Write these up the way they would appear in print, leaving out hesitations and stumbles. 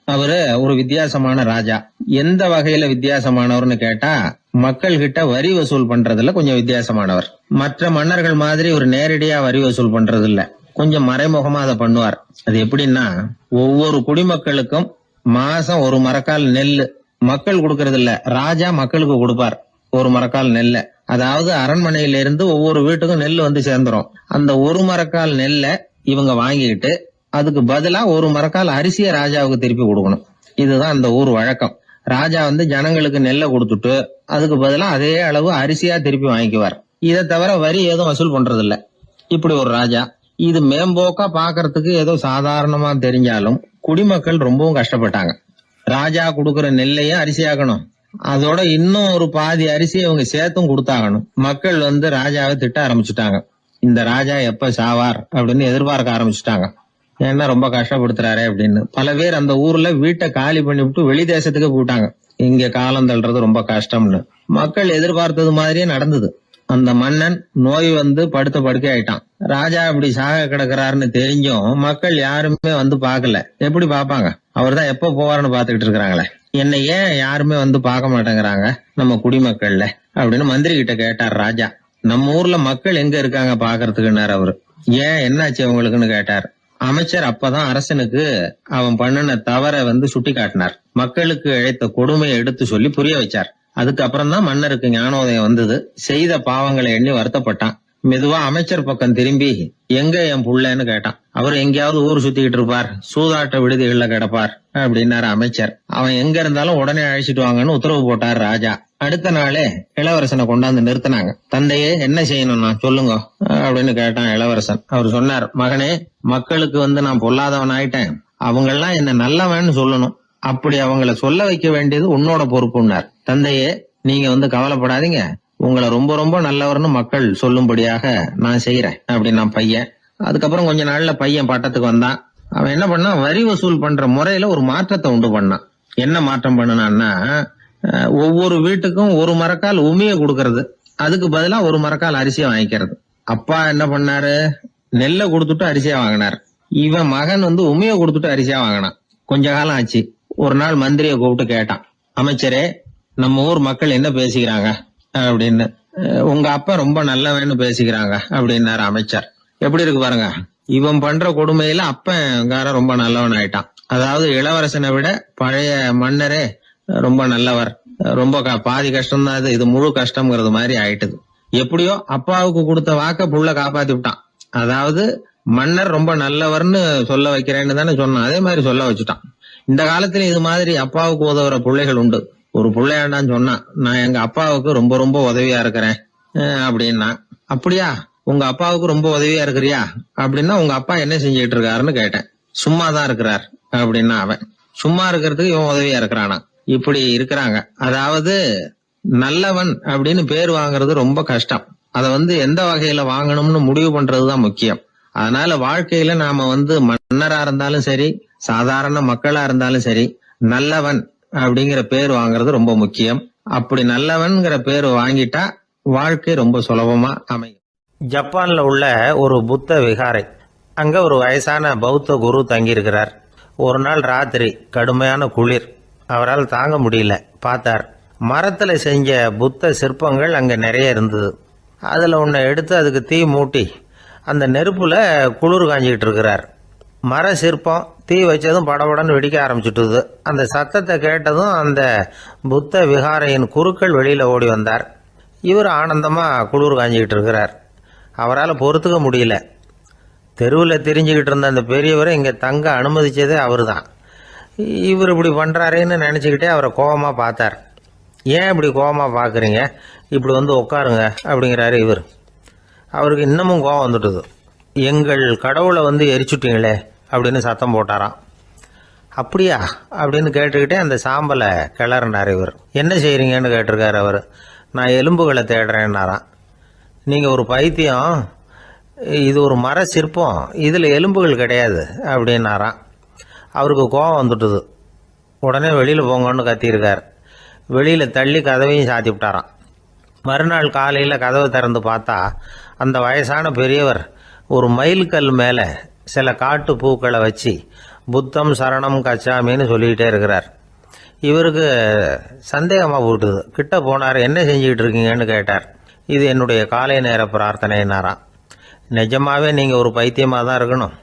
அவரு ஒரு வித்தியாசமான ராஜா. எந்த வகையில வித்தியாசமானவர்னு கேட்டா, மக்கள் கிட்ட வரி வசூல் பண்றதுல கொஞ்சம் வித்தியாசமானவர். மற்ற மன்னர்கள் மாதிரி ஒரு நேரடியா வரி வசூல் பண்றது இல்ல, கொஞ்சம் மறைமுகமா அதை பண்ணுவார். அது எப்படின்னா, ஒவ்வொரு குடிமக்களுக்கும் மாசம் ஒரு மரக்கால் நெல்லு மக்கள் கொடுக்கறது இல்ல, ராஜா மக்களுக்கு கொடுப்பார். ஒரு மரக்கால் நெல்ல, அதாவது அரண்மனையில இருந்து ஒவ்வொரு வீட்டுக்கும் நெல் வந்து சேர்ந்துரும். அந்த ஒரு மரக்கால் நெல்ல இவங்க வாங்கிட்டு அதுக்கு பதிலா ஒரு மரக்கால் அரிசியை ராஜாவுக்கு திருப்பி கொடுக்கணும். இதுதான் அந்த ஊர் வழக்கம். ராஜா வந்து ஜனங்களுக்கு நெல்லை கொடுத்துட்டு அதுக்கு பதிலா அதே அளவு அரிசியா திருப்பி வாங்கிக்குவார். இதை தவிர வரி எதுவும் வசூல் பண்றது இல்ல. இப்படி ஒரு ராஜா. இது மேம்போக்கா பாக்குறதுக்கு ஏதோ சாதாரணமா தெரிஞ்சாலும் குடிமக்கள் ரொம்பவும் கஷ்டப்பட்டாங்க. ராஜா கொடுக்கற நெல்லையும் அரிசியாக்கணும், அதோட இன்னும் ஒரு பாதி அரிசியை இவங்க சேர்த்தும் கொடுத்தாகணும். மக்கள் வந்து ராஜாவை திட்ட ஆரம்பிச்சுட்டாங்க. இந்த ராஜா எப்ப சாவார் அப்படின்னு எதிர்பார்க்க ஆரம்பிச்சுட்டாங்க. ஏன்னா ரொம்ப கஷ்டப்படுத்துறாரு அப்படின்னு. பல பேர் அந்த ஊர்ல வீட்டை காலி பண்ணிவிட்டு வெளி தேசத்துக்கு போயிட்டாங்க. இங்க காலம் தள்ளுறது ரொம்ப கஷ்டம்னு. மக்கள் எதிர்பார்த்தது மாதிரியே நடந்தது. அந்த மன்னன் நோய் வந்து படுத்த படுக்கை ஆயிட்டான். ராஜா இப்படி சாக கிடக்குறாருன்னு தெரிஞ்சும் மக்கள் யாருமே வந்து பாக்கல. எப்படி பாப்பாங்க? அவர் தான் எப்ப போவாருன்னு பாத்துக்கிட்டு இருக்கிறாங்களே. என்ன ஏன் யாருமே வந்து பார்க்க மாட்டேங்கிறாங்க நம்ம குடிமக்கள்ல அப்படின்னு மந்திரி கிட்ட கேட்டார் ராஜா. நம்ம ஊர்ல மக்கள் எங்க இருக்காங்க பாக்குறதுக்குன்னாரு அவரு. ஏன் என்னாச்சு அவங்களுக்குன்னு கேட்டார். அமைச்சர் அப்பதான் அரசனுக்கு அவன் பண்ணின தவறை வந்து சுட்டி காட்டினார். மக்களுக்கு இழைத்த கொடுமையை எடுத்து சொல்லி புரிய வச்சார். அதுக்கப்புறம் தான் மன்னருக்கு ஞானோதயம் வந்தது. செய்த பாவங்களை எண்ணி வருத்தப்பட்டான். மெதுவா அமைச்சர் பக்கம் திரும்பி, எங்க என் புள்ளன்னு கேட்டான். அவர் எங்கேயாவது ஊர் சுத்திக்கிட்டு இருப்பார், சூதாட்ட விடுதிகள்ல கிடப்பார் அப்படின்னாரு அமைச்சர். அவன் எங்க இருந்தாலும் உடனே அழைச்சிட்டு வாங்கன்னு உத்தரவு போட்டார் ராஜா. அடுத்த நாளே இளவரசனை கொண்டாந்து நிறுத்தினாங்க. தந்தையே, என்ன செய்யணும்னா சொல்லுங்க அப்படின்னு கேட்டான் இளவரசன். அவர் சொன்னார், மகனே, மக்களுக்கு வந்து நான் பொல்லாதவன் ஆயிட்டேன், அவங்கெல்லாம் என்ன நல்லவன்னு சொல்லணும். அப்படி அவங்கள சொல்ல வைக்க வேண்டியது உன்னோட பொறுப்புன்னார். தந்தையே, நீங்க வந்து கவலைப்படாதீங்க, உங்களை ரொம்ப ரொம்ப நல்லவர்னு மக்கள் சொல்லும்படியாக நான் செய்யறேன் அப்படின்னா பையன். அதுக்கப்புறம் கொஞ்ச நாள்ல பையன் பட்டத்துக்கு வந்தான். அவன் என்ன பண்ணான், வரி வசூல் பண்ற முறையில ஒரு மாற்றத்தை உண்டு பண்ணான். என்ன மாற்றம் பண்ணனான்னா, ஒவ்வொரு வீட்டுக்கும் ஒரு மரக்கால் உமியை கொடுக்கறது, அதுக்கு பதிலா ஒரு மரக்கால் அரிசியை வாங்கிக்கிறது. அப்பா என்ன பண்ணாரு, நெல்லை கொடுத்துட்டு அரிசியா வாங்கினார். இவன் மகன் வந்து உமியை கொடுத்துட்டு அரிசியா வாங்கினான். கொஞ்ச காலம் ஆச்சு. ஒரு நாள் மந்திரியை கூப்பிட்டு கேட்டான், அமைச்சரே, நம்ம ஊர் மக்கள் என்ன பேசிக்கிறாங்க அப்படின்னு. உங்க அப்பா ரொம்ப நல்லவன்னு பேசிக்கிறாங்க அப்படின்னாரு அமைச்சர். எப்படி இருக்கு பாருங்க, இவன் பண்ற கொடுமையில அப்பங்கார ரொம்ப நல்லவன் ஆயிட்டான். அதாவது இளவரசனை விட பழைய மன்னரே ரொம்ப நல்லவர், ரொம்ப பாதி கஷ்டம் தான் இது முழு கஷ்டம்ங்கிறது மாதிரி ஆயிட்டுது. எப்படியோ அப்பாவுக்கு கொடுத்த வாக்க புள்ள காப்பாத்தி விட்டான். அதாவது மன்னர் ரொம்ப நல்லவர்னு சொல்ல வைக்கிறேன்னு தானே சொன்னான், அதே மாதிரி சொல்ல வச்சுட்டான். இந்த காலத்துல இது மாதிரி அப்பாவுக்கு உதவுற பிள்ளைகள் உண்டு. ஒரு பிள்ளையாண்டான்னு சொன்னான், நான் எங்க அப்பாவுக்கு ரொம்ப ரொம்ப உதவியா இருக்கிறேன் அப்படின்னா. அப்படியா, உங்க அப்பாவுக்கு ரொம்ப உதவியா இருக்கிறியா அப்படின்னா, உங்க அப்பா என்ன செஞ்சுட்டு இருக்காருன்னு கேட்டேன். சும்மாதான் இருக்கிறார் அப்படின்னா அவன். சும்மா இருக்கிறதுக்கு இவன் உதவியா இருக்கிறானா? இப்படி இருக்கிறாங்க. அதாவது நல்லவன் அப்படின்னு பேர் வாங்குறது ரொம்ப கஷ்டம். அத வந்து எந்த வகையில வாங்கணும்னு முடிவு பண்றதுதான் முக்கியம். அதனால வாழ்க்கையில நாம வந்து மன்னரா இருந்தாலும் சரி, சாதாரண மக்களா இருந்தாலும் சரி, நல்லவன் அப்படிங்கிற பேர் வாங்குறது ரொம்ப முக்கியம். அப்படி நல்லவன்கிற பேர் வாங்கிட்டா வாழ்க்கை ரொம்ப சுலபமா அமையும். ஜப்பான்ல உள்ள ஒரு புத்த விகாரை, அங்க ஒரு வயசான பௌத்த குரு தங்கியிருக்கிறார். ஒரு நாள் ராத்திரி கடுமையான குளிர், அவரால் தாங்க முடியல. பார்த்தார், மரத்துல செஞ்ச புத்த சிற்பங்கள் அங்க நிறைய இருந்தது. அதுல ஒன்றை எடுத்து அதுக்கு தீ மூட்டி அந்த நெருப்புல குளிர் காஞ்சிக்கிட்டு இருக்கிறார். மர சிற்பம் தீ வச்சதும் படபடன்னு வெடிக்க ஆரம்பிச்சுட்டுது. அந்த சத்தத்தை கேட்டதும் அந்த புத்த விகாரையின் குருக்கள் வெளியில ஓடி வந்தார். இவர் ஆனந்தமா குளிர் காஞ்சிக்கிட்டு இருக்கிறார். அவரால் பொறுத்துக்க முடியல. தெருவில் தெரிஞ்சுக்கிட்டு இருந்த அந்த பெரியவரை இங்கே தங்க அனுமதிச்சதே அவர் தான். இவர் இப்படி பண்றாருன்னு நினைச்சுக்கிட்டே அவரை கோபமா பார்த்தார். ஏன் இப்படி கோபமா பார்க்குறீங்க, இப்படி வந்து உட்காருங்க அப்படிங்கிறாரு இவர். அவருக்கு இன்னமும் கோபம் வந்துட்டுது. எங்கள் கடவுளை வந்து எரிச்சுட்டீங்களே அப்படின்னு சத்தம் போட்டாராம். அப்படியா அப்படின்னு கேட்டுக்கிட்டே அந்த சாம்பலை கிளறினார் இவர். என்ன செய்கிறீங்கன்னு கேட்டிருக்காரு அவர். நான் எலும்புகளை தேடுறேன்னாராம். நீங்கள் ஒரு பைத்தியம், இது ஒரு மர சிற்பம், இதில் எலும்புகள் கிடையாது அப்படின்னாராம். அவருக்கு கோபம் வந்துட்டுது. உடனே வெளியில் போங்கன்னு கத்தியிருக்கார். வெளியில் தள்ளி கதவையும் சாத்தி விட்டாராம். மறுநாள் காலையில் கதவை திறந்து பார்த்தா அந்த வயசான பெரியவர் ஒரு மயில்கல் மேலே சில காட்டு பூக்களை வச்சு புத்தம் சரணம் கச்சாமின்னு சொல்லிக்கிட்டே இருக்கிறார். இவருக்கு சந்தேகமாக போட்டுது. கிட்ட போனார். என்ன செஞ்சுக்கிட்டு இருக்கீங்கன்னு கேட்டார். இது என்னுடைய காலை நேர பிரார்த்தனைனாராம். நிஜமாவே நீங்கள் ஒரு பைத்தியமாக தான் இருக்கணும்,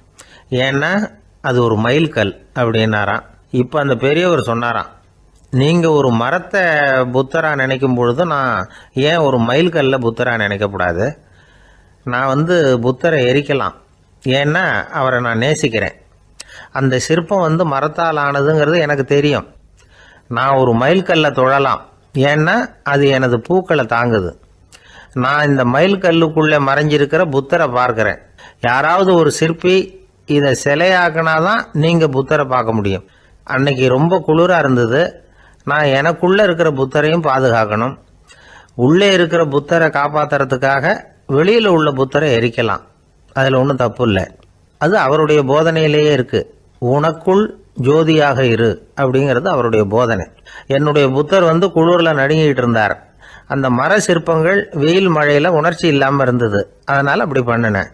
ஏன்னா அது ஒரு மைல்கல் அப்படின்னாராம். இப்போ அந்த பெரியவர் சொன்னாராம், நீங்கள் ஒரு மரத்தை புத்தராக நினைக்கும் பொழுது நான் ஏன் ஒரு மைல்கல்ல புத்தராக நினைக்கக்கூடாது? நான் புத்தரை எரிக்கலாம், ஏன்னா அவரை நான் நேசிக்கிறேன். அந்த சிற்பம் மரத்தால் ஆனதுங்கிறது எனக்கு தெரியும். நான் ஒரு மைல்கல்ல தொழலாம், ஏன்னா அது எனது பூக்களை தாங்குது. நான் இந்த மைல்கல்லுக்குள்ளே மறைஞ்சிருக்கிற புத்தரை பார்க்கிறேன். யாராவது ஒரு சிற்பி இதை சிலையாக்கினாதான் நீங்கள் புத்தரை பார்க்க முடியும். அன்னைக்கு ரொம்ப குளிராக இருந்தது. நான் எனக்குள்ளே இருக்கிற புத்தரையும் பாதுகாக்கணும். உள்ளே இருக்கிற புத்தரை காப்பாற்றுறதுக்காக வெளியில் உள்ள புத்தரை எரிக்கலாம், அதில் ஒன்றும் தப்பு இல்லை. அது அவருடைய போதனையிலேயே இருக்குது. உனக்குள் ஜோதியாக இரு அப்படிங்கிறது அவருடைய போதனை. என்னுடைய புத்தர் குளிரில் நடுங்கிட்டு இருந்தார். அந்த மர சிற்பங்கள் வெயில் மழையில் உணர்ச்சி இல்லாமல் இருந்தது, அதனால் அப்படி பண்ணினேன்.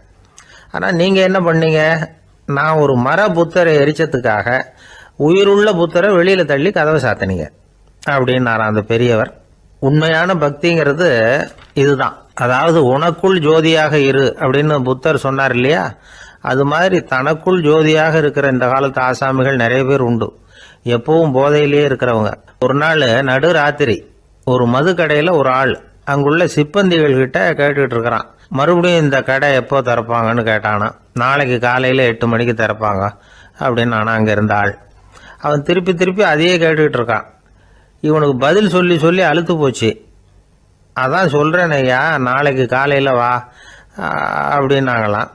ஆனால் நீங்கள் என்ன பண்ணீங்க? நான் ஒரு மர புத்தரை எரிச்சதுக்காக உயிருள்ள புத்தரை வெளியில் தள்ளி கதவை சாத்தினீங்க அப்படின்னாராம் அந்த பெரியவர். உண்மையான பக்திங்கிறது இதுதான். அதாவது உனக்குள் ஜோதியாக இரு அப்படின்னு புத்தர் சொன்னார் இல்லையா, அது மாதிரி தனக்குள் ஜோதியாக இருக்கிற இந்த காலத்து ஆசாமிகள் நிறைய பேர் உண்டு. எப்பவும் போதையிலேயே இருக்கிறவங்க. ஒரு நாள் நடு ராத்திரி ஒரு மது கடையில் ஒரு ஆள் அங்குள்ள சிப்பந்திகள் கிட்ட கேட்டுக்கிட்டு இருக்கிறான். மறுபடியும் இந்த கடை எப்போ திறப்பாங்கன்னு கேட்டானா. நாளைக்கு காலையில் 8 மணிக்கு திறப்பாங்க அப்படின்னு நானா அங்கே இருந்த ஆள். அவன் திருப்பி திருப்பி அதையே கேட்டுக்கிட்டு இருக்கான். இவனுக்கு பதில் சொல்லி சொல்லி அழுத்து போச்சு. அதான் சொல்கிறேன் ஐயா, நாளைக்கு காலையில் வா அப்படின்னாங்களாம்.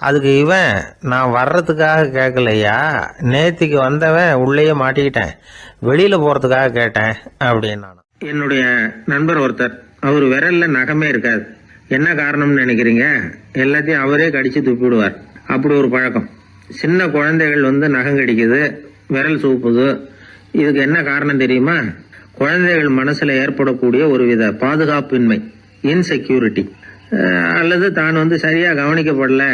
அதுக்கு இவன், நான் வர்றதுக்காக கேட்கலையா, நேத்திக்கு வந்தவன் உள்ளேயே மாட்டிக்கிட்டேன், வெளியில் போகிறதுக்காக கேட்டேன் அப்படின்னான். என்னுடைய நண்பர் ஒருத்தர், அவர் விரல்ல நகமே இருக்காது. என்ன காரணம்னு நினைக்கிறீங்க? எல்லாத்தையும் அவரே கடிச்சு துப்பிடுவார். அப்படி ஒரு பழக்கம். சின்ன குழந்தைகள் நகம் கடிக்குது, விரல் சூப்புது. இதுக்கு என்ன காரணம் தெரியுமா? குழந்தைகள் மனசுல ஏற்படக்கூடிய ஒருவித பாதுகாப்பின்மை, இன்செக்யூரிட்டி, அல்லது தான் சரியா கவனிக்கப்படல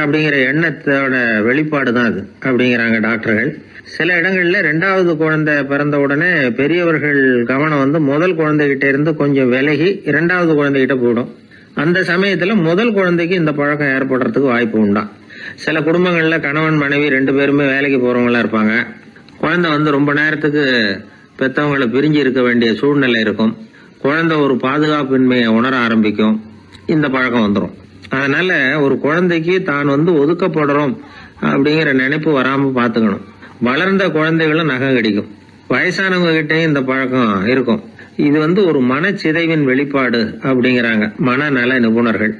அப்படிங்கிற எண்ணத்தோட வெளிப்பாடு தான் அது அப்படிங்கிறாங்க டாக்டர்கள். சில இடங்கள்ல 2வது குழந்தை பிறந்த உடனே பெரியவர்கள் கவனம் முதல் குழந்தைகிட்ட இருந்து கொஞ்சம் விலகி 2வது குழந்தைகிட்ட போயிடும். அந்த சமயத்துல முதல் குழந்தைக்கு இந்த பழக்கம் ஏற்படுறதுக்கு வாய்ப்பு உண்டாம். சில குடும்பங்கள்ல கணவன் மனைவி 2 பேருமே வேலைக்கு போறவங்களா இருப்பாங்க. குழந்தை ரொம்ப நேரத்துக்கு பெத்தவங்களை பிரிஞ்சு இருக்க வேண்டிய சூழ்நிலை இருக்கும். குழந்தை ஒரு பாதுகாப்பின்மையை உணர ஆரம்பிக்கும். இந்த பழக்கம் வந்துடும். அதனால ஒரு குழந்தைக்கு தான் ஒதுக்கப்படுறோம் அப்படிங்கிற நினைப்பு வராம பாத்துக்கணும். வளர்ந்த குழந்தைகளும் நகம் கடிக்கும். வயசானவங்க கிட்டையும் இந்த பழக்கம் இருக்கும். இது ஒரு மனச்சிதைவின் வெளிப்பாடு அப்படிங்கிறாங்க மனநல நிபுணர்கள்.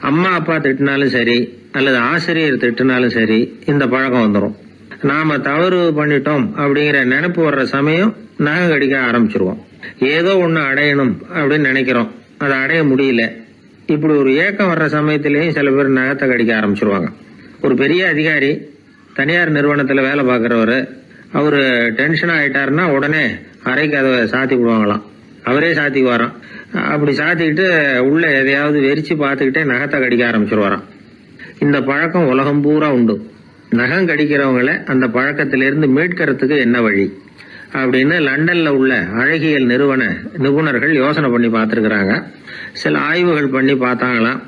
அம்மா அப்பா திட்டினாலும் சரி, அல்லது ஆசிரியர் திட்டினாலும் சரி, இந்த பழக்கம் வந்துடும். நாம தவறு பண்ணிட்டோம் அப்படிங்கிற நினைப்பு வர்ற சமயம் நகம் கடிக்க ஆரம்பிச்சிருவோம். ஏதோ ஒண்ணு அடையணும் அப்படின்னு நினைக்கிறோம், அதை அடைய முடியல. இப்படி ஒரு ஏக்கம் வர்ற சமயத்திலேயும் சில பேர் நகத்தை கடிக்க ஆரம்பிச்சிருவாங்க. ஒரு பெரிய அதிகாரி, தனியார் நிறுவனத்துல வேலை பார்க்கிறவரு, அவரு டென்ஷன் ஆயிட்டாருன்னா உடனே அறைக்கு அதை சாத்தி விடுவாங்களாம். அவரே சாத்திக்குவாராம். அப்படி சாத்திக்கிட்டு உள்ள எதையாவது வெறிச்சு பார்த்துக்கிட்டே நகத்தை கடிக்க ஆரம்பிச்சிருவாராம். இந்த பழக்கம் உலகம் பூரா உண்டு. நகம் கடிக்கிறவங்களை அந்த பழக்கத்திலிருந்து மீட்கிறதுக்கு என்ன வழி அப்படின்னு லண்டன்ல உள்ள அழகியல் நிபுணர்கள் யோசனை பண்ணி பார்த்துருக்குறாங்க. சில ஆய்வுகள் பண்ணி பார்த்தாங்களாம்.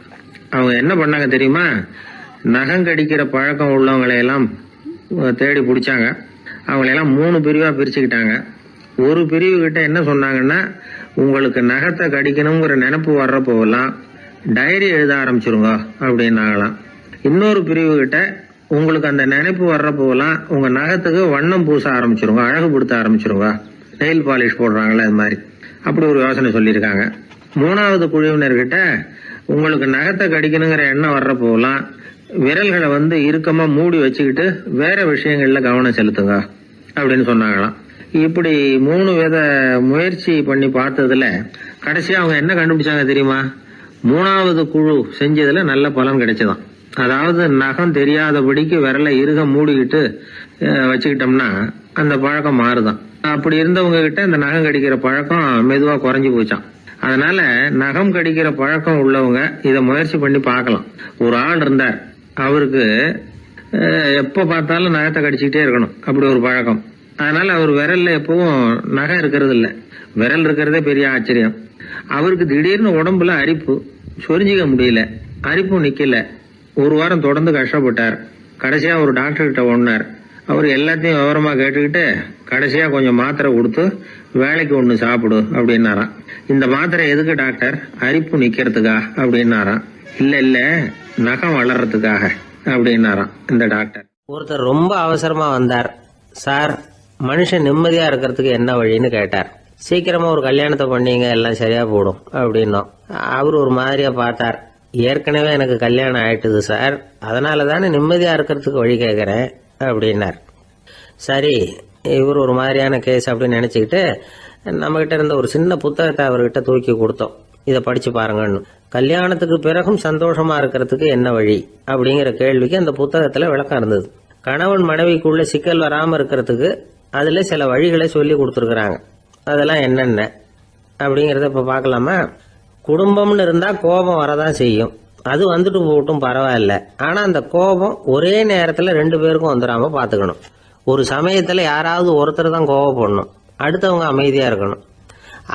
அவங்க என்ன பண்ணாங்க தெரியுமா? நகம் கடிக்கிற பழக்கம் உள்ளவங்களை எல்லாம் தேடி பிடிச்சாங்க. அவங்களையெல்லாம் 3 பிரிவா பிரிச்சுக்கிட்டாங்க. ஒரு பிரிவு கிட்ட என்ன சொன்னாங்கன்னா, உங்களுக்கு நகத்தை கடிக்கணுங்கிற நினைப்பு வர்றப்போவெல்லாம் டைரி எழுத ஆரம்பிச்சிருங்க அப்படின்னாங்களாம். இன்னொரு பிரிவு கிட்ட, உங்களுக்கு அந்த நினைப்பு வர்றப்போவெல்லாம் உங்க நகத்துக்கு வண்ணம் பூச ஆரம்பிச்சிருங்க, அழகு படுத்த ஆரம்பிச்சிருங்க, நெயில் பாலிஷ் போடுறாங்களே அது மாதிரி. அப்படி ஒரு யோசனை சொல்லியிருக்காங்க. 3வது குழுவினர்கிட்ட, உங்களுக்கு நகத்தை கடிக்கணுங்கிற எண்ணம் வர்றப்போவெல்லாம் விரல்களை இறுக்கமா மூடி வச்சுக்கிட்டு வேற விஷயங்கள்ல கவனம் செலுத்துங்க அப்படின்னு சொன்னாங்களாம். இப்படி 3 வித முயற்சி பண்ணி பார்த்ததுல கடைசியா அவங்க என்ன கண்டுபிடிச்சாங்க தெரியுமா? 3வது குழு செஞ்சதுல நல்ல பலன் கிடைச்சதாம். அதாவது நகம் தெரியாதபடிக்கு விரலை இறுக மூடிக்கிட்டு வச்சுக்கிட்டோம்னா அந்த பழக்கம் மாறுதான். அப்படி இருந்தவங்க கிட்ட இந்த நகம் கடிக்கிற பழக்கம் மெதுவா குறைஞ்சு போச்சான். அதனால நகம் கடிக்கிற பழக்கம் உள்ளவங்க இதை முயற்சி பண்ணி பார்க்கலாம். ஒரு ஆள் இருந்தார், அவருக்கு எப்ப பார்த்தாலும் நகத்தை கடிச்சுக்கிட்டே இருக்கணும், அப்படி ஒரு பழக்கம். அதனால அவர் விரல்ல எப்பவும் நகை இருக்கிறது இல்ல, விரல் இருக்கிறதே பெரிய ஆச்சரியம். அவருக்கு திடீர்னு உடம்புல அரிப்பு, சொரிஞ்சிக்க முடியல, அரிப்பும் நிக்கல. ஒரு வாரம் தொடர்ந்து கஷ்டப்பட்டார். கடைசியா ஒரு டாக்டர் கிட்ட ஓடினார். அவர் எல்லாத்தையும் விவரமா கேட்டுக்கிட்டு கடைசியா கொஞ்சம் மாத்திரை கொடுத்து வேலைக்கு ஒண்ணு சாப்பிடு அப்படின்னாராம். இந்த மாத்திரை எதுக்கு டாக்டர்? அரிப்பு நிக்கிறதுக்கா அப்படின்னாராம். இல்ல நகம் வளர்றதுக்காக அப்படின்னாராம் இந்த டாக்டர். ஒருத்தர் ரொம்ப அவசரமா வந்தார். சார், மனுஷன் நிம்மதியா இருக்கிறதுக்கு என்ன வழின்னு கேட்டார். சீக்கிரமா ஒரு கல்யாணத்தை பண்ணீங்க, எல்லாம் சரியா போடும் அப்படின்னோம். அவர் ஒரு மாதிரியா பார்த்தார். ஏற்கனவே எனக்கு கல்யாணம் ஆயிட்டுது சார், அதனால தானே நிம்மதியா இருக்கிறதுக்கு வழி கேட்கறேன் அப்படின்னார். சரி, இவர் ஒரு மாதிரியான கேஸ் அப்படின்னு நினைச்சுக்கிட்டு நம்மகிட்ட இருந்த ஒரு சின்ன புத்தகத்தை அவர்கிட்ட தூக்கி கொடுத்தோம். இதை படிச்சு பாருங்கன்னு. கல்யாணத்துக்கு பிறகும் சந்தோஷமா இருக்கிறதுக்கு என்ன வழி அப்படிங்கிற கேள்விக்கு அந்த புத்தகத்துல விளக்கம் இருந்தது. கணவன் மனைவிக்குள்ள சிக்கல் வராம இருக்கிறதுக்கு அதுல சில வழிகளை சொல்லி கொடுத்துருக்குறாங்க. அதெல்லாம் என்னென்ன அப்படிங்கறத இப்ப பார்க்கலாமா? குடும்பம்னு இருந்தா கோபம் வரதான் செய்யும், அது வந்துட்டு போட்டும் பரவாயில்ல. ஆனா அந்த கோபம் ஒரே நேரத்துல 2 பேருக்கும் வந்துடாம பாத்துக்கணும். ஒரு சமயத்துல யாராவது ஒருத்தர் தான் கோபப்படணும், அடுத்தவங்க அமைதியா இருக்கணும்.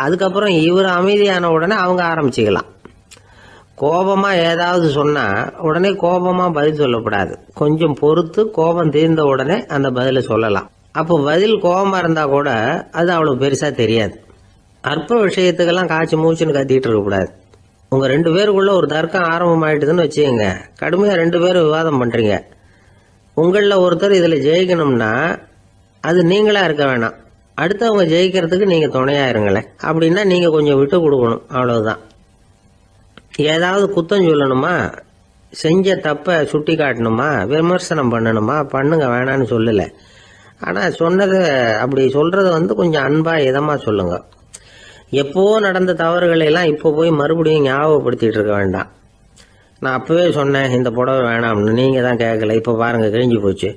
அதுக்கப்புறம் இவர் அமைதியான உடனே அவங்க ஆரம்பிச்சுக்கலாம். கோபமா ஏதாவது சொன்னா உடனே கோபமா பதில் சொல்லக்கூடாது. கொஞ்சம் பொறுத்து கோபம் தீர்ந்த உடனே அந்த பதில சொல்லலாம். அப்போ பதில் கோபமா இருந்தா கூட அது அவ்வளவு பெருசா தெரியாது. அற்ப விஷயத்துக்கெல்லாம் காய்ச்சி மூச்சுன்னு கத்திட்டு இருக்கக்கூடாது. உங்க 2 பேருக்குள்ள ஒரு தர்க்கம் ஆரம்பமாயிட்டுதுன்னு வச்சுக்கோங்க. கடுமையா 2 பேரும் விவாதம் பண்றீங்க. உங்கள ஒருத்தர் இதுல ஜெயிக்கணும்னா அது நீங்களா இருக்க வேணாம், அடுத்தவங்க ஜெயிக்கிறதுக்கு நீங்க துணையா இருங்களேன். அப்படின்னா நீங்க கொஞ்சம் விட்டு கொடுக்கணும், அவ்வளவுதான். ஏதாவது குத்தம் சொல்லணுமா, செஞ்ச தப்ப சுட்டி காட்டணுமா, விமர்சனம் பண்ணணுமா, பண்ணுங்க, வேணான்னு சொல்லல. ஆனா சொன்னதை அப்படி சொல்றத கொஞ்சம் அன்பா இதமா சொல்லுங்க. எப்போ நடந்த தவறுகளை எல்லாம் இப்போ போய் மறுபடியும் ஞாபகப்படுத்திட்டு இருக்க வேண்டாம். நான் அப்பவே சொன்னேன் இந்த புடவை வேணாம்னு, நீங்க தான் கேட்கல, இப்ப பாருங்க கிழிஞ்சு போச்சு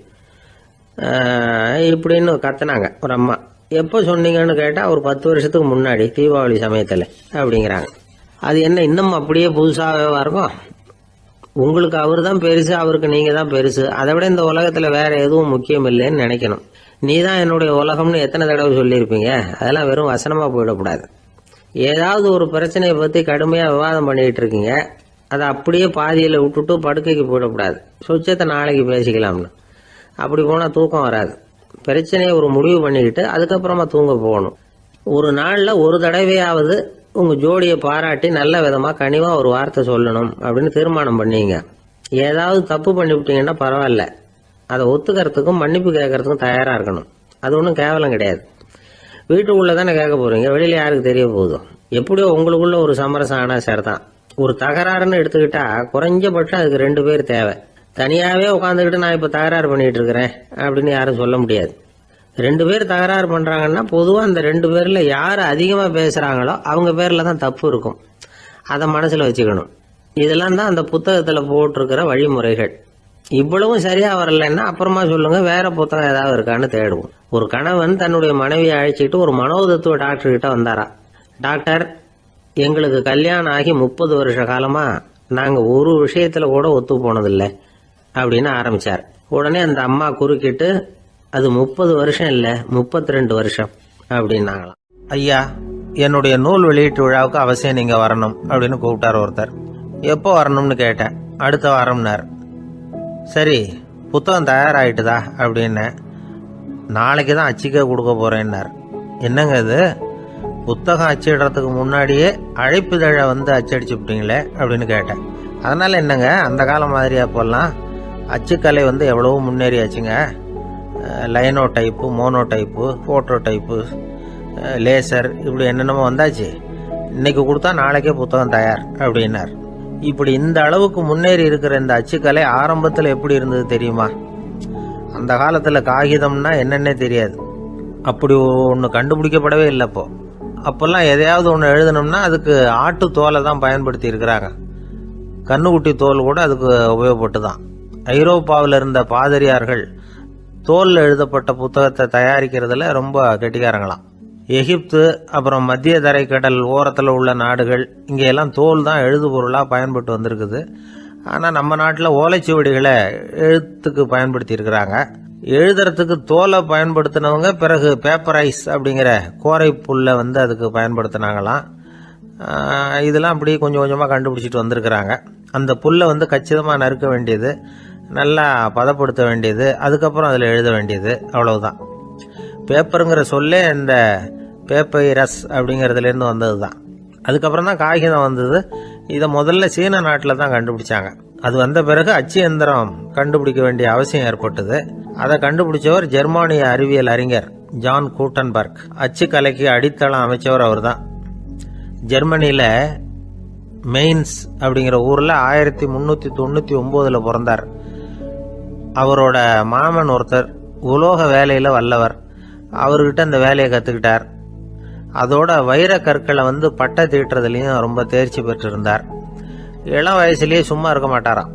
இப்படின்னு கத்துனாங்க ஒரு அம்மா. எப்போ சொன்னீங்கன்னு கேட்டா ஒரு 10 வருஷத்துக்கு முன்னாடி தீபாவளி சமயத்துல அப்படிங்கிறாங்க. அது என்ன இன்னும் அப்படியே புதுசாகவே இருக்கும்? உங்களுக்கு அவர் தான் பெருசு, அவருக்கு நீங்க தான் பெருசு. அதை விட இந்த உலகத்துல வேற எதுவும் முக்கியம் இல்லைன்னு நினைக்கணும். நீ தான் என்னுடைய உலகம்னு எத்தனை தடவை சொல்லியிருப்பீங்க? அதெல்லாம் வெறும் வசனமா போயிடக்கூடாது. ஏதாவது ஒரு பிரச்சனையை பத்தி கடுமையா விவாதம் பண்ணிட்டு இருக்கீங்க, அதை அப்படியே பாதியில விட்டுட்டு படுக்கைக்கு போயிடக்கூடாது. சொச்சத்தை நாளைக்கு பேசிக்கலாம்னு. அப்படி போனா தூக்கம் வராது. பிரச்சனையை ஒரு முடிவு பண்ணிக்கிட்டு அதுக்கப்புறமா தூங்க போகணும். ஒரு நாள்ல ஒரு தடவையாவது உங்க ஜோடியை பாராட்டி நல்ல விதமா கனிவா ஒரு வார்த்தை சொல்லணும் அப்படின்னு தீர்மானம் பண்ணீங்க. ஏதாவது தப்பு பண்ணிவிட்டீங்கன்னா பரவாயில்ல, அதை ஒத்துக்கிறதுக்கும் மன்னிப்பு கேட்கறதுக்கும் தயாரா இருக்கணும். அது ஒன்றும் கேவலம் கிடையாது. வீட்டுக்குள்ள தானே கேட்க போறீங்க, வெளியில யாருக்கு தெரிய போகுதோ? எப்படியோ உங்களுக்குள்ள ஒரு சமரசம் ஆனா சரிதான். ஒரு தகராறுன்னு எடுத்துக்கிட்டா குறைஞ்சபட்சம் அதுக்கு 2 பேர் தேவை. தனியாவே உட்காந்துக்கிட்டு நான் இப்ப தகராறு பண்ணிட்டு இருக்கிறேன் அப்படின்னு யாரும் சொல்ல முடியாது. 2 பேர் தகராறு பண்றாங்கன்னா பொதுவா அந்த 2 பேர்ல யாரு அதிகமா பேசுறாங்களோ அவங்க பேர்ல தான் தப்பு இருக்கும். அதை மனசுல வச்சுக்கணும். இதெல்லாம் தான் அந்த புத்தகத்துல போட்டிருக்கிற வழிமுறைகள். இவ்வளவும் சரியா வரலன்னா அப்புறமா சொல்லுங்க, வேற புத்தகம் ஏதாவது இருக்கான்னு தேடுவோம். ஒரு கணவன் தன்னுடைய மனைவியை அழைச்சிட்டு ஒரு மனோதத்துவ டாக்டர் கிட்ட வந்தாரா. டாக்டர், எங்களுக்கு கல்யாணம் ஆகி 30 வருஷ காலமா நாங்க ஒரு விஷயத்துல கூட ஒத்து போனதில்லை அப்படின்னு ஆரம்பிச்சார். உடனே அந்த அம்மா குறுக்கிட்டு, அது 30 வருஷம் இல்ல 32 வருஷம் அப்படின்னாங்களாம். ஐயா, என்னுடைய நூல் வெளியீட்டு விழாவுக்கு அவசியம் நீங்க வரணும் அப்படின்னு கூப்பிட்டார் ஒருத்தர். எப்போ வரணும்னு கேட்டேன். அடுத்த வாரம்னார். சரி, புத்தகம் தயாராகிட்டுதா அப்படின்னு. நாளைக்கு தான் அச்சிக்க கொடுக்க போறேன்னார். என்னங்க இது, புத்தகம் அச்சிடுறதுக்கு முன்னாடியே அழைப்புதழை அச்சடிச்சு விட்டீங்களே அப்படின்னு கேட்டேன். அதனால என்னங்க, அந்த காலம் மாதிரி அப்போல்லாம் அச்சுக்கலை எவ்வளவோ முன்னேறியாச்சுங்க. Linotype, monotype, phototype, laser, இப்படி என்னென்னமோ வந்தாச்சு. இன்னைக்கு கொடுத்தா நாளைக்கே புத்தகம் தயார் அப்படின்னார். இப்படி இந்த அளவுக்கு முன்னேறி இருக்கிற இந்த அச்சுக்கலை ஆரம்பத்தில் எப்படி இருந்தது தெரியுமா? அந்த காலத்தில் காகிதம்னா என்னன்னே தெரியாது. அப்படி ஒன்று கண்டுபிடிக்கப்படவே இல்லை. அப்போல்லாம் எதையாவது ஒன்று எழுதணும்னா அதுக்கு ஆட்டு தோலை தான் பயன்படுத்தி இருக்கிறாங்க. கண்ணுக்குட்டி தோல் கூட அதுக்கு உபயோகப்பட்டு தான். ஐரோப்பாவில் இருந்த பாதிரியார்கள் தோலில் எழுதப்பட்ட புத்தகத்தை தயாரிக்கிறதுல ரொம்ப கெட்டிக்காரங்களாம். எகிப்து, அப்புறம் மத்திய தரைக்கடல் ஓரத்தில் உள்ள நாடுகள், இங்கே எல்லாம் தோல் தான் எழுது பொருளாக பயன்பட்டு வந்திருக்குது. ஆனால் நம்ம நாட்டில் ஓலைச்சுவடிகளை எழுத்துக்கு பயன்படுத்தி இருக்கிறாங்க. எழுதுறதுக்கு தோலை பயன்படுத்தினவங்க பிறகு பேப்பரைஸ் அப்படிங்கிற கோரை புல்லை வந்து அதுக்கு பயன்படுத்தினாங்களாம். இதெல்லாம் அப்படி கொஞ்சம் கொஞ்சமாக கண்டுபிடிச்சிட்டு வந்திருக்கிறாங்க. அந்த புல்லை வந்து கச்சிதமாக நறுக்க வேண்டியது, நல்லா பதப்படுத்த வேண்டியது, அதுக்கப்புறம் அதில் எழுத வேண்டியது, அவ்வளவுதான். பேப்பருங்கிற சொல்லே இந்த பேப்பைரஸ் அப்படிங்கிறதுலேருந்து வந்தது தான். அதுக்கப்புறம் தான் காகிதம் வந்தது. இதை முதல்ல சீன நாட்டில் தான் கண்டுபிடிச்சாங்க. அது வந்த பிறகு அச்சு எந்திரம் கண்டுபிடிக்க வேண்டிய அவசியம் ஏற்பட்டது. அதை கண்டுபிடிச்சவர் ஜெர்மானிய அறிவியல் அறிஞர் ஜான் கூட்டன்பர்க். அச்சு கலைக்கு அடித்தளம் அமைச்சவர் அவர் தான். ஜெர்மனியில் மெயின்ஸ் அப்படிங்கிற ஊரில் 1399 பிறந்தார். அவரோட மாமன் ஒருத்தர் உலோக வேலையில் வல்லவர். அவர்கிட்ட அந்த வேலையை கற்றுக்கிட்டார். அதோட வைர கற்களை வந்து பட்டை தீட்டுறதுலையும் ரொம்ப தேர்ச்சி பெற்றிருந்தார். இளம் வயசுலேயே சும்மா இருக்க மாட்டாராம்.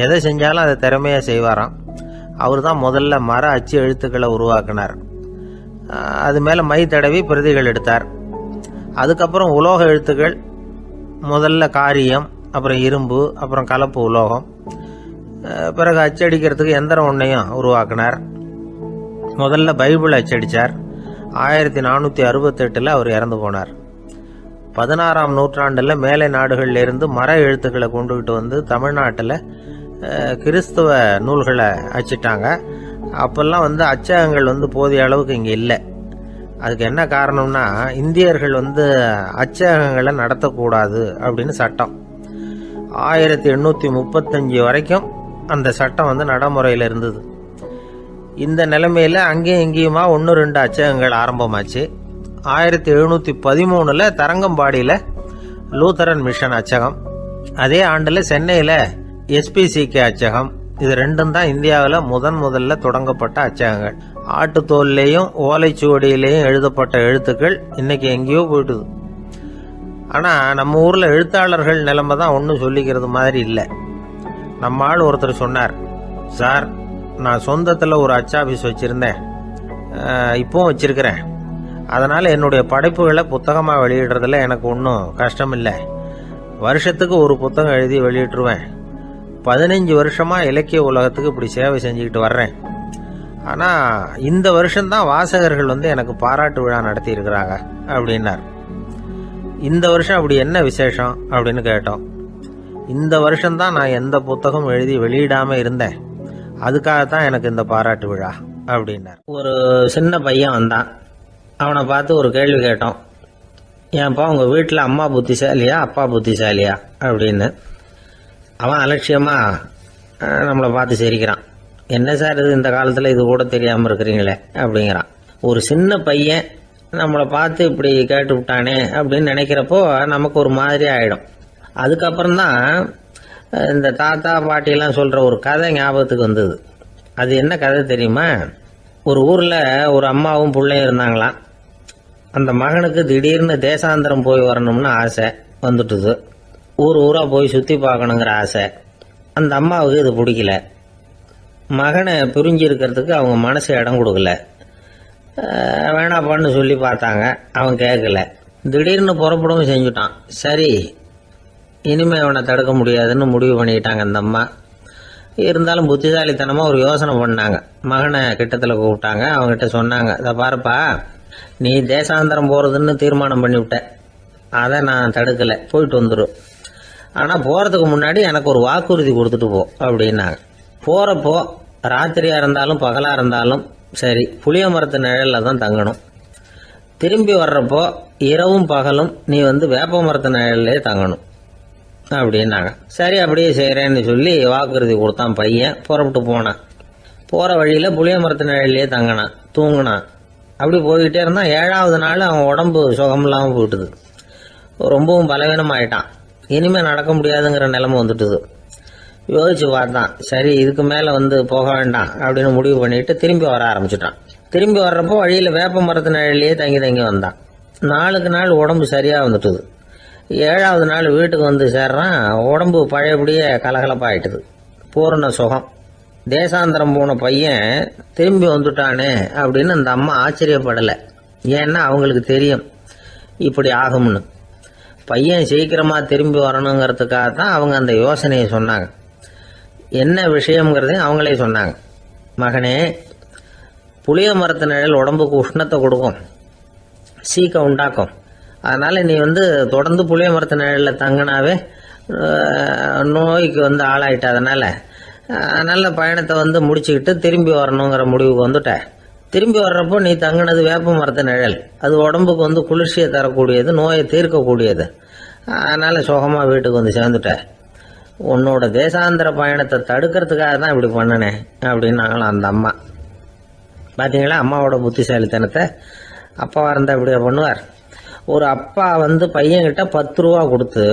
எதை செஞ்சாலும் அதை திறமையாக செய்வாராம். அவர் தான் முதல்ல மர அச்சு எழுத்துக்களை உருவாக்கினார். அது மேலே மை தடவி பிரதிகள் எடுத்தார். அதுக்கப்புறம் உலோக எழுத்துக்கள், முதல்ல காரியம், அப்புறம் இரும்பு, அப்புறம் கலப்பு உலோகம், பிறகு அச்சடிக்கிறதுக்கு எந்திரம் ஒன்றையும் உருவாக்கினார். முதல்ல பைபிள் அச்சடித்தார். 1468 அவர் இறந்து போனார். 16ஆம் நூற்றாண்டில் மேலை நாடுகளிலிருந்து மர எழுத்துக்களை கொண்டுகிட்டு வந்து தமிழ்நாட்டில் கிறிஸ்துவ நூல்களை அச்சிட்டாங்க. அப்போல்லாம் வந்து அச்சகங்கள் வந்து போதிய அளவுக்கு இங்கே இல்லை. அதுக்கு என்ன காரணம்னா, இந்தியர்கள் வந்து அச்சகங்களை நடத்தக்கூடாது அப்படின்னு சட்டம். 1835 வரைக்கும் அந்த சட்டம் வந்து நடைமுறையில் இருந்தது. இந்த நிலைமையில் அங்கேயும் இங்கேயுமா 1-2 அச்சகங்கள் ஆரம்பமாச்சு. 1713 தரங்கம்பாடியில் லூத்தரன் மிஷன் அச்சகம், அதே ஆண்டில் சென்னையில் எஸ்பிசிகே அச்சகம். இது ரெண்டும் தான் இந்தியாவில் முதல்ல தொடங்கப்பட்ட அச்சகங்கள். ஆட்டுத்தோல்லையும் ஓலைச்சுவடியிலையும் எழுதப்பட்ட எழுத்துக்கள் இன்னைக்கு எங்கேயோ போயிட்டுது. ஆனால் நம்ம ஊரில் எழுத்தாளர்கள் நிலைமை தான் ஒன்றும் சொல்லிக்கிறது மாதிரி இல்லை. நம்ம ஆள் ஒருத்தர் சொன்னார், சார் நான் சொந்தத்தில் ஒரு அச்சாபீஸ் வச்சுருந்தேன், இப்போவும் வச்சுருக்கிறேன். அதனால் என்னுடைய படைப்புகளை புத்தகமாக வெளியிடுறதுல எனக்கு ஒன்றும் கஷ்டம் இல்லை. வருஷத்துக்கு ஒரு புத்தகம் எழுதி வெளியிட்டுருவேன். 15 வருஷமாக இலக்கிய உலகத்துக்கு இப்படி சேவை செஞ்சுக்கிட்டு வர்றேன். ஆனால் இந்த வருஷம்தான் வாசகர்கள் வந்து எனக்கு பாராட்டு விழா நடத்தி இருக்கிறாங்க அப்படின்னார். இந்த வருஷம் அப்படி என்ன விசேஷம் அப்படின்னு கேட்டோம். இந்த வருஷம்தான் நான் எந்த புத்தகம் எழுதி வெளியிடாமல் இருந்தேன், அதுக்காகத்தான் எனக்கு இந்த பாராட்டு விழா அப்படின்னார். ஒரு சின்ன பையன் வந்தான். அவனை பார்த்து ஒரு கேள்வி கேட்டோம். ஏன்ப்பா உங்கள் வீட்டில் அம்மா புத்திசாலியா அப்பா புத்திசாலியா அப்படின்னு. அவன் அலட்சியமாக நம்மளை பார்த்து சிரிக்கிறான். என்ன சார் இது, இந்த காலத்தில் இது கூட தெரியாமல் இருக்கிறீங்களே அப்படிங்கிறான். ஒரு சின்ன பையன் நம்மளை பார்த்து இப்படி கேட்டு விட்டானே அப்படின்னு நினைக்கிறப்போ நமக்கு ஒரு மாதிரி ஆகிடும். அதுக்கப்புறம்தான் இந்த தாத்தா பாட்டியெல்லாம் சொல்கிற ஒரு கதை ஞாபகத்துக்கு வந்தது. அது என்ன கதை தெரியுமா? ஒரு ஊரில் ஒரு அம்மாவும் பிள்ளையும் இருந்தாங்களாம். அந்த மகனுக்கு திடீர்னு தேசாந்திரம் போய் வரணும்னு ஆசை வந்துட்டுது. ஊராக போய் சுற்றி பார்க்கணுங்கிற ஆசை. அந்த அம்மாவுக்கு இது பிடிக்கல. மகனை பிரிஞ்சு இருக்கிறதுக்கு அவங்க மனசு இடம் கொடுக்கல. வேணாப்பான்னு சொல்லி பார்த்தாங்க, அவன் கேட்கல. திடீர்னு புறப்படவும் செஞ்சுட்டான். சரி, இனிமேல் அவனை தடுக்க முடியாதுன்னு முடிவு பண்ணிக்கிட்டாங்க அந்த அம்மா. இருந்தாலும் புத்திசாலித்தனமாக ஒரு யோசனை பண்ணாங்க. மகனை கிட்டத்தில் கூப்பிட்டாங்க. அவங்ககிட்ட சொன்னாங்க, இதை பாருப்பா, நீ தேசாந்திரம் போகிறதுன்னு தீர்மானம் பண்ணிவிட்ட, அதை நான் தடுக்கலை, போயிட்டு வந்துடும். ஆனால் போகிறதுக்கு முன்னாடி எனக்கு ஒரு வாக்குறுதி கொடுத்துட்டு போ அப்படின்னாங்க. போகிறப்போ ராத்திரியாக இருந்தாலும் பகலாக இருந்தாலும் சரி, புளிய மரத்து நிழலில் தான் தங்கணும். திரும்பி வர்றப்போ இரவும் பகலும் நீ வந்து வேப்ப மரத்து நிழல்லே தங்கணும் அப்படின்னாங்க. சரி, அப்படியே செய்கிறேன்னு சொல்லி வாக்குறுதி கொடுத்தான் பையன். புறப்பட்டு போனான். போகிற வழியில் புளிய மரத்து நிழல்லே தங்கினான், தூங்கினான். அப்படி போய்கிட்டே இருந்தான். 7ஆவது நாள் அவன் உடம்பு சுகமில்லாமல் போயிட்டுது. ரொம்பவும் பலவீனமாயிட்டான். இனிமேல் நடக்க முடியாதுங்கிற நிலைமை வந்துட்டுது. யோசிச்சு பார்த்தான். சரி, இதுக்கு மேலே வந்து போக வேண்டாம் அப்படின்னு முடிவு பண்ணிட்டு திரும்பி வர ஆரம்பிச்சிட்டான். திரும்பி வர்றப்போ வழியில் வேப்ப மரத்து நிழல்லையே தங்கி வந்தான். நாளுக்கு நாள் உடம்பு சரியாக வந்துட்டுது. 7ஆவது நாள் வீட்டுக்கு வந்து சேர்றான். உடம்பு பழையபடியே கலகலப்பாயிட்டுது. பூரண சுகம். தேசாந்திரம் போன பையன் திரும்பி வந்துட்டானே அப்படின்னு அந்த அம்மா ஆச்சரியப்படலை. ஏன்னா அவங்களுக்கு தெரியும் இப்படி ஆகும்னு. பையன் சீக்கிரமாக திரும்பி வரணுங்கிறதுக்காக தான் அவங்க அந்த யோசனையை சொன்னாங்க. என்ன விஷயம்ங்கிறதையும் அவங்களே சொன்னாங்க. மகனே, புளிய மரத்து நிழல் உடம்புக்கு உஷ்ணத்தை கொடுக்கும், சீக்கம் உண்டாக்கும். அதனால் நீ தொடர்ந்து புளிய மரத்து நிழலில் தங்கினாவே நோய்க்கு ஆளாயிட்டதுனால நல்ல பயணத்தை முடிச்சுக்கிட்டு திரும்பி வரணுங்கிற முடிவுக்கு வந்துட்ட. திரும்பி வர்றப்போ நீ தங்கினது வேப்ப மரத்து நிழல், அது உடம்புக்கு குளிர்ச்சியை தரக்கூடியது, நோயை தீர்க்கக்கூடியது. அதனால் சுகமாக வீட்டுக்கு சேர்ந்துட்ட. உன்னோட தேசாந்திர பயணத்தை தடுக்கிறதுக்காக தான் இப்படி பண்ணினேன் அப்படின்னாங்களாம் அந்த அம்மா. பார்த்தீங்களா அம்மாவோட புத்திசாலித்தனத்தை? அப்பாவாக இருந்தால் இப்படியா பண்ணுவார்? ஒரு அப்பா பையன்கிட்ட 10 ரூபா கொடுத்து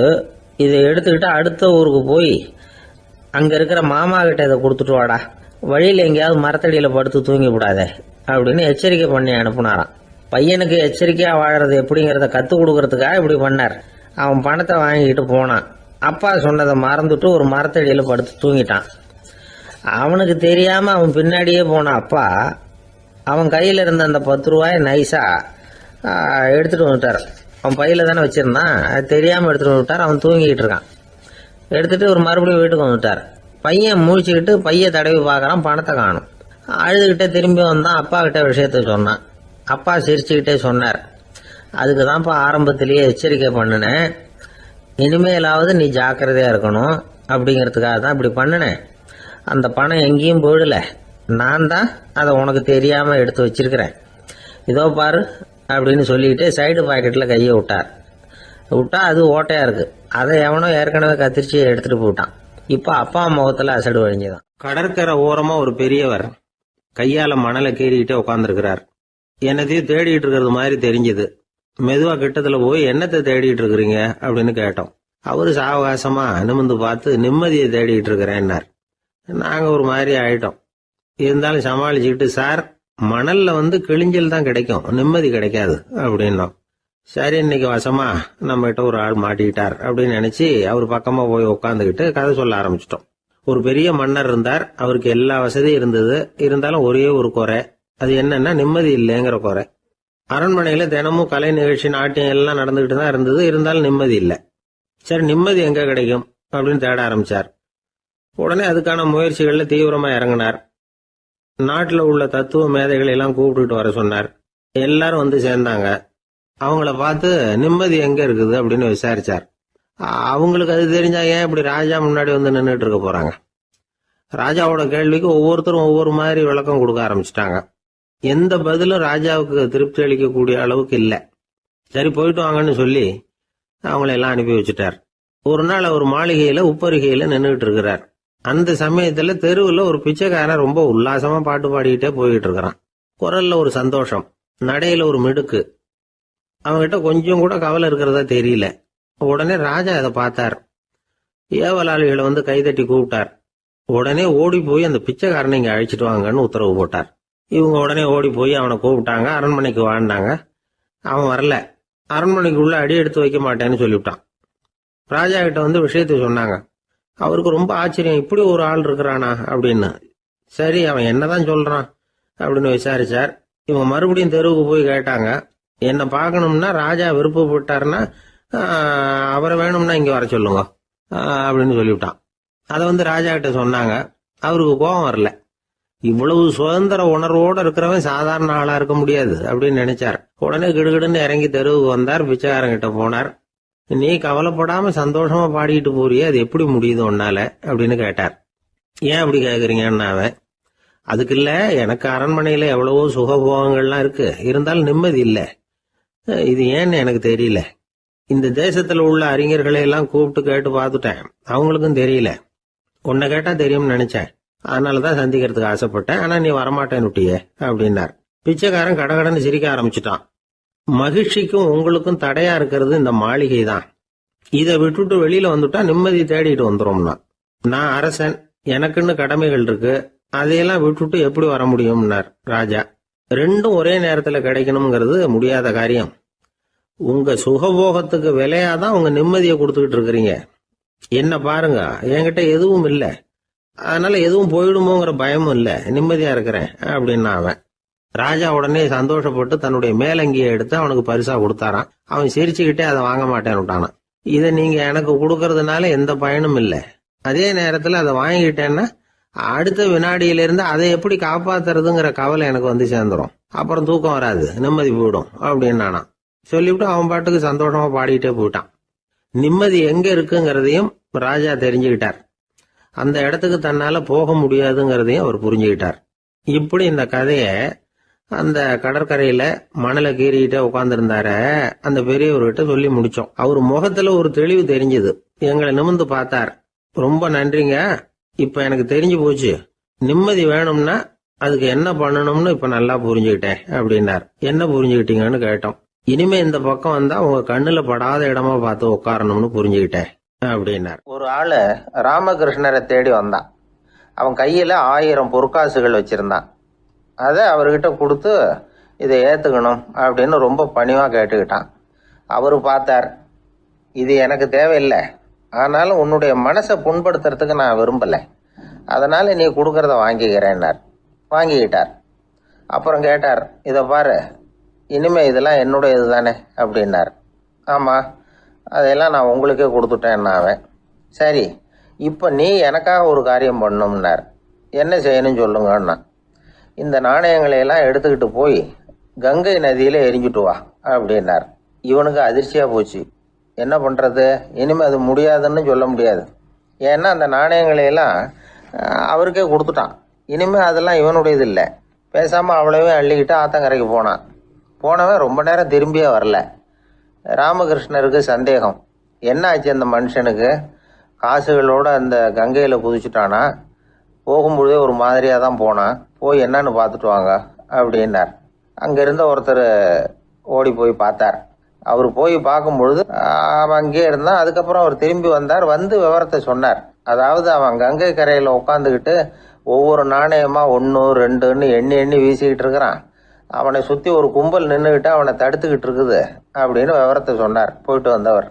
இதை எடுத்துக்கிட்டு அடுத்த ஊருக்கு போய் அங்கே இருக்கிற மாமா கிட்ட இதை கொடுத்துட்டு வாடா, வழியில் எங்கேயாவது மரத்தடியில் படுத்து தூங்கி விடாதே அப்படின்னு எச்சரிக்கை பண்ணி அனுப்புனாராம். பையனுக்கு எச்சரிக்கையாக வாழறது எப்படிங்கிறத கற்றுக் கொடுக்கறதுக்காக இப்படி பண்ணார். அவன் பணத்தை வாங்கிக்கிட்டு போனான். அப்பா சொன்னதை மறந்துட்டு ஒரு மரத்தடியில் படுத்து தூங்கிட்டான். அவனுக்கு தெரியாமல் அவன் பின்னாடியே போன அப்பா அவன் கையில் இருந்த அந்த 10 ரூபாயை நைஸாக எடுத்துகிட்டு வந்துட்டார். அவன் பையில் தானே வச்சுருந்தான், அது தெரியாமல் எடுத்துகிட்டு வந்துட்டார். அவன் தூங்கிக்கிட்டு இருக்கான். எடுத்துகிட்டு ஒரு மறுபடியும் வீட்டுக்கு வந்துட்டார். பையன் முழிச்சுக்கிட்டு பையை தடவி பார்க்குறான், பணத்தை காணும். அழுதுகிட்டே திரும்பி வந்தான். அப்பா கிட்ட விஷயத்த சொன்னான். அப்பா சிரிச்சுக்கிட்டே சொன்னார், அதுக்கு தான்ப்பா ஆரம்பத்திலேயே எச்சரிக்கை பண்ணினேன், இனிமேலாவது நீ ஜாக்கிரதையாக இருக்கணும் அப்படிங்கிறதுக்காக தான் இப்படி பண்ணினேன். அந்த பணம் எங்கேயும் போயிடல, நான் தான் அதை உனக்கு தெரியாமல் எடுத்து வச்சிருக்கிறேன். இதோ பாரு அப்படின்னு சொல்லிக்கிட்டு சைடு பாக்கெட்டில் கையை விட்டா அது ஓட்டையாக இருக்குது. அதை எவனோ ஏற்கனவே கத்திரிச்சு எடுத்துகிட்டு போயிட்டான். இப்போ அப்பா முகத்தில் அசடு வழிஞ்சுதான். கடற்கரை ஓரமாக ஒரு பெரியவர் கையால் மணலை கீறிக்கிட்டே உட்காந்துருக்கிறார். என்னத்தையும் தேடிட்டு இருக்கிறது மாதிரி தெரிஞ்சுது. மெதுவாக கிட்டத்தில் போய் என்னத்தை தேடிட்டு இருக்கிறீங்க அப்படின்னு கேட்டோம். அவரு சாவகாசமா நிமிந்து பார்த்து நிம்மதியை தேடிட்டு இருக்கிறேன்னார். நாங்கள் ஒரு மாதிரி ஆயிட்டோம். இருந்தாலும் சமாளிச்சுக்கிட்டு, சார் மணல்ல கிழிஞ்சல் தான் கிடைக்கும், நிம்மதி கிடைக்காது அப்படின்னோம். சரி, இன்னைக்கு வசமா நம்ம கிட்ட ஒரு ஆள் மாட்டிக்கிட்டார் அப்படின்னு நினைச்சு அவர் பக்கமா போய் உட்காந்துக்கிட்டு கதை சொல்ல ஆரம்பிச்சிட்டோம். ஒரு பெரிய மன்னர் இருந்தார். அவருக்கு எல்லா வசதியும் இருந்தது. இருந்தாலும் ஒரே ஒரு குறை, அது என்னன்னா நிம்மதி இல்லைங்கிற குறை. அரண்மனையில தினமும் கலை நிகழ்ச்சி, நாட்டியம் எல்லாம் நடந்துகிட்டு தான் இருந்தது. இருந்தாலும் நிம்மதி இல்லை. சரி, நிம்மதி எங்க கிடைக்கும் அப்படின்னு தேட ஆரம்பிச்சார். உடனே அதுக்கான முயற்சிகள்ல தீவிரமா இறங்கினார். நாட்டில் உள்ள தத்துவ மேதைகளை எல்லாம் கூப்பிட்டுட்டு வர சொன்னார். எல்லாரும் சேர்ந்தாங்க. அவங்கள பார்த்து நிம்மதி எங்க இருக்குது அப்படின்னு விசாரிச்சார். அவங்களுக்கு அது தெரிஞ்சா ஏன் இப்படி ராஜா முன்னாடி நின்றுட்டு இருக்க போறாங்க? ராஜாவோட கேள்விக்கு ஒவ்வொருத்தரும் ஒவ்வொரு மாதிரி விளக்கம் கொடுக்க ஆரம்பிச்சிட்டாங்க. எந்த பதிலும் ராஜாவுக்கு திருப்தி அளிக்கக்கூடிய அளவுக்கு இல்லை. சரி, போயிட்டு வாங்கன்னு சொல்லி அவங்கள எல்லாம் அனுப்பி வச்சுட்டார். ஒரு நாள் அவர் மாளிகையில உப்பருகையில நின்றுட்டு இருக்கிறார். அந்த சமயத்துல தெருவுல ஒரு பிச்சைக்காரன் ரொம்ப உல்லாசமா பாட்டு பாடிக்கிட்டே போயிட்டு இருக்கிறான். குரல்ல ஒரு சந்தோஷம், நடையில ஒரு மிடுக்கு. அவன்கிட்ட கொஞ்சம் கூட கவலை இருக்கிறதா தெரியல. உடனே ராஜா அதை பார்த்தார். ஏவலாளிகளை கைதட்டி கூப்பிட்டார். உடனே ஓடி போய் அந்த பிச்சைக்காரனை இங்க அழைச்சிட்டு வாங்கன்னு உத்தரவு போட்டார். இவங்க உடனே ஓடி போய் அவனை கூப்பிட்டாங்க. அரண்மனைக்கு வாழ்ந்தாங்க. அவன் வரல. அரண்மனைக்குள்ள அடி எடுத்து வைக்க மாட்டேன்னு சொல்லிவிட்டான். ராஜா கிட்ட விஷயத்த சொன்னாங்க. அவருக்கு ரொம்ப ஆச்சரியம், இப்படி ஒரு ஆள் இருக்கிறானா அப்படின்னு. சரி, அவன் என்னதான் சொல்றான் அப்படின்னு விசாரிச்சார். இவங்க மறுபடியும் தெருவுக்கு போய் கேட்டாங்க. என்ன பார்க்கணும்னா ராஜா விருப்பப்பட்டாருன்னா அவரை வேணும்னா இங்க வர சொல்லுங்க அப்படின்னு சொல்லிவிட்டான். அதை ராஜா கிட்ட சொன்னாங்க. அவருக்கு கோபம் வரல. இவ்வளவு சுதந்திர உணர்வோடு இருக்கிறவன் சாதாரண ஆளா இருக்க முடியாது அப்படின்னு நினைச்சார். உடனே கிடுகிடுன்னு இறங்கி தெருவுக்கு வந்தார். பிச்சைக்காரங்கிட்ட போனார். நீ கவலைப்படாம சந்தோஷமா பாடிக்கிட்டு போறியே, அது எப்படி முடியுது உன்னால அப்படின்னு கேட்டார். ஏன் அப்படி கேக்குறீங்கன்னா அவன், அதுக்கு இல்ல, எனக்கு அரண்மனையில எவ்வளவோ சுகபோகங்கள்லாம் இருக்கு, இருந்தாலும் நிம்மதி இல்ல. இது ஏன்னு எனக்கு தெரியல. இந்த தேசத்துல உள்ள அறிஞர்களை எல்லாம் கூப்பிட்டு கேட்டு பார்த்துட்டேன், அவங்களுக்கும் தெரியல. உன்னை கேட்டா தெரியும்னு நினைச்சேன், அதனாலதான் சந்திக்கிறதுக்கு ஆசைப்பட்டேன். ஆனா நீ வரமாட்டேன்னுட்டியே அப்படின்னார். பிச்சைக்காரன் கடகடன்னு சிரிக்க ஆரம்பிச்சுட்டான். மகிழ்ச்சிக்கும் உங்களுக்கும் தடையா இருக்கிறது இந்த மாளிகை தான். இதை விட்டுட்டு வெளியில வந்துட்டா நிம்மதி தேடிட்டு வந்துடும்னா. நான் அரசன், எனக்குன்னு கடமைகள் இருக்கு, அதையெல்லாம் விட்டுட்டு எப்படி வர முடியும்னார் ராஜா. ரெண்டும் ஒரே நேரத்துல கிடைக்கணுங்கிறது முடியாத காரியம். உங்க சுகபோகத்துக்கு விலையாதான் உங்க நிம்மதியை கொடுத்துக்கிட்டு இருக்கிறீங்க. என்ன பாருங்க, என்கிட்ட எதுவும் இல்லை, அதனால எதுவும் போயிடுமோங்கிற பயமும் இல்லை, நிம்மதியா இருக்கிறேன் அப்படின்னா அவன். ராஜா உடனே சந்தோஷப்பட்டு தன்னுடைய மேலங்கியை எடுத்து அவனுக்கு பரிசா கொடுத்தாரான். அவன் சிரிச்சுக்கிட்டே அதை வாங்க மாட்டேன்னு விட்டானான். இதை நீங்க எனக்கு கொடுக்கறதுனால எந்த பயனும் இல்லை, அதே நேரத்தில் அதை வாங்கிட்டேன்னா அடுத்த வினாடியிலிருந்து அதை எப்படி காப்பாத்துறதுங்கிற கவலை எனக்கு வந்து சேர்ந்துடும். அப்புறம் தூக்கம் வராது, நிம்மதி போயிடும் அப்படின்னு நானா சொல்லிவிட்டு அவன் பாட்டுக்கு சந்தோஷமா பாடிக்கிட்டே போயிட்டான். நிம்மதி எங்க இருக்குங்கிறதையும் ராஜா தெரிஞ்சுக்கிட்டார். அந்த இடத்துக்கு தன்னால போக முடியாதுங்கிறதையும் அவர் புரிஞ்சுக்கிட்டார். இப்படி இந்த கதைய அந்த கடற்கரையில மணலை கீறிக்கிட்டே உட்காந்துருந்தார அந்த பெரியவர்கிட்ட சொல்லி முடிச்சோம். அவர் முகத்துல ஒரு தெளிவு தெரிஞ்சது. எங்களை நிமிர்ந்து பார்த்தார். ரொம்ப நன்றிங்க, இப்ப எனக்கு தெரிஞ்சு போச்சு. நிம்மதி வேணும்னா அதுக்கு என்ன பண்ணணும்னு இப்ப நல்லா புரிஞ்சுக்கிட்டேன் அப்படின்னார். என்ன புரிஞ்சுக்கிட்டீங்கன்னு கேட்டோம். இனிமே இந்த பக்கம் வந்தா உங்க கண்ணுல படாத இடமா பார்த்து உட்காரணும்னு புரிஞ்சுக்கிட்டேன் அப்படின்னார். ஒரு ஆளு ராமகிருஷ்ணரை தேடி வந்தான். அவன் கையில 1000 பொற்காசுகள் வச்சிருந்தான். அதை அவர்கிட்ட கொடுத்து இதை ஏத்துக்கணும் அப்படின்னு ரொம்ப பணிவா கேட்டுக்கிட்டான். அவரு பார்த்தார், இது எனக்கு தேவையில்லை, ஆனாலும் உன்னுடைய மனசை புண்படுத்துறதுக்கு நான் விரும்பலை, அதனால நீ கொடுக்கறத வாங்கிக்கிறேன்னார். வாங்கிக்கிட்டார். அப்புறம் கேட்டார், இதை பாரு, இனிமே இதெல்லாம் என்னுடைய இதுதானே அப்படின்னார். ஆமா, அதெல்லாம் நான் உங்களுக்கே கொடுத்துட்டேன் அவன். சரி, இப்போ நீ எனக்காக ஒரு காரியம் பண்ணணும்னார். என்ன செய்யணும்னு சொல்லுங்கன்னா, இந்த நாணயங்களை எல்லாம் எடுத்துக்கிட்டு போய் கங்கை நதியில எரிஞ்சுட்டு வா அப்படின்னார். இவனுக்கு அதிர்ச்சியா போச்சு. என்ன பண்றது, இனிமே அது முடியாதுன்னு சொல்ல முடியாது. ஏன்னா அந்த நாணயங்களை எல்லாம் அவருக்கே கொடுத்துட்டான். இனிமே அதெல்லாம் இவனுடையது இல்லை. பேசாம அவ்வளவே அள்ளிக்கிட்டு ஆத்தங்கரைக்கு போனான். போனவன் ரொம்ப நேரம் திரும்பியே வரல. ராமகிருஷ்ணருக்கு சந்தேகம், என்ன ஆச்சு அந்த மனுஷனுக்கு, காசுகளோட அந்த கங்கையில குதிச்சுட்டானா, போகும்பொழுதே ஒரு மாதிரியா தான் போனான், போய் என்னன்னு பார்த்துட்டு வாங்க அப்படின்னார். அங்க இருந்த ஒருத்தர் ஓடி போய் பார்த்தார். அவர் போய் பார்க்கும் பொழுது அவன் அங்கேயே இருந்தான். அதுக்கப்புறம் அவர் திரும்பி வந்தார். வந்து விவரத்தை சொன்னார். அதாவது அவன் கங்கை கரையில உட்காந்துக்கிட்டு ஒவ்வொரு நாணயமா 1 2ன்னு எண்ணி எண்ணி வீசிக்கிட்டு இருக்கிறான். அவனை சுத்தி ஒரு கும்பல் நின்றுகிட்டு அவனை தடுத்துக்கிட்டு இருக்குது அப்படின்னு விவரத்தை சொன்னார் போயிட்டு வந்தவர்.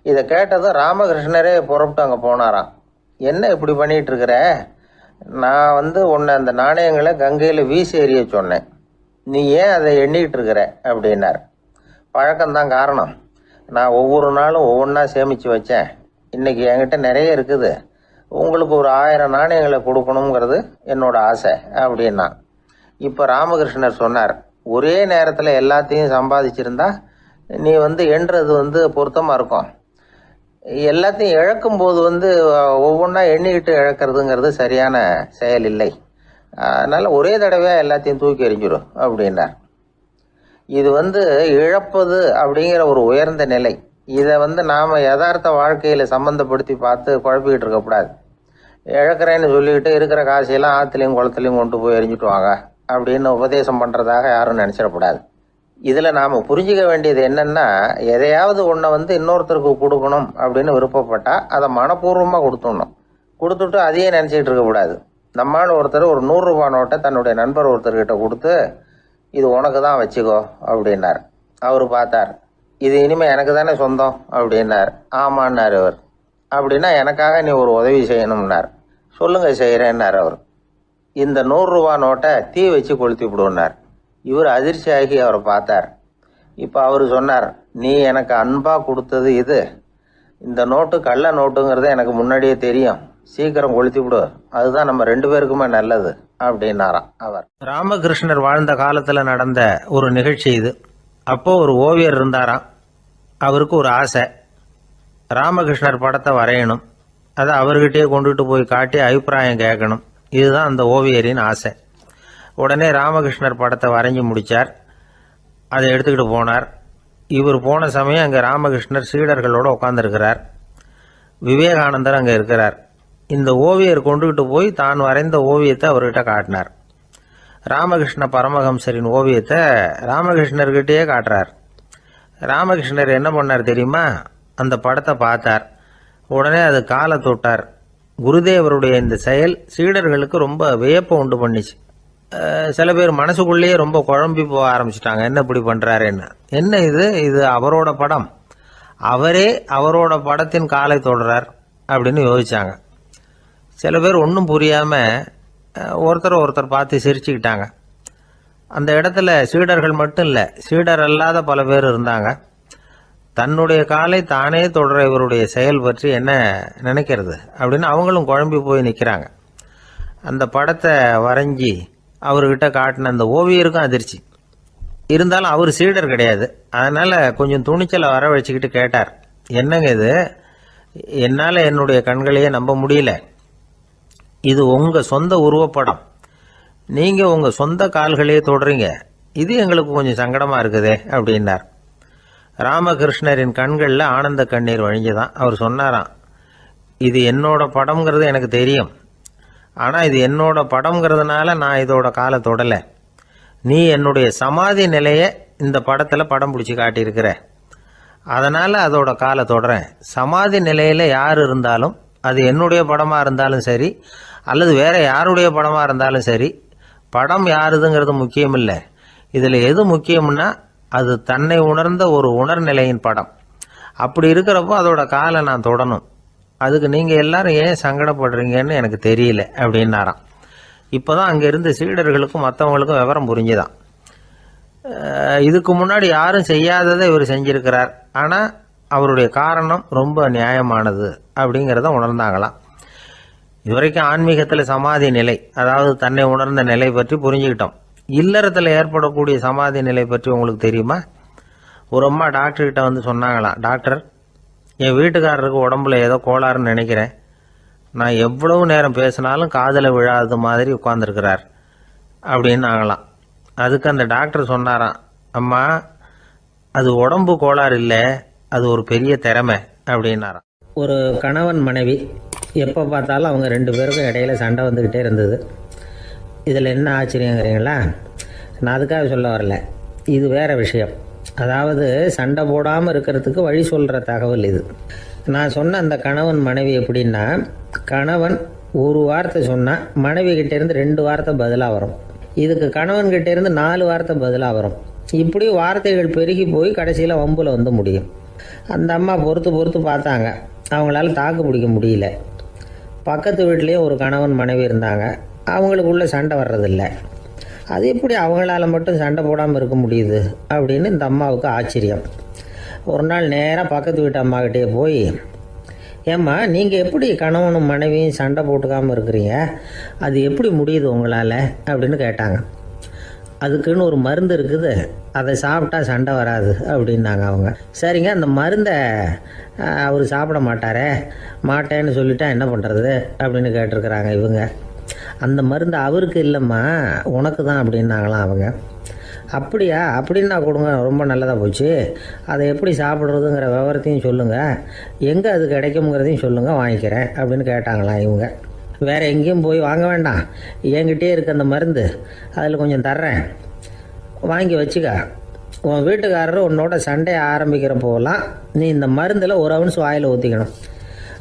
இதை கேட்டதும் ராமகிருஷ்ணரே புறப்பட்டு அங்க போனாராம். என்ன இப்படி பண்ணிட்டு இருக்கிற, நான் உன்னை அந்த நாணயங்களை கங்கையில வீசி எறிய சொன்னேன், நீ ஏன் அதை எண்ணிக்கிட்டு இருக்கிற அப்படின்னார். பழக்கம்தான் காரணம், நான் ஒவ்வொரு நாளும் ஒவ்வொன்றா சேமிச்சு வச்சேன். இன்னைக்கு என்கிட்ட நிறைய இருக்குது, உங்களுக்கு ஒரு 1000 நாணயங்களை கொடுக்கணுங்கிறது என்னோட ஆசை அப்படின்னா. இப்ப ராமகிருஷ்ணர் சொன்னார், ஒரே நேரத்துல எல்லாத்தையும் சம்பாதிச்சிருந்தா நீ எண்றது பொருத்தமா இருக்கும். எல்லாத்தையும் இழக்கும் போது ஒவ்வொன்றா எண்ணிக்கிட்டு இழக்கிறதுங்கிறது சரியான செயல் இல்லை. அதனால ஒரே தடவையா எல்லாத்தையும் தூக்கி எறிஞ்சிடும் அப்படின்னார். இது இழப்பது அப்படிங்கிற ஒரு உயர்ந்த நிலை. இதை நாம யதார்த்த வாழ்க்கையில சம்பந்தப்படுத்தி பார்த்து குழப்பிக்கிட்டு இருக்கக்கூடாது. இழக்கிறேன்னு சொல்லிக்கிட்டு இருக்கிற காசையெல்லாம் ஆத்துலையும் குளத்துலையும் கொண்டு போய் எரிஞ்சுட்டு வாங்க அப்படின்னு உபதேசம் பண்றதாக யாரும் நினைச்சிடக்கூடாது. இதுல நாம புரிஞ்சுக்க வேண்டியது என்னன்னா, எதையாவது ஒன்றை இன்னொருத்தருக்கு கொடுக்கணும் அப்படின்னு விருப்பப்பட்டா அதை மனப்பூர்வமா கொடுத்துடணும். கொடுத்துட்டு அதையே நினைச்சிட்டு இருக்க கூடாது. நம்மால் ஒருத்தர் ஒரு 100 ரூபாய் நோட்டை தன்னுடைய நண்பர் ஒருத்தர்கிட்ட கொடுத்து, இது உனக்கு தான் வச்சுக்கோ அப்படின்னார். அவரு பார்த்தார், இது இனிமே எனக்கு தானே சொந்தம் அப்படின்னார். ஆமான்னார் அவர். அப்படின்னா எனக்காக நீ ஒரு உதவி செய்யணும்னார். சொல்லுங்க செய்யறேன்னார் அவர். இந்த 100 ரூபாய் நோட்டை தீ வச்சு கொளுத்தி விடுனார். இவர் அதிர்ச்சியாகி அவரை பார்த்தார். இப்ப அவரு சொன்னார், நீ எனக்கு அன்பா கொடுத்தது இது, இந்த நோட்டு கள்ள நோட்டுங்கிறது எனக்கு முன்னாடியே தெரியும், சீக்கிரம் கொளுத்தி விடு, அதுதான் நம்ம 2 பேருக்குமே நல்லது அப்படின்னாராம் அவர். ராமகிருஷ்ணர் வாழ்ந்த காலத்துல நடந்த ஒரு நிகழ்ச்சி இது. அப்போ ஒரு ஓவியர் இருந்தாராம். அவருக்கு ஒரு ஆசை, ராமகிருஷ்ணர் படத்தை வரையணும், அதை அவர்கிட்டயே கொண்டுட்டு போய் காட்டி அபிப்பிராயம் கேட்கணும். இதுதான் அந்த ஓவியரின் ஆசை. உடனே ராமகிருஷ்ணர் படத்தை வரைஞ்சி முடிச்சார். அதை எடுத்துக்கிட்டு போனார். இவர் போன சமயம் அங்கே ராமகிருஷ்ணர் சீடர்களோடு உட்காந்துருக்கிறார். விவேகானந்தர் அங்கே இருக்கிறார். இந்த ஓவியர் கொண்டுகிட்டு போய் தான் வரைந்த ஓவியத்தை அவர்கிட்ட காட்டினார். ராமகிருஷ்ண பரமஹம்சரின் ஓவியத்தை ராமகிருஷ்ணர்கிட்டயே காட்டுறார். ராமகிருஷ்ணர் என்ன பண்ணார் தெரியுமா, அந்த படத்தை பார்த்தார். உடனே அது காலை தொட்டார். குருதேவருடைய இந்த செயல் சீடர்களுக்கு ரொம்ப வியப்பை உண்டு பண்ணிச்சு. சில பேர் மனசுக்குள்ளேயே ரொம்ப குழம்பி போக ஆரம்பிச்சிட்டாங்க, என்ன இப்படி பண்றாருன்னு. என்ன இது அவரோட படம், அவரே அவரோட படத்தின் காலை தொடுறார் அப்படின்னு யோசிச்சாங்க. சில பேர் ஒன்றும் புரியாம ஒருத்தர் பார்த்து சிரிச்சுக்கிட்டாங்க. அந்த இடத்துல சீடர்கள் மட்டும் இல்லை, சீடர் அல்லாத பல பேர் இருந்தாங்க. தன்னுடைய காலை தானே தொடர இவருடைய செயல் பற்றி என்ன நினைக்கிறது அப்படின்னு அவங்களும் குழம்பி போய் நிற்கிறாங்க. அந்த படத்தை வரைஞ்சி அவர்கிட்ட காட்டின அந்த ஓவியருக்கும் அதிர்ச்சி. இருந்தாலும் அவர் சீடர் கிடையாது. அதனால் கொஞ்சம் துணிச்சலை வரவழைச்சிக்கிட்டு கேட்டார், என்னங்க இது, என்னால் என்னுடைய கண்களையே நம்ப முடியல. இது உங்கள் சொந்த உருவப்படம், நீங்கள் உங்கள் சொந்த கால்களையே தொடுறீங்க, இது எங்களுக்கு கொஞ்சம் சங்கடமாக இருக்குதே அப்படின்னார். ராமகிருஷ்ணரின் கண்களில் ஆனந்த கண்ணீர் வழிஞ்சுதான். அவர் சொன்னாராம், இது என்னோட படம்ங்கிறது எனக்கு தெரியும், ஆனால் இது என்னோட படம்ங்கிறதுனால நான் இதோட காலை தொடலை. நீ என்னுடைய சமாதி நிலையை இந்த படத்தில் படம் பிடிச்சி காட்டியிருக்கிற, அதனால் அதோட காலை தொடறேன். சமாதி நிலையில் யார் இருந்தாலும், அது என்னுடைய படமாக இருந்தாலும் சரி அல்லது வேற யாருடைய படமாக இருந்தாலும் சரி, படம் யாருதுங்கிறது முக்கியம் இல்லை. இதில் எது முக்கியம்னா அது தன்னை உணர்ந்த ஒரு உணர்நிலையின் படம். அப்படி இருக்கிறப்போ அதோட காலை நான் தொடணும். அதுக்கு நீங்கள் எல்லாரும் ஏன் சங்கடப்படுறீங்கன்னு எனக்கு தெரியல அப்படின்னாராம். இப்போ தான் அங்கே இருந்த சீடர்களுக்கும் மற்றவங்களுக்கும் விவரம் புரிஞ்சுதான். இதுக்கு முன்னாடி யாரும் செய்யாததை இவர் செஞ்சிருக்கிறார், ஆனால் அவருடைய காரணம் ரொம்ப நியாயமானது அப்படிங்கிறத உணர்ந்தாங்களாம். இதுவரைக்கும் ஆன்மீகத்தில் சமாதி நிலை, அதாவது தன்னை உணர்ந்த நிலை பற்றி புரிஞ்சுக்கிட்டோம். இல்லறத்தில் ஏற்படக்கூடிய சமாதி நிலை பற்றி உங்களுக்கு தெரியுமா? ஒரு அம்மா டாக்டர்கிட்ட வந்து சொன்னாங்களாம், டாக்டர், என் வீட்டுக்காரருக்கு உடம்புல ஏதோ கோளாறுன்னு நினைக்கிறேன், நான் எவ்வளவு நேரம் பேசினாலும் காதில் விழாதது மாதிரி உட்கார்ந்துருக்கிறார் அப்படின்னாங்களாம். அதுக்கு அந்த டாக்டர் சொன்னாராம், அம்மா, அது உடம்பு கோளாறு இல்லை, அது ஒரு பெரிய திறமை அப்படின்னாராம். ஒரு கணவன் மனைவி எப்போ பார்த்தாலும் அவங்க 2 பேருக்கும் இடையில சண்டை வந்துக்கிட்டே இருந்தது. இதில் என்ன ஆச்சரியங்கிறீங்களா? நான் அதுக்காக சொல்ல வரல, இது வேறு விஷயம். அதாவது சண்டை போடாமல் இருக்கிறதுக்கு வழி சொல்கிற தகவல் இது. நான் சொன்ன அந்த கணவன் மனைவி எப்படின்னா, கணவன் ஒரு வார்த்தை சொன்னால் மனைவி கிட்டேருந்து 2 வார்த்தை பதிலாக வரும். இதுக்கு கணவன்கிட்டேருந்து 4 வார்த்தை பதிலாக வரும். இப்படி வார்த்தைகள் பெருகி போய் கடைசியில் வம்பில் வந்து முடியும். அந்த அம்மா பொறுத்து பார்த்தாங்க, அவங்களால தாக்கு பிடிக்க முடியல. பக்கத்து வீட்லேயும் ஒரு கணவன் மனைவி இருந்தாங்க, அவங்களுக்குள்ள சண்டை வர்றதில்ல. அது எப்படி அவங்களால மட்டும் சண்டை போடாமல் இருக்க முடியுது அப்படின்னு இந்த அம்மாவுக்கு ஆச்சரியம். ஒரு நாள் நேராக பக்கத்து வீட்டு அம்மாக்கிட்டே போய், ஏம்மா, நீங்கள் எப்படி கணவனும் மனைவியும் சண்டை போட்டுக்காமல் இருக்கிறீங்க, அது எப்படி முடியுது உங்களால் அப்படின்னு கேட்டாங்க. அதுக்குன்னு ஒரு மருந்து இருக்குது, அதை சாப்பிட்டா சண்டை வராது அப்படின்னாங்க அவங்க. சரிங்க, அந்த மருந்தை அவர் சாப்பிட மாட்டேன்னு சொல்லிட்டா என்ன பண்ணுறது அப்படின்னு கேட்டிருக்கிறாங்க இவங்க. அந்த மருந்து அவருக்கு இல்லைம்மா, உனக்கு தான் அப்படின்னாங்களாம் அவங்க. அப்படியா, அப்படின்னா கொடுங்க, ரொம்ப நல்லதாக போச்சு. அதை எப்படி சாப்பிட்றதுங்கிற விவரத்தையும் சொல்லுங்கள், எங்கே அது கிடைக்குங்கிறதையும் சொல்லுங்கள், வாங்கிக்கிறேன் அப்படின்னு கேட்டாங்களாம் இவங்க. வேறு எங்கேயும் போய் வாங்க வேண்டாம், என்கிட்டே இருக்க அந்த மருந்து, அதில் கொஞ்சம் தர்றேன், வாங்கி வச்சுக்க. உன் வீட்டுக்காரர் உன்னோட சண்டையை ஆரம்பிக்கிற போகலாம் நீ இந்த மருந்தில் ஒரு அவுன்ஸ் வாயில் ஊற்றிக்கணும்.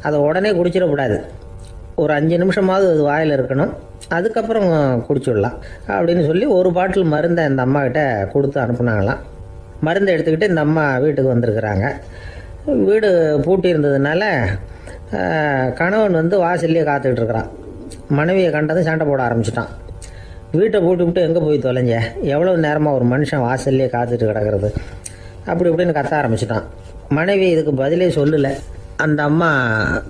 அதை உடனே குடிச்சிடக்கூடாது, ஒரு 5 நிமிஷமாவது அது வாயில் இருக்கணும், அதுக்கப்புறம் குடிச்சிடலாம் அப்படின்னு சொல்லி ஒரு பாட்டில் மருந்தை இந்த அம்மாக்கிட்ட கொடுத்து அனுப்புனாங்களாம். மருந்தை எடுத்துக்கிட்டு இந்த அம்மா வீட்டுக்கு வந்திருக்கிறாங்க. வீடு பூட்டி இருந்ததுனால கணவன் வந்து வாசல்லையே காத்துக்கிட்டு இருக்கிறான். மனைவியை கண்டதும் சண்டை போட ஆரம்பிச்சிட்டான். வீட்டை பூட்டி விட்டு எங்கே போய் தொலைஞ்ச, எவ்வளோ நேரமாக ஒரு மனுஷன் வாசல்லையே காத்துட்டு கிடக்கிறது அப்படி இப்படின்னு கத்த ஆரம்பிச்சிட்டான். மனைவி இதுக்கு பதிலே சொல்லலை. அந்த அம்மா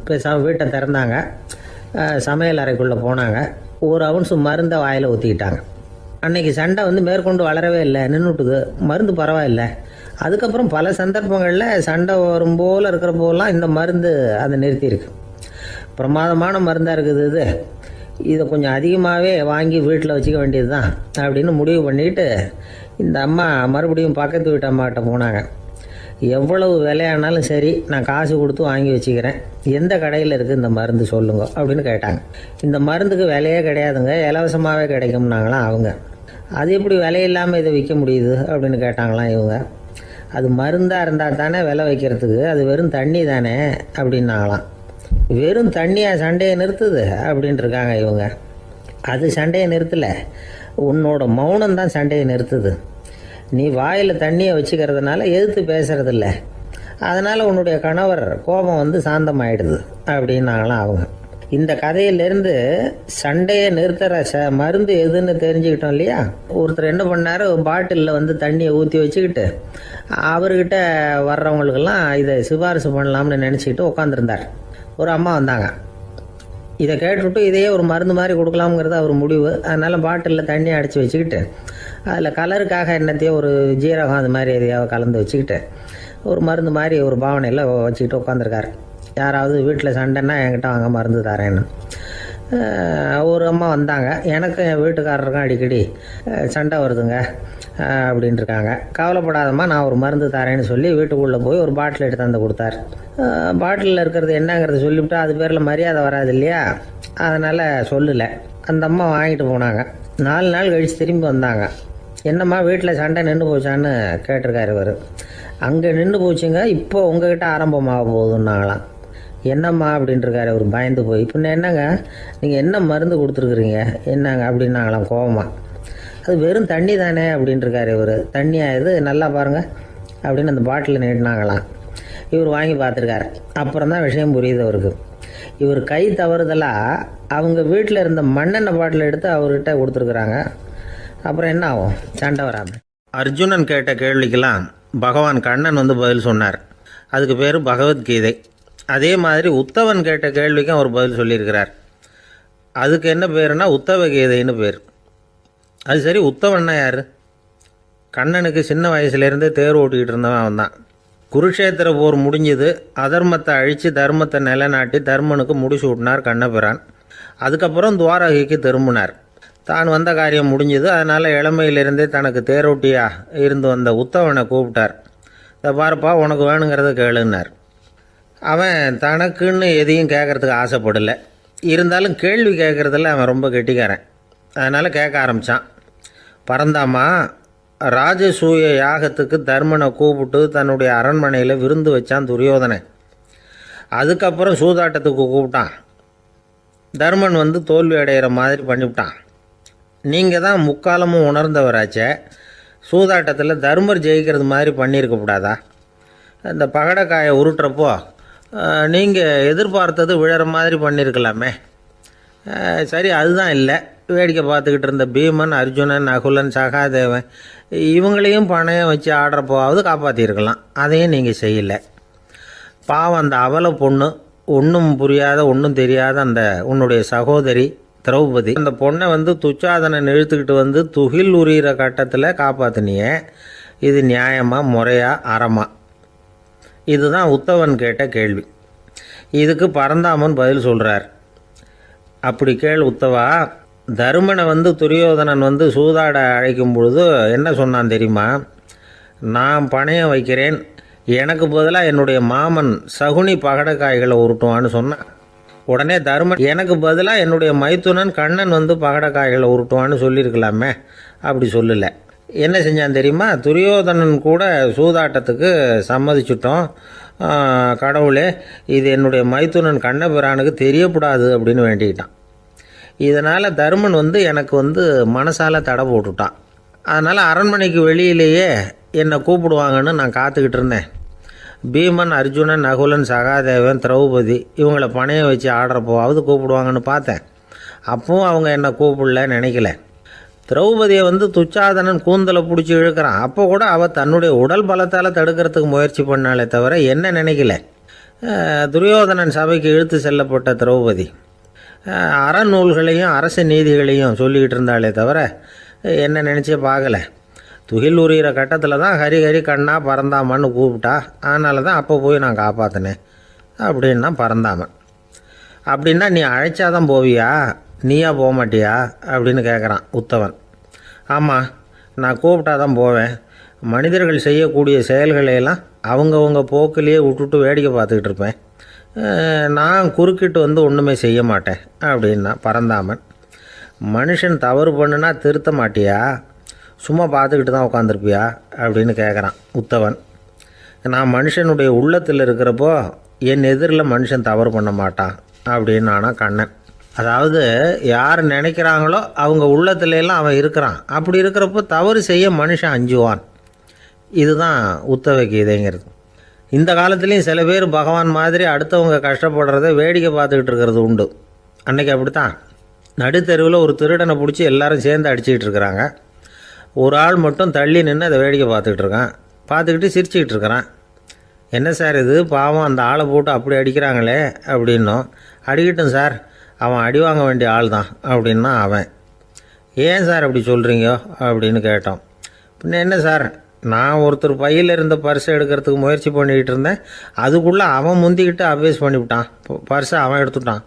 பேசாமல் வீட்டை திறந்தாங்க, சமையல் அறைக்குள்ளே போனாங்க, ஒரு அவுன்ஸ் மருந்தை வாயில் ஊற்றிக்கிட்டாங்க. அன்னைக்கு சண்டை வந்து மேற்கொண்டு வளரவே இல்லை, நின்றுட்டுது. மருந்து பரவாயில்ல. அதுக்கப்புறம் பல சந்தர்ப்பங்களில் சண்டை வரும் போல் இருக்கிற போலாம் இந்த மருந்து அதை நிறுத்தியிருக்கு. பிரமாதமான மருந்தாக இருக்குது இதை கொஞ்சம் அதிகமாகவே வாங்கி வீட்டில் வச்சுக்க வேண்டியது தான் அப்படின்னு முடிவு பண்ணிட்டு இந்த அம்மா மறுபடியும் பக்கத்து வீட்டு அம்மாக்கிட்ட போனாங்க. எவ்வளவு விலையானாலும் சரி, நான் காசு கொடுத்து வாங்கி வச்சுக்கிறேன், எந்த கடையில் இருக்குது இந்த மருந்து சொல்லுங்க அப்படின்னு கேட்டாங்க. இந்த மருந்துக்கு விலையே கிடையாதுங்க, இலவசமாகவே கிடைக்கும்னாங்களாம் அவங்க. அது எப்படி விலையில்லாமல் இதை விற்க முடியுது அப்படின்னு கேட்டாங்களாம் இவங்க. அது மருந்தாக இருந்தால் தானே விலை வைக்கிறதுக்கு, அது வெறும் தண்ணி தானே அப்படின்னாங்களாம். வெறும் தண்ணியாக சண்டையை நிறுத்துது அப்படின்ட்டு இருக்காங்க இவங்க. அது சண்டையை நிறுத்தலை, உன்னோட மௌனம் தான் சண்டையை நிறுத்துது. நீ வாயில் தண்ணியை வச்சுக்கிறதுனால எதிர்த்து பேசுறதில்ல, அதனால் உன்னுடைய கணவர் கோபம் வந்து சாந்தமாயிடுது அப்படின்னாங்களாம் அவங்க. இந்த கதையிலிருந்து சண்டையை நிறுத்துற மருந்து எதுன்னு தெரிஞ்சுக்கிட்டோம் இல்லையா. ஒருத்தர் என்ன பண்ணாரு, பாட்டிலில் வந்து தண்ணியை ஊற்றி வச்சுக்கிட்டு அவர்கிட்ட வர்றவங்களுக்கெல்லாம் இதை சிபாரிசு பண்ணலாம்னு நினச்சிக்கிட்டு உட்காந்துருந்தார். ஒரு அம்மா வந்தாங்க. இதை கேட்டுவிட்டு இதையே ஒரு மருந்து மாதிரி கொடுக்கலாம்ங்கிறது அவர் முடிவு. அதனால் பாட்டிலில் தண்ணியை அடித்து வச்சுக்கிட்டு அதில் கலருக்காக என்னத்தையோ ஒரு ஜீரகம் அது மாதிரி எதையாவது கலந்து வச்சுக்கிட்டு ஒரு மருந்து மாதிரி ஒரு பாவனையில் வச்சுக்கிட்டு உட்காந்துருக்காரு. யாராவது வீட்டில் சண்டைன்னா என்கிட்ட வாங்க மருந்து தரேன்னு. ஒரு அம்மா வந்தாங்க. எனக்கும் என் வீட்டுக்காரருக்கும் அடிக்கடி சண்டை வருதுங்க அப்படின்ட்டு இருக்காங்க. கவலைப்படாதம்மா, நான் ஒரு மருந்து தரேன்னு சொல்லி வீட்டுக்குள்ளே போய் ஒரு பாட்டில் எடுத்து வந்து கொடுத்தாரு. பாட்டிலில் இருக்கிறது என்னங்கிறத சொல்லிவிட்டு அது பேரில் மரியாதை வராது இல்லையா, அதனால் சொல்லலை. அந்த அம்மா வாங்கிட்டு போனாங்க. 4 நாள் கழித்து திரும்பி வந்தாங்க. என்னம்மா வீட்டில் சண்டை நின்று போச்சான்னு கேட்டிருக்காரு இவர். அங்கே நின்று போச்சுங்க, இப்போ உங்ககிட்ட ஆரம்பமாக போகுதுன்னாங்களாம். என்னம்மா அப்படின்ட்டுருக்காரு அவர் பயந்து போய். பின்ன என்னங்க நீங்கள் என்ன மருந்து கொடுத்துருக்குறீங்க என்னங்க அப்படின்னாங்களாம் கோவமாக. அது வெறும் தண்ணி தானே அப்படின்ட்டுருக்காரு இவர். தண்ணியாக இது நல்லா பாருங்கள் அப்படின்னு அந்த பாட்டில் நீட்டினாங்களாம். இவர் வாங்கி பார்த்துருக்காரு. அப்புறம் தான் விஷயம் புரியுது அவருக்கு. இவர் கை தவறுதலாக அவங்க வீட்டில் இருந்த மண்ணெண்ணெய் பாட்டில் எடுத்து அவர்கிட்ட கொடுத்துருக்குறாங்க. அப்புறம் என்ன ஆகும், சண்டை வராமல். அர்ஜுனன் கேட்ட கேள்விக்கெல்லாம் பகவான் கண்ணன் வந்து பதில் சொன்னார். அதுக்கு பேர் பகவத்கீதை. அதே மாதிரி உத்தவன் கேட்ட கேள்விக்கும் அவர் பதில் சொல்லியிருக்கிறார். அதுக்கு என்ன பேருனா உத்தவ கீதைன்னு பேர். அது சரி, உத்தவன்னா யார்? கண்ணனுக்கு சின்ன வயசுலேருந்தே தேர் ஓட்டிக்கிட்டு இருந்தவன் அவன் தான். குருஷேத்திர போர் முடிஞ்சது. அதர்மத்தை அழித்து தர்மத்தை நிலைநாட்டி தர்மனுக்கு முடிச்சு விட்டினார் கண்ணபிரான். அதுக்கப்புறம் துவாரகைக்கு திரும்பினார். தான் வந்த காரியம் முடிஞ்சது. அதனால் இளமையிலிருந்தே தனக்கு தேரோட்டியாக இருந்து வந்த உத்தவனை கூப்பிட்டார். இதை பாருப்பா, உனக்கு வேணுங்கிறத கேளுன்னார். அவன் தனக்குன்னு எதையும் கேட்குறதுக்கு ஆசைப்படலை. இருந்தாலும் கேள்வி கேட்குறதில் அவன் ரொம்ப கெட்டிக்காரன். அதனால் கேட்க ஆரம்பித்தான். பரந்தாமா, ராஜசூய யாகத்துக்கு தர்மனை கூப்பிட்டு தன்னுடைய அரண்மனையில் விருந்து வச்சான் துரியோதனை. அதுக்கப்புறம் சூதாட்டத்துக்கு கூப்பிட்டான். தர்மன் வந்து தோல்வி அடைகிற மாதிரி பண்ணிவிட்டான். நீங்கள் தான் முக்காலமும் உணர்ந்தவராச்சே, சூதாட்டத்தில் தர்மர் ஜெயிக்கிறது மாதிரி பண்ணியிருக்கக்கூடாதா? இந்த பகடைக்காயை உருட்டுறப்போ நீங்கள் எதிர்பார்த்தது விழற மாதிரி பண்ணியிருக்கலாமே. சரி, அதுதான் இல்லை. வேடிக்கை பார்த்துக்கிட்டு இருந்த பீமன், அர்ஜுனன், நகுலன், சகாதேவன் இவங்களையும் பணையம் வச்சு ஆடுறப்போவாவது காப்பாற்றிருக்கலாம். அதையும் நீங்கள் செய்யலை. பாவம் அந்த அவல பொண்ணு, ஒன்றும் புரியாத ஒன்றும் தெரியாத அந்த உன்னுடைய சகோதரி திரௌபதி, அந்த பொண்ணை வந்து துச்சாதனன் இழுத்துக்கிட்டு வந்து துகில் உரிகிற கட்டத்தில் காப்பாற்றினியே. இது நியாயமா, முறையா, அறமா? இதுதான் உத்தவன் கேட்ட கேள்வி. இதுக்கு பரந்தாமன் பதில் சொல்கிறார். அப்படி கேள் உத்தவா, தருமனை வந்து துரியோதனன் வந்து சூதாட அழைக்கும் பொழுது என்ன சொன்னான் தெரியுமா? நான் பணையம் வைக்கிறேன், எனக்கு பதிலாக என்னுடைய மாமன் சகுனி பகடைக்காய்களை உருட்டுவான்னு சொன்னான். உடனே தருமன் எனக்கு பதிலாக என்னுடைய மைத்துனன் கண்ணன் வந்து பகடைக்காய்களை உருட்டுவான்னு சொல்லியிருக்கலாமே. அப்படி சொல்லலை. என்ன செஞ்சான் தெரியுமா? துரியோதனன் கூட சூதாட்டத்துக்கு சம்மதிச்சிட்டோம், கடவுளே இது என்னுடைய மைத்துனன் கண்ணபிரானுக்கு தெரியக்கூடாது அப்படின்னு வேண்டிக்கிட்டான். இதனால் தருமன் வந்து எனக்கு வந்து மனசால் தடை போட்டுட்டான். அதனால் அரண்மனைக்கு வெளியிலேயே என்னை கூப்பிடுவாங்கன்னு நான் காத்துக்கிட்டு இருந்தேன். பீமன், அர்ஜுனன், நகுலன், சகாதேவன், திரௌபதி இவங்களை பணையம் வச்சு ஆடுறப்போவாவது கூப்பிடுவாங்கன்னு பார்த்தேன். அப்பவும் அவங்க என்னை கூப்பிடல, நினைக்கல. திரௌபதியை வந்து துச்சாதனன் கூந்தலை பிடிச்சி இழுக்கிறான். அப்போ கூட அவள் தன்னுடைய உடல் பலத்தால் தடுக்கிறதுக்கு முயற்சி பண்ணாலே தவிர என்ன நினைக்கல. துரியோதனன் சபைக்கு இழுத்து செல்லப்பட்ட திரௌபதி அறநூல்களையும் அரச நீதிகளையும் சொல்லிக்கிட்டு இருந்தாலே தவிர என்ன நினச்சே பார்க்கல. துகில் உரிகிற கட்டத்தில் தான் ஹரி ஹரி கண்ணா பரந்தாமன்னு கூப்பிட்டா. அதனால தான் அப்போ போய் நான் காப்பாற்றினேன் அப்படின்னா பரந்தாமன். அப்படின்னா நீ அழைச்சாதான் போவியா, நீயா போக மாட்டியா அப்படின்னு கேட்குறான் உத்தவன். ஆமாம், நான் கூப்பிட்டா தான் போவேன். மனிதர்கள் செய்யக்கூடிய செயல்களையெல்லாம் அவங்கவுங்க போக்கிலேயே விட்டுட்டு வேடிக்கை பார்த்துக்கிட்டு இருப்பேன். நான் குறுக்கிட்டு வந்து ஒன்றுமே செய்ய மாட்டேன் அப்படின்னா பரந்தாமன். மனுஷன் தவறு பண்ணுனா திருத்த மாட்டியா, சும்மா பார்த்துக்கிட்டு தான் உட்காந்துருப்பியா அப்படின்னு கேட்குறான் உத்தவன். நான் மனுஷனுடைய உள்ளத்தில் இருக்கிறப்போ என் எதிரில் மனுஷன் தவறு பண்ண மாட்டான் அப்படின்னு ஆனா கண்ணன். அதாவது யார் நினைக்கிறாங்களோ அவங்க உள்ளத்துலலாம் அவன் இருக்கிறான். அப்படி இருக்கிறப்போ தவறு செய்ய மனுஷன் அஞ்சுவான். இதுதான் உத்தவ கீதைங்கிறது. இந்த காலத்துலேயும் சில பேர் பகவான் மாதிரி அடுத்தவங்க கஷ்டப்படுறத வேடிக்கை பார்த்துக்கிட்டு இருக்கிறது உண்டு. அன்னைக்கு அப்படித்தான். நடுத்தெருவில் ஒரு திருடனை பிடிச்சி எல்லாரும் சேர்ந்து அடிச்சுக்கிட்டு இருக்கிறாங்க. ஒரு ஆள் மட்டும் தள்ளி நின்று அதை வேடிக்கை பார்த்துக்கிட்டு இருக்கான். பார்த்துக்கிட்டு சிரிச்சுக்கிட்டு இருக்கிறான். என்ன சார் இது, பாவம் அந்த ஆளை போட்டு அப்படி அடிக்கிறாங்களே அப்படின்னும். அடிக்கட்டும் சார், அவன் அடி வாங்க வேண்டிய ஆள் தான் அப்படின்னா அவன். ஏன் சார் அப்படி சொல்கிறீங்க அப்படின்னு கேட்டோம். பின்ன என்ன சார், நான் ஒருத்தர் பையில் இருந்த பர்ஸை எடுக்கிறதுக்கு முயற்சி பண்ணிக்கிட்டு இருந்தேன். அதுக்குள்ளே அவன் முந்திக்கிட்டு அப்வேஸ் பண்ணிவிட்டான். பர்ஸை அவன் எடுத்துட்டான்.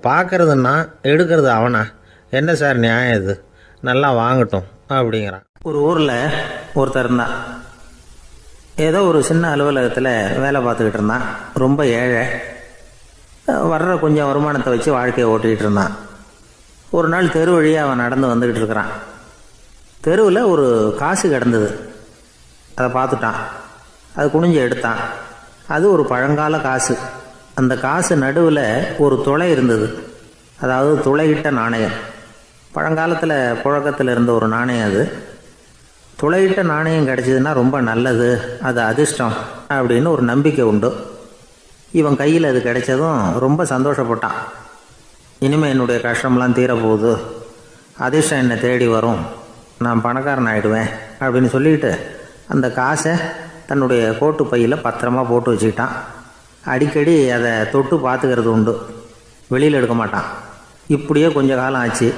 பார்க்கறதுன்னா எடுக்கிறது அவனா? என்ன சார் நியாயம் இது? நல்லா வாங்கட்டும் அப்படிங்கிறான். ஒரு ஊரில் ஒருத்தர் இருந்தான். ஏதோ ஒரு சின்ன அலுவலகத்தில் வேலை பார்த்துக்கிட்டு இருந்தான். ரொம்ப ஏழை. வர்ற கொஞ்சம் வருமானத்தை வச்சு வாழ்க்கையை ஓட்டிகிட்டு இருந்தான். ஒரு நாள் தெரு வழியாக அவன் நடந்து வந்துக்கிட்டு இருக்கிறான். தெருவில் ஒரு காசு கிடந்தது. அதை பார்த்துட்டான். அது குனிஞ்சு எடுத்தான். அது ஒரு பழங்கால காசு. அந்த காசு நடுவில் ஒரு துளை இருந்தது. அதாவது துளையிட்ட நாணயம். பழங்காலத்தில் புழக்கத்தில் இருந்த ஒரு நாணயம் அது. துளையிட்ட நாணயம் கிடச்சிதுன்னா ரொம்ப நல்லது, அது அதிர்ஷ்டம் அப்படின்னு ஒரு நம்பிக்கை உண்டு. இவன் கையில் அது கிடைச்சதும் ரொம்ப சந்தோஷப்பட்டான். இனிமேல் என்னுடைய கஷ்டம்லாம் தீரப்போகுது, அதிர்ஷ்டம் என்னை தேடி வரும், நான் பணக்காரன் ஆகிடுவேன் அப்படின்னு சொல்லிட்டு அந்த காசை தன்னுடைய கோட்டு பையில் பத்திரமா போட்டு வச்சுக்கிட்டான். அடிக்கடி அதை தொட்டு பார்த்துக்கிறது உண்டு, வெளியில் எடுக்க மாட்டான். இப்படியே கொஞ்ச காலம் ஆச்சு.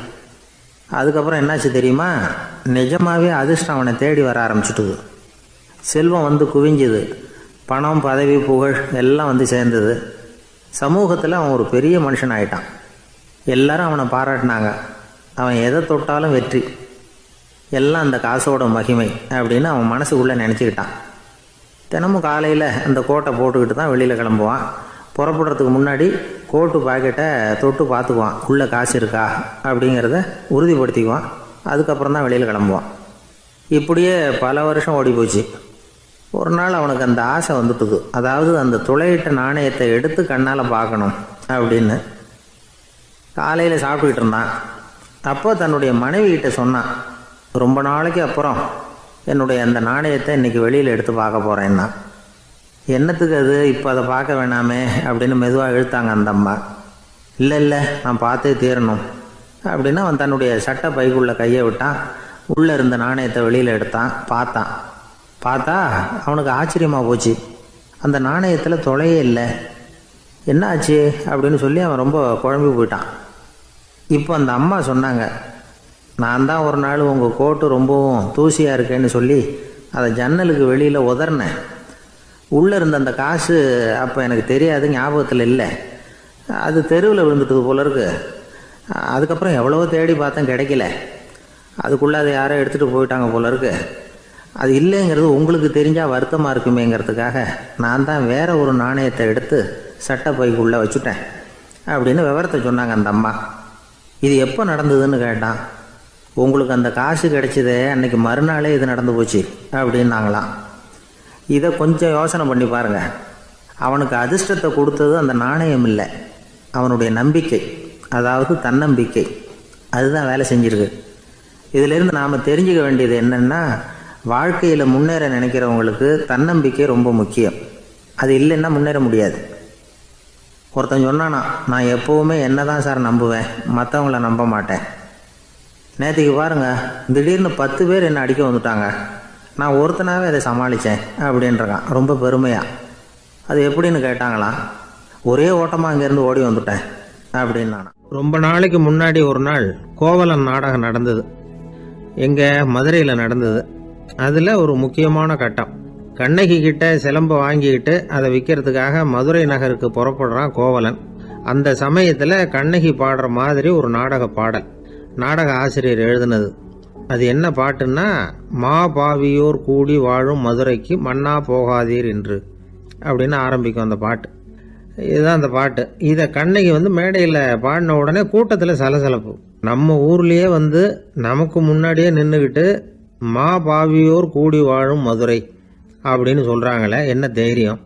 அதுக்கப்புறம் என்னாச்சு தெரியுமா? நிஜமாகவே அதிர்ஷ்டம் அவனை தேடி வர ஆரம்பிச்சுட்டுது. செல்வம் வந்து குவிஞ்சுது. பணம், பதவி, புகழ் எல்லாம் வந்து சேர்ந்தது. சமூகத்தில் அவன் ஒரு பெரிய மனுஷன் ஆகிட்டான். எல்லாரும் அவனை பாராட்டினாங்க. அவன் எதை தொட்டாலும் வெற்றி, எல்லாம் அந்த காசோட மகிமை அப்படின்னு அவன் மனசுக்குள்ளே நினச்சிக்கிட்டான். தினமும் காலையில் அந்த கோட்டை போட்டுக்கிட்டு தான் வெளியில் கிளம்புவான். புறப்படுறதுக்கு முன்னாடி கோட்டு பாக்கெட்டை தொட்டு பார்த்துக்குவான், உள்ளே காசு இருக்கா அப்படிங்கிறத உறுதிப்படுத்திக்குவான். அதுக்கப்புறம் தான் வெளியில் கிளம்புவான். இப்படியே பல வருஷம் ஓடி போச்சு. ஒரு நாள் அவனுக்கு அந்த ஆசை வந்துட்டுது. அதாவது அந்த துளையிட்ட நாணயத்தை எடுத்து கண்ணால் பார்க்கணும் அப்படின்னு. காலையில் சாப்பிட்டுக்கிட்டு இருந்தான். அப்போ தன்னுடைய மனைவிகிட்ட சொன்னான், ரொம்ப நாளைக்கு அப்புறம் என்னுடைய அந்த நாணயத்தை இன்றைக்கி வெளியில் எடுத்து பார்க்க போகிறேன்னா. என்னத்துக்கு அது, இப்போ அதை பார்க்க வேணாமே அப்படின்னு மெதுவாக இழுத்தாங்க அந்த அம்மா. இல்லை நான் பார்த்தே தீரணும் அப்படின்னு அவன் தன்னுடைய சட்டை பைக்குள்ளே கையை விட்டான். உள்ளே இருந்த நாணயத்தை வெளியில் எடுத்தான். பார்த்தா அவனுக்கு ஆச்சரியமாக போச்சு. அந்த நாணயத்தில் தொலையே இல்லை. என்ன ஆச்சு அப்படின்னு சொல்லி அவன் ரொம்ப குழம்பி போயிட்டான். இப்போ அந்த அம்மா சொன்னாங்க, நான் தான் ஒரு நாள் உங்கள் கோட்டு ரொம்பவும் தூசியாக இருக்கேன்னு சொல்லி அதை ஜன்னலுக்கு வெளியில் உதறினேன். உள்ளே இருந்த அந்த காசு அப்போ எனக்கு தெரியாது, ஞாபகத்தில் இல்லை. அது தெருவில் விழுந்துட்டது போல இருக்கு. அதுக்கப்புறம் எவ்வளவோ தேடி பார்த்தேன், கிடைக்கல. அதுக்குள்ளே அதை யாரோ எடுத்துகிட்டு போயிட்டாங்க போல இருக்கு. அது இல்லைங்கிறது உங்களுக்கு தெரிஞ்சால் வருத்தமாக இருக்குமேங்கிறதுக்காக நான் தான் வேற ஒரு நாணயத்தை எடுத்து சட்டை பைக்குள்ளே வச்சுட்டேன் அப்படின்னு விவரத்தை சொன்னாங்க அந்த அம்மா. இது எப்போ நடந்ததுன்னு கேட்டான். உங்களுக்கு அந்த காசு கிடைச்சதே அன்னைக்கு மறுநாளே இது நடந்து போச்சு அப்படின்னாங்களாம். இதை கொஞ்சம் யோசனை பண்ணி பாருங்கள். அவனுக்கு அதிர்ஷ்டத்தை கொடுத்தது அந்த நாணயம் இல்லை, அவனுடைய நம்பிக்கை, அதாவது தன்னம்பிக்கை. அதுதான் வேலை செஞ்சிருக்கு. இதிலிருந்து நாம் தெரிஞ்சுக்க வேண்டியது என்னென்னா, வாழ்க்கையில் முன்னேற நினைக்கிறவங்களுக்கு தன்னம்பிக்கை ரொம்ப முக்கியம். அது இல்லைன்னா முன்னேற முடியாது. ஒருத்தன் சொன்னானா, நான் எப்போவுமே என்ன தான் சார் நம்புவேன், மற்றவங்கள நம்ப மாட்டேன். நேற்றுக்கு பாருங்கள், திடீர்னு 10 பேர் என்னை அடிக்க வந்துட்டாங்க, நான் ஒருத்தனாகவே அதை சமாளித்தேன் அப்படின்றான் ரொம்ப பெருமையாக. அது எப்படின்னு கேட்டாங்களாம். ஒரே ஓட்டமாக அங்கேருந்து ஓடி வந்துட்டேன் அப்படின்னு. ரொம்ப நாளைக்கு முன்னாடி ஒரு நாள் கோவலன் நாடகம் நடந்தது. எங்கள் மதுரையில் நடந்தது. அதில் ஒரு முக்கியமான கட்டம். கண்ணகி கிட்ட சிலம்பை வாங்கிக்கிட்டு அதை விற்கிறதுக்காக மதுரை நகருக்கு புறப்படுறான் கோவலன். அந்த சமயத்தில் கண்ணகி பாடுற மாதிரி ஒரு நாடக பாடல் நாடக ஆசிரியர் எழுதினது. அது என்ன பாட்டுன்னா, மா பாவியோர் கூடி வாழும் மதுரைக்கு மன்னா போகாதீர் என்று அப்படின்னு ஆரம்பிக்கும் அந்த பாட்டு. இதுதான் அந்த பாட்டு. இதை கண்ணகி மேடையில் பாடின உடனே கூட்டத்தில் சலசலப்பு. நம்ம ஊர்லேயே நமக்கு முன்னாடியே நின்றுக்கிட்டு மா பாவியோர் கூடி வாழும் மதுரை அப்படின்னு சொல்கிறாங்களே, என்ன தைரியம்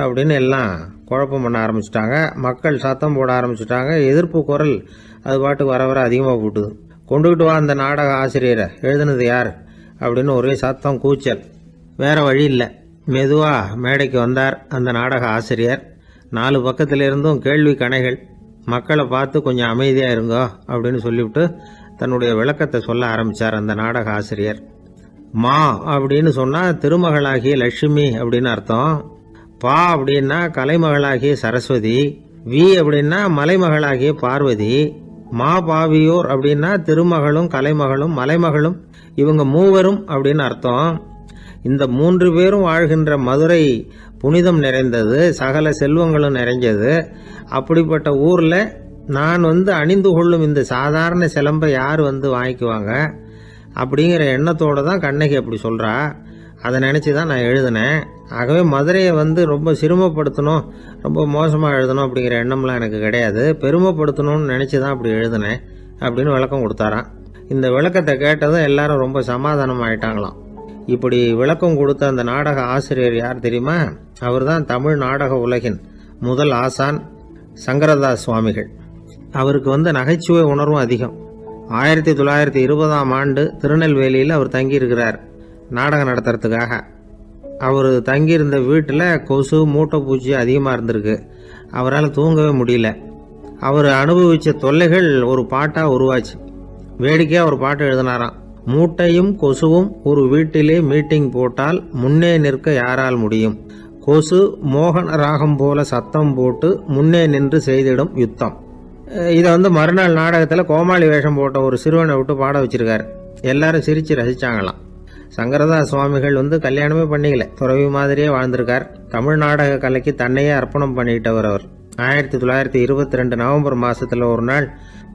அப்படின்னு எல்லாம் குழப்பம் பண்ண ஆரம்பிச்சிட்டாங்க. மக்கள் சத்தம் போட ஆரம்பிச்சிட்டாங்க. எதிர்ப்பு குரல் அது பாட்டுக்கு வர வர அதிகமாக போட்டுது. கொண்டுக்கிட்டு வா அந்த நாடக ஆசிரியரை, எழுதுனது யார் அப்படின்னு ஒரே சத்தம், கூச்சல். வேறு வழி இல்லை. மெதுவாக மேடைக்கு வந்தார் அந்த நாடக ஆசிரியர். 4 பக்கத்தில் இருந்தும் கேள்வி கணைகள். மக்களை பார்த்து கொஞ்சம் அமைதியாக இருங்கோ அப்படின்னு சொல்லிவிட்டு தன்னுடைய விளக்கத்தை சொல்ல ஆரம்பித்தார் அந்த நாடக ஆசிரியர். மா அப்படின்னு சொன்னால் திருமகளாகிய லட்சுமி அப்படின்னு அர்த்தம். பா அப்படின்னா கலைமகளாகிய சரஸ்வதி. வி அப்படின்னா மலைமகளாகிய பார்வதி. மா பாவியோர் அப்படின்னா திருமகளும் கலைமகளும் மலைமகளும், இவங்க மூவரும் அப்படின்னு அர்த்தம். இந்த 3 பேரும் வாழ்கின்ற மதுரை புனிதம் நிறைந்தது, சகல செல்வங்களும் நிறைஞ்சது. அப்படிப்பட்ட ஊரில் நான் அணிந்து கொள்ளும் இந்த சாதாரண சிலம்பை யார் வாங்கிக்குவாங்க அப்படிங்கிற எண்ணத்தோடு தான் கண்ணகி அப்படி சொல்கிறா. அதை நினச்சி தான் நான் எழுதினேன். ஆகவே மதுரையை ரொம்ப சிரமப்படுத்தணும், ரொம்ப மோசமாக எழுதணும் அப்படிங்கிற எண்ணம்லாம் எனக்கு கிடையாது. பெருமைப்படுத்தணும்னு நினச்சி தான் அப்படி எழுதினேன் அப்படின்னு விளக்கம் கொடுத்தாராம். இந்த விளக்கத்தை கேட்டதும் எல்லாரும் ரொம்ப சமாதானம் ஆயிட்டாங்களாம். இப்படி விளக்கம் கொடுத்த அந்த நாடக ஆசிரியர் யார் தெரியுமா? அவர் தான் தமிழ் நாடக உலகின் முதல் ஆசான் சங்கரதாஸ் சுவாமிகள். அவருக்கு நகைச்சுவை உணர்வும் அதிகம். 1920ஆம் ஆண்டு திருநெல்வேலியில் அவர் தங்கியிருக்கிறார் நாடகம் நடத்துறதுக்காக. அவர் தங்கியிருந்த வீட்டில் கொசு மூட்டை பூச்சி அதிகமாக இருந்திருக்கு. அவரால் தூங்கவே முடியல. அவர் அனுபவித்த தொல்லைகள் ஒரு பாட்டாக உருவாச்சு. வேடிக்கையாக ஒரு பாட்டு எழுதினாராம். மூட்டையும் கொசுவும் ஒரு வீட்டிலே மீட்டிங் போட்டால் முன்னே நிற்க யாரால் முடியும்? கொசு மோகன ராகம் போல சத்தம் போட்டு முன்னே நின்று செய்திடும் யுத்தம். இதை மறுநாள் நாடகத்தில் கோமாளி வேஷம் போட்ட ஒரு சிறுவனை விட்டு பாட வச்சிருக்காரு. எல்லாரும் சிரித்து ரசிச்சாங்களாம். சங்கரதாஸ் சுவாமிகள் கல்யாணமே பண்ணிக்கல, துறவி மாதிரியே வாழ்ந்திருக்கார். தமிழ் நாடக கலைக்கு தன்னையே அர்ப்பணம் பண்ணிக்கிட்டவர் அவர். 1922 நவம்பர் மாதத்தில் ஒரு நாள்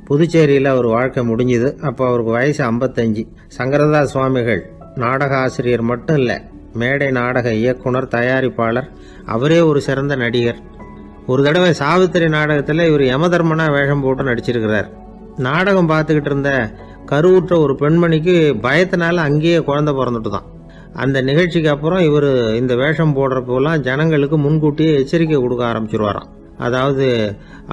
புதுச்சேரியில் அவர் வாழ்க்கை முடிஞ்சுது. அப்போ அவருக்கு வயசு 55. சங்கரதாஸ் சுவாமிகள் நாடக ஆசிரியர் மட்டும் இல்லை, மேடை நாடக இயக்குனர், தயாரிப்பாளர். அவரே ஒரு சிறந்த நடிகர். ஒரு தடவை சாவித்திரி நாடகத்தில் இவர் யமதர்மனா வேஷம் போட்டு நடிச்சிருக்கிறார். நாடகம் பார்த்துக்கிட்டு இருந்த கருவுற்ற ஒரு பெண்மணிக்கு பயத்தினால அங்கேயே குழந்தை பிறந்துட்டு தான். அந்த நிகழ்ச்சிக்கு அப்புறம் இவர் இந்த வேஷம் போடுறப்போலாம் ஜனங்களுக்கு முன்கூட்டியே எச்சரிக்கை கொடுக்க ஆரம்பிச்சிருவாராம். அதாவது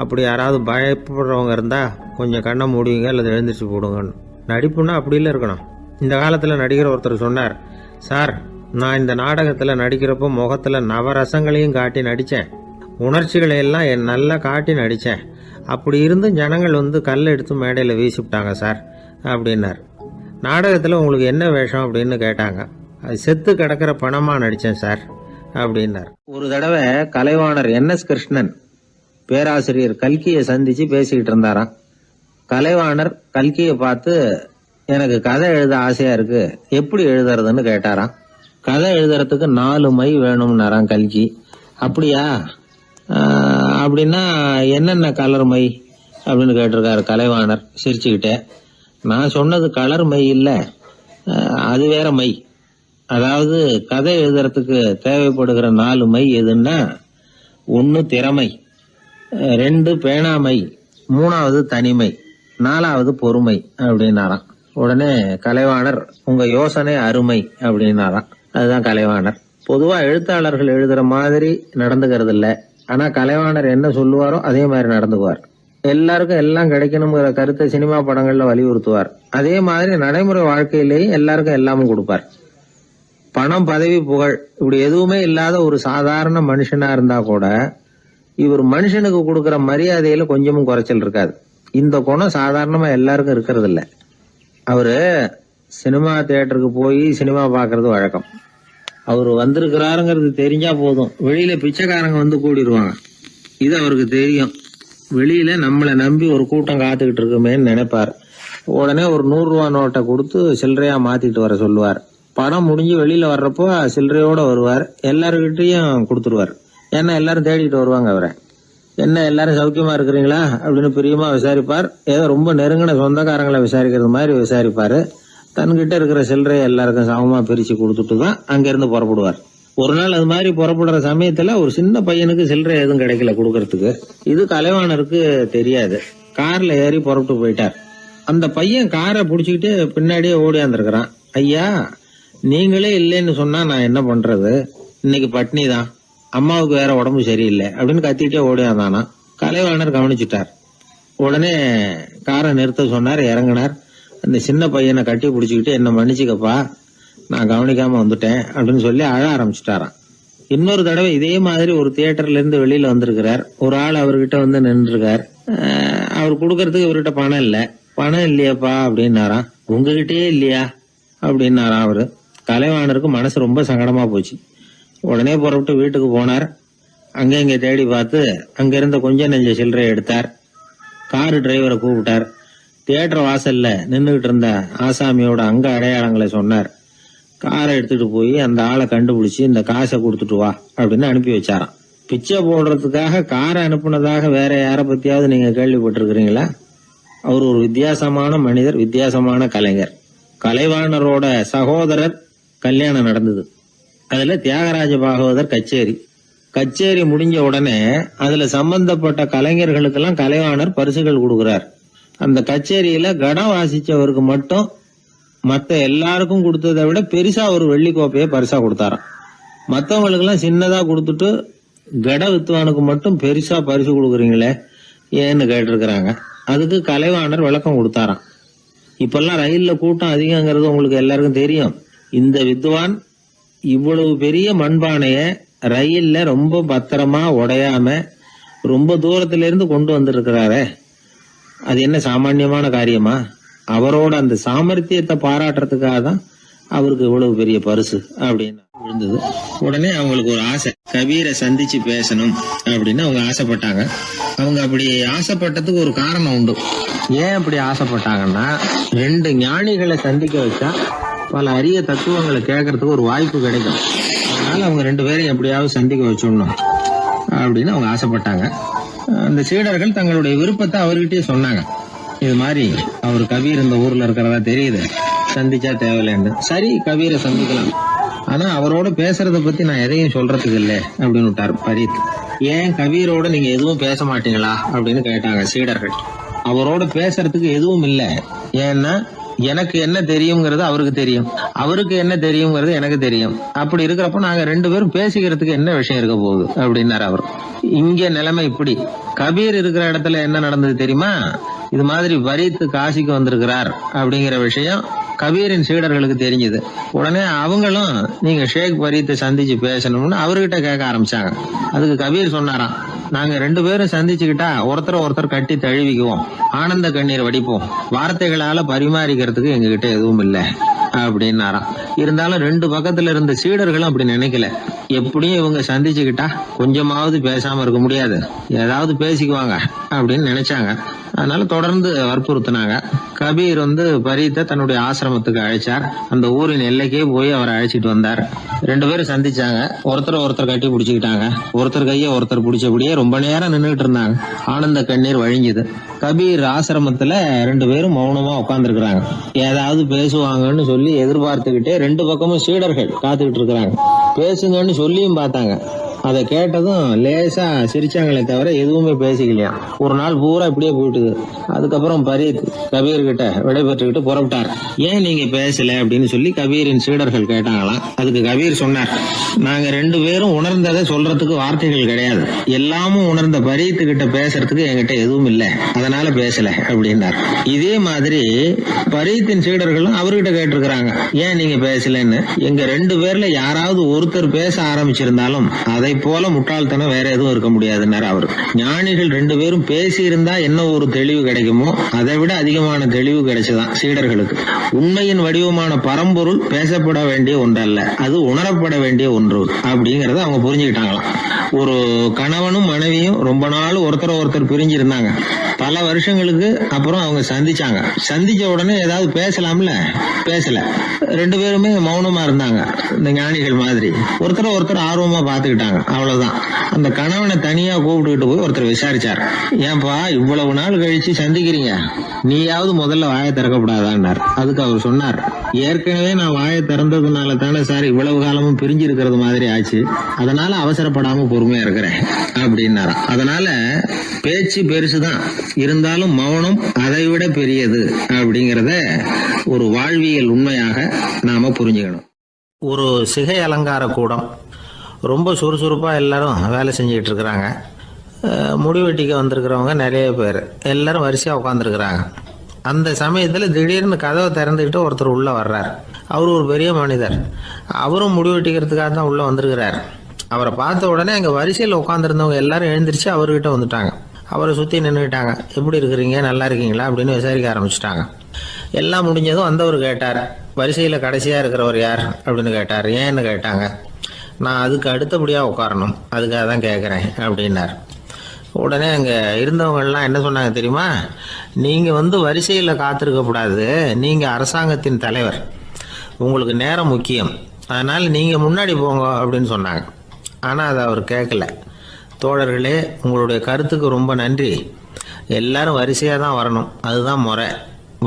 அப்படி யாராவது பயப்படுறவங்க இருந்தால் கொஞ்சம் கண்ணை மூடிங்க அல்லது எழுந்திரிச்சு போடுங்கன்னு. நடிப்புன்னா அப்படிலாம் இருக்கணும். இந்த காலத்தில் நடிகர் ஒருத்தர் சொன்னார், சார் நான் இந்த நாடகத்தில் நடிக்கிறப்போ முகத்தில் நவரசங்களையும் காட்டி நடித்தேன், உணர்ச்சிகளை எல்லாம் நல்லா காட்டி நடித்தேன். அப்படி இருந்தும் ஜனங்கள் கல்லை எடுத்து மேடையில் வீசிவிட்டாங்க சார் அப்படின்னார். நாடகத்தில் உங்களுக்கு என்ன வேஷம் அப்படின்னு கேட்டாங்க. அது செத்து கிடக்கிற பணமாக நடித்தேன் சார் அப்படின்னார். ஒரு தடவை கலைவாணர் NS கிருஷ்ணன் பேராசிரியர் கல்கியை சந்திச்சு பேசிக்கிட்டு இருந்தாராம். கலைவாணர் கல்கியை பார்த்து, எனக்கு கதை எழுத ஆசையா இருக்கு, எப்படி எழுதுறதுன்னு கேட்டாராம். கதை எழுதுறதுக்கு 4 மை வேணும்னாராம் கல்கி. அப்படியா, அப்படின்னா என்னென்ன கலர் மை அப்படின்னு கேட்டிருக்காரு கலைவாணர் சிரிச்சுக்கிட்டே. நான் சொன்னது கலர் மை இல்லை, அது வேற மை. அதாவது கதை எழுதுறதுக்கு தேவைப்படுகிற 4 மை எதுன்னா, 1 திறமை, 2 பேணாமை, 3வது தனிமை, 4வது பொறுமை அப்படின்னாராம். உடனே கலைவாணர், உங்க யோசனை அருமை அப்படின்னாராம். அதுதான் கலைவாணர். பொதுவா எழுத்தாளர்கள் எழுதுற மாதிரி நடந்துக்கிறது இல்லை. ஆனா கலைவாணர் என்ன சொல்லுவாரோ அதே மாதிரி நடந்துக்குவார். எல்லாருக்கும் எல்லாம் கிடைக்கணுங்கிற கருத்தை சினிமா படங்கள்ல வலியுறுத்துவார். அதே மாதிரி நடைமுறை வாழ்க்கையிலேயும் எல்லாருக்கும் எல்லாமும் கொடுப்பார். பணம், பதவி, புகழ் இப்படி எதுவுமே இல்லாத ஒரு சாதாரண மனுஷனா இருந்தா கூட இவர் மனுஷனுக்கு கொடுக்கற மரியாதையில கொஞ்சமும் குறைச்சல் இருக்காது. இந்த குணம் சாதாரணமா எல்லாருக்கும் இருக்கிறது இல்ல. அவரு சினிமா தியேட்டருக்கு போய் சினிமா பாக்குறது வழக்கம். அவர் வந்திருக்கிறாருங்கிறது தெரிஞ்சா போதும், வெளியில பிச்சைக்காரங்க கூடிடுவாங்க. இது அவருக்கு தெரியும். வெளியில நம்மளை நம்பி ஒரு கூட்டம் காத்துக்கிட்டு இருக்குமேன்னு நினைப்பார். உடனே ஒரு 100 ரூபா நோட்டை கொடுத்து சில்லறையா மாத்திட்டு வர சொல்லுவார். படம் முடிஞ்சு வெளியில வர்றப்போ சில்லறையோட வருவார். எல்லாருக்கிட்டையும் கொடுத்துருவார். ஏன்னா எல்லாரும் தேடிட்டு வருவாங்க அவரை. என்ன எல்லாரும் சௌக்கியமா இருக்கிறீங்களா அப்படின்னு பிரியமா விசாரிப்பார். ஏதோ ரொம்ப நெருங்கின சொந்தக்காரங்களை விசாரிக்கிறது மாதிரி விசாரிப்பாரு. தன்கிட்ட இருக்கிற சில்லறையை எல்லாருக்கும் சமமா பிரிச்சு கொடுத்துட்டு தான் அங்கிருந்து புறப்படுவார். ஒரு நாள் அது மாதிரி புறப்படுற சமயத்துல ஒரு சின்ன பையனுக்கு சில்லறை எதுவும் கிடைக்கல கொடுக்கறதுக்கு. இது கலைவாணருக்கு தெரியாது. கார்ல ஏறி புறப்பட்டு போயிட்டார். அந்த பையன் காரை புடிச்சுக்கிட்டு பின்னாடியே ஓடியாந்துருக்கிறான். ஐயா, நீங்களே இல்லைன்னு சொன்னா நான் என்ன பண்றது? இன்னைக்கு பட்னி தான், அம்மாவுக்கு வேற உடம்பு சரியில்லை அப்படின்னு கத்திட்டே ஓடியாந்தானா. கலைவாணர் கவனிச்சுட்டார். உடனே காரை நிறுத்த சொன்னார். இறங்கினார். அந்த சின்ன பையனை கட்டி பிடிச்சிக்கிட்டு, என்ன மன்னிச்சுக்கப்பா, நான் கவனிக்காம வந்துட்டேன் அப்படின்னு சொல்லி அழ ஆரம்பிச்சுட்டாராம். இன்னொரு தடவை இதே மாதிரி ஒரு தியேட்டர்ல இருந்து வெளியில வந்திருக்கிறார். ஒரு ஆள் அவர்கிட்ட வந்து நின்றுருக்கார். அவர் கொடுக்கறதுக்கு இவர்கிட்ட பணம் இல்ல. பணம் இல்லையாப்பா அப்படின்னாராம். உங்ககிட்டயே இல்லையா அப்படின்னாராம் அவரு. கலைவாணருக்கு மனசு ரொம்ப சங்கடமா போச்சு. உடனே புறப்பட்டு வீட்டுக்கு போனார். அங்க இங்க தேடி பார்த்து அங்க இருந்த கொஞ்சம் நெஞ்ச சில்லறை எடுத்தார். காரு டிரைவரை கூப்பிட்டார். தியேட்டர் வாசல்ல நின்றுகிட்டு இருந்த ஆசாமியோட அங்க அடையாளங்களை சொன்னார். காரை எடுத்துட்டு போய் அந்த ஆளை கண்டுபிடிச்சு இந்த காசை கொடுத்துட்டு வா அப்படின்னு அனுப்பி வச்சாராம். பிச்சை போடுறதுக்காக காரை அனுப்புனதாக வேற யாரை பத்தியாவது நீங்க கேள்விப்பட்டிருக்கிறீங்களா? அவர் ஒரு வித்தியாசமான மனிதர், வித்தியாசமான கலைஞர். கலைவாணரோட சகோதரர் கல்யாணம் நடந்தது. அதுல தியாகராஜ பாகவதர் கச்சேரி முடிஞ்ச உடனே அதுல சம்பந்தப்பட்ட கலைஞர்களுக்கெல்லாம் கலைவாணர் பரிசுகள் கொடுக்கிறார். அந்த கச்சேரியில கடம் வாசிச்சவருக்கு மட்டும் மத்த எல்லாருக்கும் கொடுத்ததை விட பெருசா ஒரு வெள்ளி கோப்பையை பரிசா கொடுத்தாராம். மத்தவங்களுக்கு எல்லாம் சின்னதா கொடுத்துட்டு கட வித்துவானுக்கு மட்டும் பெருசா பரிசு கொடுக்குறீங்களே ஏன்னு கேட்டிருக்கிறாங்க. அதுக்கு கலைவாணர் விளக்கம் கொடுத்தாராம். இப்பெல்லாம் ரயில்ல கூட்டம் அதிகங்கிறது உங்களுக்கு எல்லாருக்கும் தெரியும். இந்த வித்வான் இவ்வளவு பெரிய மண்பானைய ரயில்ல ரொம்ப பத்திரமா உடையாம ரொம்ப தூரத்துல இருந்து கொண்டு வந்திருக்கிறாரே, அது என்ன சாமான்யமான காரியமா? அவரோட அந்த சாமர்த்தியத்தை பாராட்டுறதுக்காக தான் அவருக்கு இவ்வளவு பெரிய பரிசு அப்படின்னு விழுந்தது. உடனே அவங்களுக்கு ஒரு ஆசை, கபீரை சந்திச்சு பேசணும் அப்படின்னு அவங்க ஆசைப்பட்டாங்க. அவங்க அப்படி ஆசைப்பட்டதுக்கு ஒரு காரணம் உண்டு. ஏன் அப்படி ஆசைப்பட்டாங்கன்னா, 2 ஞானிகளை சந்திக்க வச்சா பல அரிய தத்துவங்களை கேட்கறதுக்கு ஒரு வாய்ப்பு கிடைக்கும். அதனால அவங்க 2 பேரையும் எப்படியாவது சந்திக்க வச்சிடணும் அப்படின்னு அவங்க ஆசைப்பட்டாங்க. அந்த சீடர்கள் தங்களுடைய விருப்பத்தை அவர்கிட்டயே சொன்னாங்க. இது மாதிரி அவர் கபீர் இந்த ஊர்ல இருக்கிறதா தெரியுது, சந்திச்சா தேவையில்லைன்னு. சரி, கபீரை சந்திக்கலாம், ஆனா அவரோட பேசுறத பத்தி நான் எதையும் சொல்றதுக்கு இல்லை அப்படின்னு விட்டார் பரீத். ஏன் கபீரோட நீங்க எதுவும் பேச மாட்டீங்களா அப்படின்னு கேட்டாங்க சீடர்கள். அவரோட பேசுறதுக்கு எதுவும் இல்லை. ஏன்னா எனக்கு என்ன தெரியுங்கிறது அவருக்கு தெரியும், அவருக்கு என்ன தெரியுங்கிறது எனக்கு தெரியும். அப்படி இருக்கிறப்ப நாங்க 2 பேரும் பேசிக்கிறதுக்கு என்ன விஷயம் இருக்க போகுது அப்படின்னாரு அவர். இங்க நிலைமை இப்படி. கபீர் இருக்கிற இடத்துல என்ன நடந்தது தெரியுமா? இது மாதிரி பரீத் காசிக்கு வந்திருக்கிறார் அப்படிங்கிற விஷயம் கபீரின் சீடர்களுக்கு தெரிஞ்சது. உடனே அவங்களும் நீங்க ஷேக் பரீத்தை சந்திச்சு பேசணும்னு அவர்கிட்ட கேட்க ஆரம்பிச்சாங்க. அதுக்கு கபீர் சொன்னாராம், நாங்க 2 பேரும் சந்திச்சுக்கிட்டா ஒருத்தர் கட்டி தழுவிக்குவோம், ஆனந்த கண்ணீர் வடிப்போம், வார்த்தைகளால பரிமாறிக்கிறதுக்கு எங்ககிட்ட எதுவும் இல்லை அப்படின்னாராம். இருந்தாலும் 2 பக்கத்துல இருந்த சீடர்களும் அப்படி நினைக்கல. எப்படியும் இவங்க சந்திச்சுக்கிட்டா கொஞ்சமாவது பேசாம இருக்க முடியாது, ஏதாவது பேசிக்குவாங்க அப்படின்னு நினைச்சாங்க. அதனால தொடர்ந்து வற்புறுத்தினாங்க. கபீர் பரீத்தை தன்னுடைய ஆசிரமத்துக்கு அழைச்சார். அந்த ஊரின் எல்லைக்கே போய் அவரை அழைச்சிட்டு வந்தார். 2 பேரும் சந்திச்சாங்க. ஒருத்தர் கட்டி பிடிச்சுக்கிட்டாங்க. ஒருத்தர் கைய ஒருத்தர் பிடிச்சபடியே ரொம்ப நேரம் நின்றுட்டு இருந்தாங்க. ஆனந்த கண்ணீர் வழிஞ்சுது. கபீர் ஆசிரமத்துல 2 பேரும் மௌனமா உட்கார்ந்துருக்கிறாங்க. ஏதாவது பேசுவாங்கன்னு சொல்லி எதிர்பார்த்துக்கிட்டே 2 பக்கமும் சீடர்கள் காத்துக்கிட்டு இருக்கிறாங்க. பேசுங்கன்னு சொல்லியும் பார்த்தாங்க. அதை கேட்டதும் லேசா சிரிச்சாங்களே தவிர எதுவுமே பேசிக்கலையாம். ஒரு நாள் பூரா இப்படியே போயிட்டுது. அதுக்கப்புறம் பரீத் கபீர் கிட்ட விடைபெற்றுக்கிட்டு புறப்பட்டார். ஏன் நீங்க பேசல அப்படின்னு சொல்லி கபீரின் சீடர்கள் கேட்டாங்களாம். அதுக்கு கபீர் சொன்னார், நாங்க 2 பேரும் உணர்ந்ததை சொல்றதுக்கு வார்த்தைகள் கிடையாது. எல்லாமும் உணர்ந்த பரீத்து கிட்ட பேசுறதுக்கு என்கிட்ட எதுவும் இல்லை, அதனால பேசல அப்படின்னார். இதே மாதிரி பரீத்தின் சீடர்களும் அவர்கிட்ட கேட்டிருக்கிறாங்க, ஏன் நீங்க பேசலன்னு. எங்க 2 பேர்ல யாராவது ஒருத்தர் பேச ஆரம்பிச்சிருந்தாலும் அதை போல முட்டாள்தனம் வேற எதுவும் இருக்க முடியாதுன்னாரு அவரு. ஞானிகள் 2 பேரும் பேசி இருந்தா என்ன ஒரு தெளிவு கிடைக்குமோ அதை விட அதிகமான தெளிவு கிடைச்சதான் சீடர்களுக்கு. உண்மையின் வடிவமான பரம்பொருள் பேசப்பட வேண்டிய ஒன்றல்ல, அது உணரப்பட வேண்டிய ஒன்று அப்படிங்கறத அவங்க புரிஞ்சுக்கிட்டாங்களாம். ஒரு கணவனும் மனைவியும் ரொம்ப நாள் ஒருத்தர் பிரிஞ்சிருந்தாங்க. பல வருஷங்களுக்கு அப்புறம் அவங்க சந்திச்ச உடனே ஏதாவது பேசலாம்ல, பேசல. 2 பேருமே மௌனமா இருந்தாங்க. இந்த ஞானிகள் மாதிரி ஒருத்தர் ஆர்வமா பாத்துக்கிட்டாங்க, அவ்வளவுதான். அந்த கணவனை தனியா கூப்பிட்டுக்கிட்டு போய் ஒருத்தர் விசாரிச்சார், ஏன்பா இவ்வளவு நாள் கழிச்சு சந்திக்கிறீங்க, நீயாவது முதல்ல வாயை திறக்கப்படாதான்னார். அதுக்கு அவர் சொன்னார், ஏற்கனவே நான் வாயை திறந்ததுனால தானே சார் இவ்வளவு காலமும் பிரிஞ்சு இருக்கிறது மாதிரி ஆச்சு, அதனால அவசரப்படாம பொறுமையா இருக்கிறேன் அப்படின்னாராம். அதனால பேச்சு பெருசுதான், இருந்தாலும் மௌனம் அதை விட பெரியது அப்படிங்கறத ஒரு வாழ்வியல் உண்மையாக நாம புரிஞ்சுக்கணும். ஒரு சிகை அலங்கார கூடம், ரொம்ப சுறுசுறுப்பாக எல்லாரும் வேலை செஞ்சுக்கிட்டு இருக்கிறாங்க. முடி வெட்டிக்க வந்திருக்கிறவங்க நிறைய பேர், எல்லாரும் வரிசையாக உட்காந்துருக்குறாங்க. அந்த சமயத்தில் திடீர்னு கதவை திறந்துக்கிட்டு ஒருத்தர் உள்ளே வர்றார். அவர் ஒரு பெரிய மனிதர். அவரும் முடி வெட்டிக்கிறதுக்காக தான் உள்ளே வந்திருக்கிறார். அவரை பார்த்த உடனே அங்கே வரிசையில் உட்காந்துருந்தவங்க எல்லாரும் எழுந்திரிச்சு அவர்கிட்ட வந்துட்டாங்க. அவரை சுற்றி நின்றுக்கிட்டாங்க. எப்படி இருக்கிறீங்க, நல்லா இருக்கீங்களா அப்படின்னு விசாரிக்க ஆரம்பிச்சிட்டாங்க. எல்லாம் முடிஞ்சதும் வந்தவர் கேட்டார், வரிசையில் கடைசியாக இருக்கிறவர் யார் அப்படின்னு கேட்டார். ஏன்னு கேட்டாங்க. நான் அதுக்கு அடுத்தபடியாக உட்காரணும், அதுக்காக தான் கேட்குறேன் அப்படின்னார். உடனே அங்கே இருந்தவங்கெல்லாம் என்ன சொன்னாங்க தெரியுமா? நீங்கள் வரிசையில் காத்திருக்கக்கூடாது, நீங்கள் அரசாங்கத்தின் தலைவர், உங்களுக்கு நேரம் முக்கியம், அதனால் நீங்கள் முன்னாடி போங்க அப்படின்னு சொன்னாங்க. ஆனால் அதை அவர் கேட்கல. தோழர்களே, உங்களுடைய கருத்துக்கு ரொம்ப நன்றி. எல்லாரும் வரிசையாக தான் வரணும், அதுதான் முறை.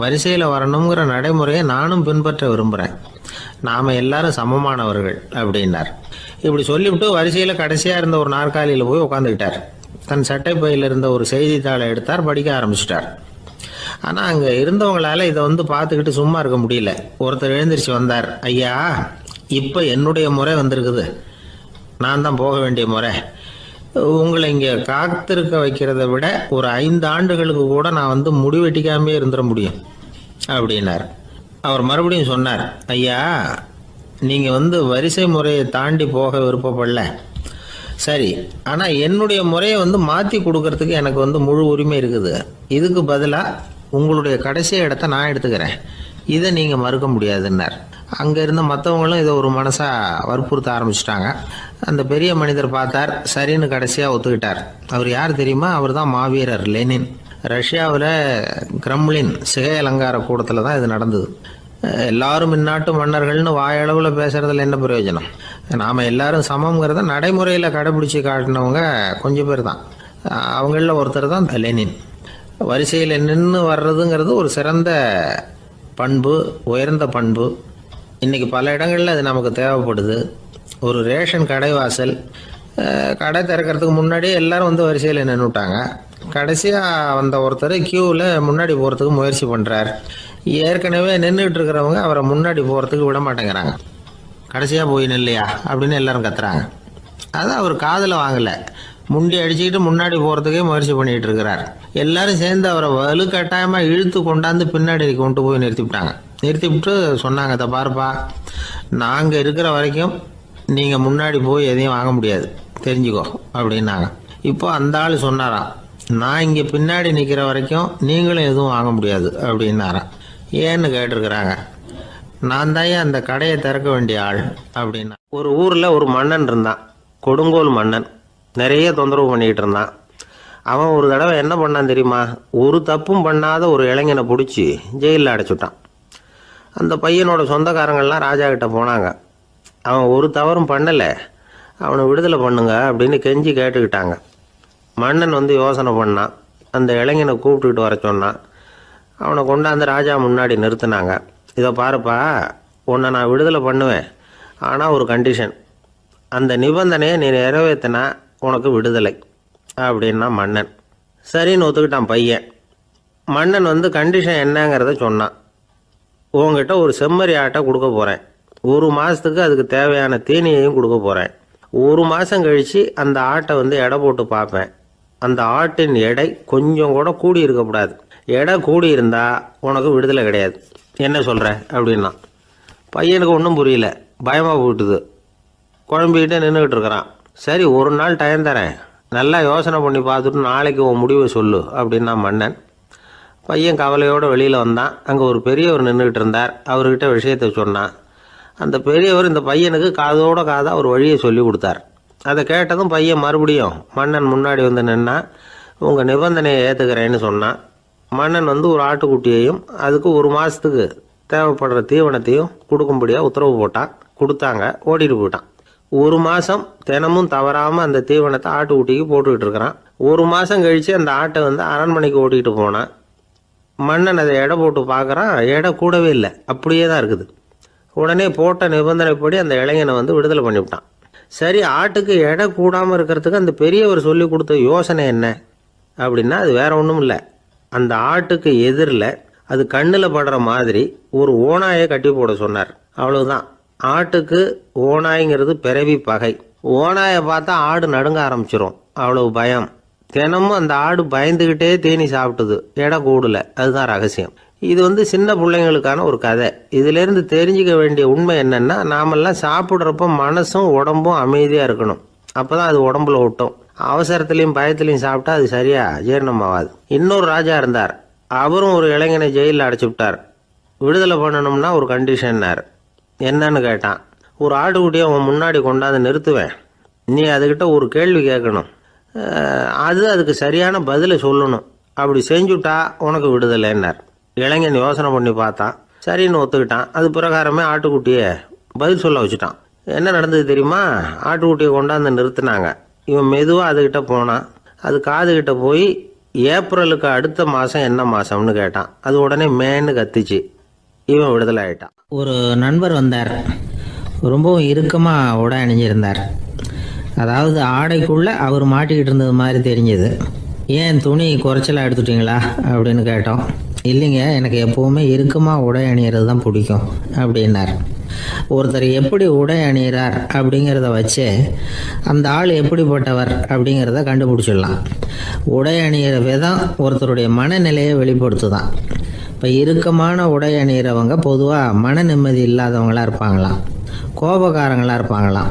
வரிசையில் வரணுங்கிற நடைமுறையை நானும் பின்பற்ற விரும்புகிறேன். நாம் எல்லாரும் சமமானவர்கள் அப்படின்னார். இப்படி சொல்லிவிட்டு வரிசையில் கடைசியாக இருந்த ஒரு நாற்காலியில் போய் உட்காந்துக்கிட்டார். தன் சட்டை பையில் இருந்த ஒரு செய்தித்தாளை எடுத்தார், படிக்க ஆரம்பிச்சிட்டார். ஆனால் அங்கே இருந்தவங்களால இதை பார்த்துக்கிட்டு சும்மா இருக்க முடியல. ஒருத்தர் எழுந்திரிச்சு வந்தார். ஐயா, இப்போ என்னுடைய முறை வந்திருக்குது, நான் தான் போக வேண்டிய முறை. உங்களை இங்கே காத்திருக்க வைக்கிறத விட ஒரு 5 ஆண்டுகளுக்கு கூட நான் முடிவெட்டிக்காமே இருந்துட முடியும் அப்படின்னார். அவர் மறுபடியும் சொன்னார், ஐயா, நீங்கள் வரிசை முறையை தாண்டி போக விருப்பப்படல, சரி, ஆனால் என்னுடைய முறையை மாற்றி கொடுக்கறதுக்கு எனக்கு முழு உரிமை இருக்குது. இதுக்கு பதிலாக உங்களுடைய கடைசி இடத்த நான் எடுத்துக்கிறேன், இதை நீங்கள் மறுக்க முடியாதுன்னார். அங்கே இருந்த மற்றவங்களும் இதை ஒரு மனசாக வற்புறுத்த ஆரம்பிச்சிட்டாங்க. அந்த பெரிய மனிதர் பார்த்தார், சரின்னு கடைசியாக ஒத்துக்கிட்டார். அவர் யார் தெரியுமா? அவர் தான் மாவீரர் லெனின். ரஷ்யாவில் கிரெம்ளின் சிகை அலங்கார கூடத்தில் தான் இது நடந்தது. எல்லாரும் இந்நாட்டு மன்னர்கள்னு வாயளவில் பேசுறதுல என்ன பிரயோஜனம்? நாம் எல்லாரும் சமங்கிறத நடைமுறையில் கடைபிடிச்சி காட்டினவங்க கொஞ்சம் பேர் தான். அவங்களில் ஒருத்தர் தான் லெனின். வரிசையில் நின்று வர்றதுங்கிறது ஒரு சிறந்த பண்பு, உயர்ந்த பண்பு. இன்றைக்கி பல இடங்களில் அது நமக்கு தேவைப்படுது. ஒரு ரேஷன் கடைவாசல், கடை திறக்கிறதுக்கு முன்னாடியே எல்லாரும் வரிசையில் நின்றுட்டாங்க. கடைசியாக வந்த ஒருத்தர் கியூவில் முன்னாடி போகிறதுக்கு முயற்சி பண்ணுறார். ஏற்கனவே நின்றுட்டு இருக்கிறவங்க அவரை முன்னாடி போகிறதுக்கு விட மாட்டேங்கிறாங்க. கடைசியாக போய் நில்லையா அப்படின்னு எல்லாரும் கத்துறாங்க. அதான் அவர் காதில் வாங்கலை, முண்டி அடிச்சுக்கிட்டு முன்னாடி போகிறதுக்கே முயற்சி பண்ணிகிட்டு இருக்கிறார். எல்லாரும் சேர்ந்து அவரை வலுக்கட்டாயமாக இழுத்து கொண்டாந்து பின்னாடி கொண்டு போய் நிறுத்திவிட்டு சொன்னாங்க, இதை பாருப்பா, நாங்கள் இருக்கிற வரைக்கும் நீங்கள் முன்னாடி போய் எதையும் வாங்க முடியாது, தெரிஞ்சுக்கோ அப்படின்னாங்க. இப்போ அந்த ஆள் சொன்னாராம், நான் இங்கே பின்னாடி நிற்கிற வரைக்கும் நீங்களும் எதுவும் வாங்க முடியாது அப்படின்னாராம். ஏன்னு கேட்டிருக்கிறாங்க. நான் தான் அந்த கடையை திறக்க வேண்டிய ஆள் அப்படின்னா. ஒரு ஊரில் ஒரு மன்னன் இருந்தான், கொடுங்கோல் மன்னன். நிறைய தொந்தரவு பண்ணிக்கிட்டு இருந்தான். அவன் ஒரு தடவை என்ன பண்ணான் தெரியுமா? ஒரு தப்பும் பண்ணாத ஒரு இளைஞனை பிடிச்சி ஜெயிலில் அடைச்சுட்டான். அந்த பையனோட சொந்தக்காரங்கள்லாம் ராஜா கிட்ட போனாங்க. அவன் ஒரு தவறும் பண்ணலை, அவனை விடுதலை பண்ணுங்க அப்படின்னு கெஞ்சி கேட்டுக்கிட்டாங்க. மன்னன் யோசனை பண்ணான். அந்த இளைஞனை கூப்பிட்டுக்கிட்டு வர சொன்னான். அவனை கொண்டாந்து ராஜா முன்னாடி நிறுத்தினாங்க. இதை பாருப்பா, உன்னை நான் விடுதலை பண்ணுவேன், ஆனால் ஒரு கண்டிஷன், அந்த நிபந்தனையை நீ நிறைவேற்றினா உனக்கு விடுதலை அப்படின்னா மன்னன். சரின்னு ஒத்துக்கிட்டான் பையன். மன்னன் கண்டிஷன் என்னங்கிறத சொன்னான். உங்ககிட்ட ஒரு செம்மறி ஆட்டை கொடுக்க போகிறேன், 1 மாதத்துக்கு அதுக்கு தேவையான தீனியையும் கொடுக்க போகிறேன். 1 மாதம் கழித்து அந்த ஆட்டை எடை போட்டு பார்ப்பேன். அந்த ஆட்டின் எடை கொஞ்சம் கூட கூடி இருக்கக்கூடாது. எடை கூடி இருந்தால் உனக்கு விடுதலை கிடையாது. என்ன சொல்கிற அப்படின்னா. பையனுக்கு ஒன்றும் புரியல, பயமாக போயிட்டுது. குழம்பிக்கிட்டே நின்றுக்கிட்டு இருக்கிறான். சரி, ஒரு நாள் டைம் தரேன், நல்லா யோசனை பண்ணி பார்த்துட்டு நாளைக்கு உன் முடிவை சொல்லு அப்படின்னா மன்னன். பையன் கவலையோடு வெளியில் வந்தான். அங்கே ஒரு பெரியவர் நின்றுக்கிட்டு இருந்தார். அவர்கிட்ட விஷயத்தை சொன்னான். அந்த பெரியவர் இந்த பையனுக்கு காதோட காதாக ஒரு வழியை சொல்லி கொடுத்தார். அதை கேட்டதும் பையன் மறுபடியும் மன்னன் முன்னாடி நின்னா, உங்கள் நிபந்தனையை ஏற்றுக்கிறேன்னு சொன்னான். மன்னன் ஒரு ஆட்டுக்குட்டியையும் அதுக்கு 1 மாதத்துக்கு தேவைப்படுற தீவனத்தையும் கொடுக்கும்படியாக உத்தரவு போட்டான். கொடுத்தாங்க, ஓடிட்டு போயிட்டான். 1 மாதம் தினமும் தவறாமல் அந்த தீவனத்தை ஆட்டுக்குட்டிக்கு போட்டுக்கிட்டு இருக்கிறான். 1 மாதம் கழித்து அந்த ஆட்டை அரண்மனைக்கு ஓட்டிகிட்டு போனான். மன்னன் அதை எடை போட்டு பார்க்குறான், எடை கூடவே இல்லை, அப்படியே தான் இருக்குது. உடனே போட்ட நிபந்தனைப்படி அந்த இளைஞனை விடுதலை பண்ணிவிட்டான். சரி, ஆட்டுக்கு எடை கூடாமல் இருக்கிறதுக்கு அந்த பெரியவர் சொல்லி கொடுத்த யோசனை என்ன அப்படின்னா, அது வேற ஒன்றும் இல்லை. அந்த ஆட்டுக்கு எதிரில் அது கண்ணில் படுற மாதிரி ஒரு ஓநாயை கட்டி போட சொன்னார். அவ்வளவுதான். ஆட்டுக்கு ஓநாய்ங்கிறது பிறவி பகை. ஓநாயை பார்த்தா ஆடு நடுங்க ஆரம்பிச்சிரும், அவ்வளவு பயம். தினமும் அந்த ஆடு பயந்துக்கிட்டே தேனி சாப்பிட்டுது, எடை கூடல. அதுதான் ரகசியம். இது சின்ன பிள்ளைங்களுக்கான ஒரு கதை. இதிலேருந்து தெரிஞ்சுக்க வேண்டிய உண்மை என்னன்னா, நாமெல்லாம் சாப்பிட்றப்ப மனசும் உடம்பும் அமைதியாக இருக்கணும். அப்பதான் அது உடம்புல ஒட்டும். அவசரத்திலையும் பயத்திலையும் சாப்பிட்டா அது சரியா ஜீரணமாகாது. இன்னொரு ராஜா இருந்தார். அவரும் ஒரு இளைஞனை ஜெயிலில் அடைச்சி விட்டார். விடுதலை பண்ணணும்னா ஒரு கண்டிஷன்னார். என்னன்னு கேட்டான். ஒரு ஆட்டுக்குட்டியை அவன் முன்னாடி கொண்டாந்து நிறுத்துவேன், நீ அதுக்கிட்ட ஒரு கேள்வி கேட்கணும், அதுக்கு சரியான பதிலை சொல்லணும், அப்படி செஞ்சுட்டா உனக்கு விடுதலைன்னார். இளைஞன் யோசனை பண்ணி பார்த்தான், சரின்னு ஒத்துக்கிட்டான். அது பிரகாரமே ஆட்டுக்குட்டியை பதில் சொல்ல வச்சுட்டான். என்ன நடந்தது தெரியுமா? ஆட்டுக்குட்டியை கொண்டாந்து நிறுத்தினாங்க. இவன் மெதுவாக அதுக்கிட்ட போனான். அது காதுகிட்ட போய் ஏப்ரலுக்கு அடுத்த மாதம் என்ன மாதம்னு கேட்டான். அது உடனே மேன்னு கத்திச்சு. இவன் விடுதலை ஆயிட்டான். ஒரு நண்பர் வந்தார். ரொம்பவும் இறுக்கமாக உடை அணிஞ்சிருந்தார். அதாவது ஆடைக்குள்ளே அவர் மாட்டிக்கிட்டு இருந்தது மாதிரி தெரிஞ்சது. ஏன் துணி குறைச்சலாக எடுத்துட்டீங்களா அப்படின்னு கேட்டோம். இல்லைங்க, எனக்கு எப்போவுமே இறுக்கமாக உடை அணிகிறது தான் பிடிக்கும் அப்படின்னார். ஒருத்தர் எப்படி உடை அணிகிறார் அப்படிங்கிறத வச்சு அந்த ஆள் எப்படிப்பட்டவர் அப்படிங்கிறத கண்டுபிடிச்சிடலாம். உடை அணிகிற விதம் ஒருத்தருடைய மனநிலையை வெளிப்படுத்துதான். இப்போ இறுக்கமான உடை அணிகிறவங்க பொதுவாக மன நிம்மதி இல்லாதவங்களாக இருப்பாங்களாம், கோபக்காரங்களாக இருப்பாங்களாம்.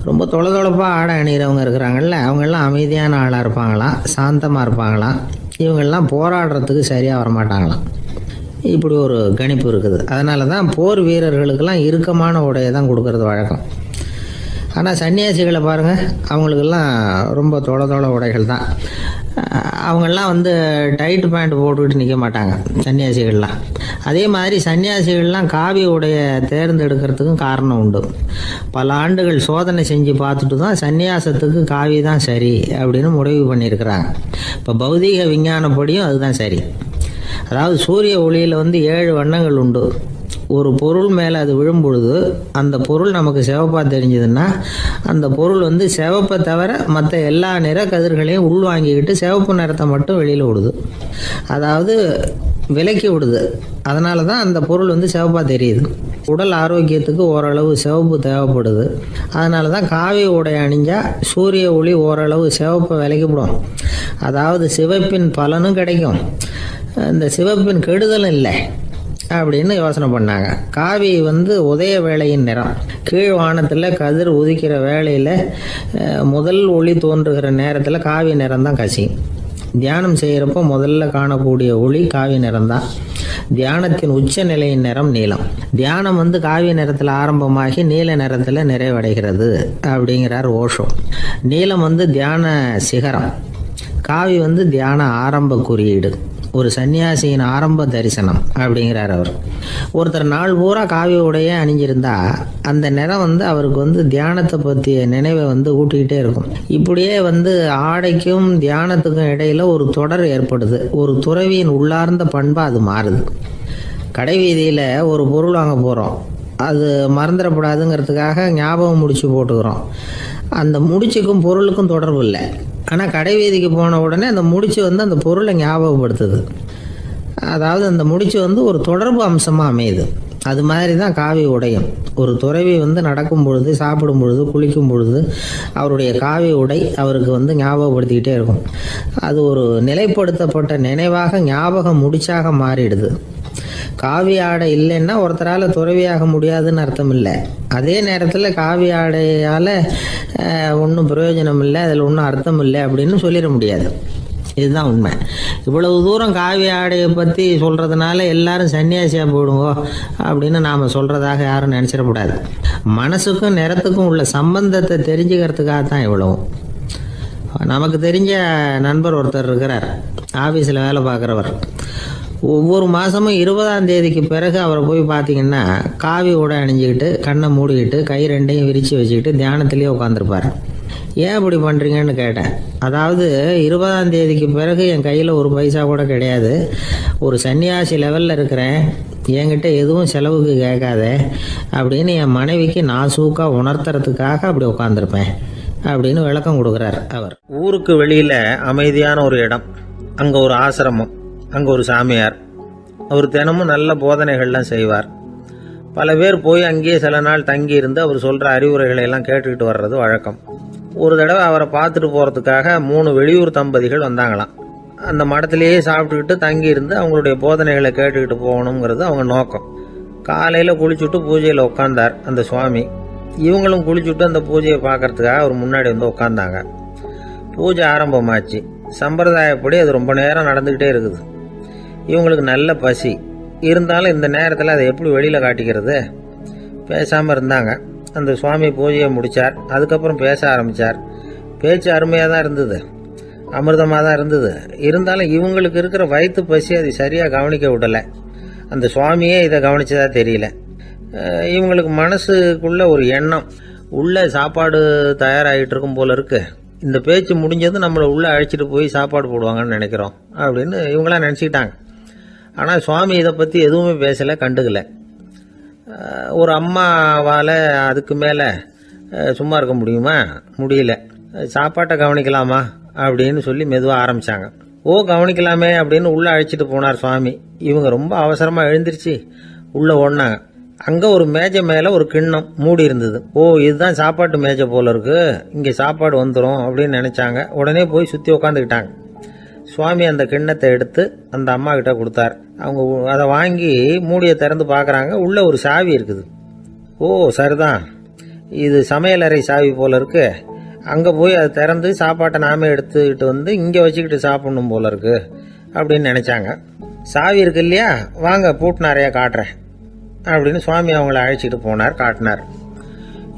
ரொம்ப தொலைதொலைப்பாக ஆடை அணிகிறவங்க இருக்கிறாங்கல்ல, அவங்கெல்லாம் அமைதியான ஆளாக இருப்பாங்களாம், சாந்தமாக இருப்பாங்களாம். இவங்கெல்லாம் போராடுறதுக்கு சரியாக வரமாட்டாங்களாம். இப்படி ஒரு கணிப்பு இருக்குது. அதனால தான் போர் வீரர்களுக்கெல்லாம் இறுக்கமான உடையை தான் கொடுக்கறது வழக்கம். ஆனால் சன்னியாசிகளை பாருங்கள், அவங்களுக்கெல்லாம் ரொம்ப தொலை உடைகள் தான். அவங்கெல்லாம் டைட் பேண்ட் போட்டுக்கிட்டு நிற்க மாட்டாங்க சன்னியாசிகள்லாம். அதே மாதிரி சன்னியாசிகள்லாம் காவி உடையை தேர்ந்தெடுக்கிறதுக்கும் காரணம் உண்டு. பல ஆண்டுகள் சோதனை செஞ்சு பார்த்துட்டு தான் சன்னியாசத்துக்கு காவி தான் சரி அப்படின்னு முடிவு பண்ணியிருக்கிறாங்க. இப்போ பௌதீக விஞ்ஞானப்படியும் அதுதான் சரி. அதாவது சூரிய ஒளியில் 7 வண்ணங்கள் உண்டு. ஒரு பொருள் மேலே அது விழும் பொழுது அந்த பொருள் நமக்கு சிவப்பாக தெரிஞ்சதுன்னா அந்த பொருள் சிவப்பை தவிர மற்ற எல்லா நிற கதிர்களையும் உள்வாங்கிக்கிட்டு சிவப்பு நிறத்தை மட்டும் வெளியில் விடுது. அதாவது விலக்கி விடுது. அதனால தான் அந்த பொருள் சிவப்பாக தெரியுது. உடல் ஆரோக்கியத்துக்கு ஓரளவு சிவப்பு தேவைப்படுது. அதனால தான் காவி உடை அணிஞ்சால் சூரிய ஒளி ஓரளவு சிவப்பை விலக்கிவிடும். அதாவது சிவப்பின் பலனும் கிடைக்கும், இந்த சிவப்பின் கெடுதலும் இல்லை அப்படின்னு யோசனை பண்ணாங்க. காவி உதய வேளையின் நிறம். கீழ் வானத்தில் கதிர் உதிக்கிற வேளையில் முதல் ஒளி தோன்றுகிற நேரத்தில் காவி நிறம் தான் கசியும். தியானம் செய்கிறப்போ முதல்ல காணக்கூடிய ஒளி காவி நிறம்தான். தியானத்தின் உச்ச நிலையின் நிறம் நீலம். தியானம் காவி நிறத்தில் ஆரம்பமாகி நீல நிறத்தில் நிறைவடைகிறது அப்படிங்கிறார் ஓஷோ. நீலம் தியான சிகரம், காவி தியான ஆரம்ப குறியீடு, ஒரு சன்னியாசியின் ஆரம்ப தரிசனம் அப்படிங்கிறார் அவர். ஒருத்தர் நாள் பூரா காவி உடையே அணிஞ்சிருந்தா அந்த நிறம் அவருக்கு தியானத்தை பற்றிய நினைவை ஊட்டிக்கிட்டே இருக்கும். இப்படியே ஆடைக்கும் தியானத்துக்கும் இடையில ஒரு தொடர் ஏற்படுது. ஒரு துறவியின் உள்ளார்ந்த பண்பா அது மாறுது. கடை வீதியில் ஒரு பொருள் வாங்க போகிறோம், அது மறந்துடக்கூடாதுங்கிறதுக்காக ஞாபகம் முடிச்சு போட்டுக்கிறோம். அந்த முடிச்சுக்கும் பொருளுக்கும் தொடர்பு இல்லை. ஆனால் கடை வீதிக்கு போன உடனே அந்த முடிச்சு அந்த பொருளை ஞாபகப்படுத்துது. அதாவது அந்த முடிச்சு ஒரு தொடர்பு அம்சமாக அமையுது. அது மாதிரி தான் காவி உடையும். ஒரு துறவி நடக்கும் பொழுது, சாப்பிடும் பொழுது, குளிக்கும் பொழுது அவருடைய காவி உடை அவருக்கு ஞாபகப்படுத்திக்கிட்டே இருக்கும். அது ஒரு நிலைப்படுத்தப்பட்ட நினைவாக ஞாபக முடிச்சாக மாறிடுது. காவி ஆடை இல்லைன்னா ஒருத்தரால் துறவியாக முடியாதுன்னு அர்த்தம் இல்லை. அதே நேரத்தில் காவி ஆடையால் ஒன்றும் பிரயோஜனம் இல்லை, அதில் ஒன்றும் அர்த்தம் இல்லை அப்படின்னு சொல்லிட முடியாது. இதுதான் உண்மை. இவ்வளவு தூரம் காவி ஆடையை பற்றி சொல்கிறதுனால எல்லாரும் சன்னியாசியாக போயிடுங்கோ அப்படின்னு நாம் சொல்கிறதாக யாரும் நினச்சிடக்கூடாது. மனசுக்கும் நிறத்துக்கும் உள்ள சம்பந்தத்தை தெரிஞ்சுக்கிறதுக்காக தான் இவ்வளவும். நமக்கு தெரிஞ்ச நண்பர் ஒருத்தர் இருக்கிறார், ஆஃபீஸில் வேலை பார்க்குறவர். ஒவ்வொரு மாதமும் 20ஆம் தேதிக்கு பிறகு அவரை போய் பார்த்தீங்கன்னா காவி உடை அணிஞ்சிக்கிட்டு, கண்ணை மூடிக்கிட்டு, கை ரெண்டையும் விரித்து வச்சுக்கிட்டு தியானத்திலேயே உட்காந்துருப்பார். ஏன் இப்படி பண்ணுறீங்கன்னு கேட்டேன். அதாவது 20ஆம் தேதிக்கு பிறகு என் கையில் ஒரு பைசா கூட கிடையாது, ஒரு சன்னியாசி லெவலில் இருக்கிறேன், என்கிட்ட எதுவும் செலவுக்கு கேட்காத அப்படின்னு என் மனைவிக்கு நான் சூக்காக உணர்த்துறதுக்காக அப்படி உட்காந்துருப்பேன் அப்படின்னு விளக்கம் கொடுக்குறார் அவர். ஊருக்கு வெளியில் அமைதியான ஒரு இடம், அங்கே ஒரு ஆசிரமம், அங்கே ஒரு சாமியார். அவர் தினமும் நல்ல போதனைகள்லாம் செய்வார். பல பேர் போய் அங்கேயே சில நாள் தங்கி இருந்து அவர் சொல்கிற அறிவுரைகளை எல்லாம் கேட்டுக்கிட்டு வர்றது வழக்கம். ஒரு தடவை அவரை பார்த்துட்டு போகிறதுக்காக 3 வெளியூர் தம்பதிகள் வந்தாங்களாம். அந்த மடத்திலேயே சாப்பிட்டுக்கிட்டு தங்கி இருந்து அவங்களுடைய போதனைகளை கேட்டுக்கிட்டு போகணுங்கிறது அவங்க நோக்கம். காலையில் குளிச்சுட்டு பூஜையில் உட்கார்ந்தார் அந்த சுவாமி. இவங்களும் குளிச்சுட்டு அந்த பூஜையை பார்க்கறதுக்காக அவர் முன்னாடி வந்து உட்காந்தாங்க. பூஜை ஆரம்பமாச்சு. சம்பிரதாயப்படி அது ரொம்ப நேரம் நடந்துக்கிட்டே இருக்குது. இவங்களுக்கு நல்ல பசி இருந்தாலும் இந்த நேரத்தில் அதை எப்படி வெளியில் காட்டிக்கிறது? பேசாமல் இருந்தாங்க. அந்த சுவாமி பூஜையை முடித்தார். அதுக்கப்புறம் பேச ஆரம்பித்தார். பேச்சு அருமையாக தான் இருந்தது, அமிர்தமாக தான் இருந்தது. இருந்தாலும் இவங்களுக்கு இருக்கிற வயிற்று பசி அது சரியாக கவனிக்க விடலை. அந்த சுவாமியே இதை கவனிச்சதா தெரியல. இவங்களுக்கு மனசுக்குள்ள ஒரு எண்ணம், உள்ள சாப்பாடு தயாராகிட்டு இருக்கும் போல இருக்கு, இந்த பேச்சு முடிஞ்சது நம்மளை உள்ளே அழைச்சிட்டு போய் சாப்பாடு போடுவாங்கன்னு நினைக்கிறோம் அப்படின்னு இவங்களாம் நினச்சிக்கிட்டாங்க. ஆனால் சுவாமி இதை பற்றி எதுவுமே பேசலை, கண்டுக்கலை. ஒரு அம்மாவால் அதுக்கு மேலே சும்மா இருக்க முடியுமா? முடியல. சாப்பாட்டை கவனிக்கலாமா அப்படின்னு சொல்லி மெதுவாக ஆரம்பித்தாங்க. கவனிக்கலாமே அப்படின்னு உள்ளே அழைச்சிட்டு போனார் சுவாமி. இவங்க ரொம்ப அவசரமாக எழுந்திருச்சு உள்ளே ஓடினாங்க. அங்கே ஒரு மேஜை மேலே ஒரு கிண்ணம் மூடி இருந்தது. இதுதான் சாப்பாட்டு மேஜை போல இருக்கு, இங்கே சாப்பாடு வந்துடும் அப்படின்னு நினச்சாங்க. உடனே போய் சுற்றி உக்காந்துக்கிட்டாங்க. சுவாமி அந்த கிண்ணத்தை எடுத்து அந்த அம்மா கிட்ட கொடுத்தார். அவங்க அதை வாங்கி மூடியை திறந்து பார்க்குறாங்க. உள்ளே ஒரு சாவி இருக்குது. சரிதான், இது சமையலறை சாவி போல இருக்கு, அங்கே போய் அதை திறந்து சாப்பாட்டை நாமே எடுத்துக்கிட்டு வந்து இங்கே வச்சுக்கிட்டு சாப்பிடணும் போல இருக்கு அப்படின்னு நினச்சாங்க. சாவி இருக்கு இல்லையா, வாங்க பூட்டு நிறையா காட்டுறேன் அப்படின்னு சுவாமி அவங்கள அழைச்சிட்டு போனார், காட்டினார்.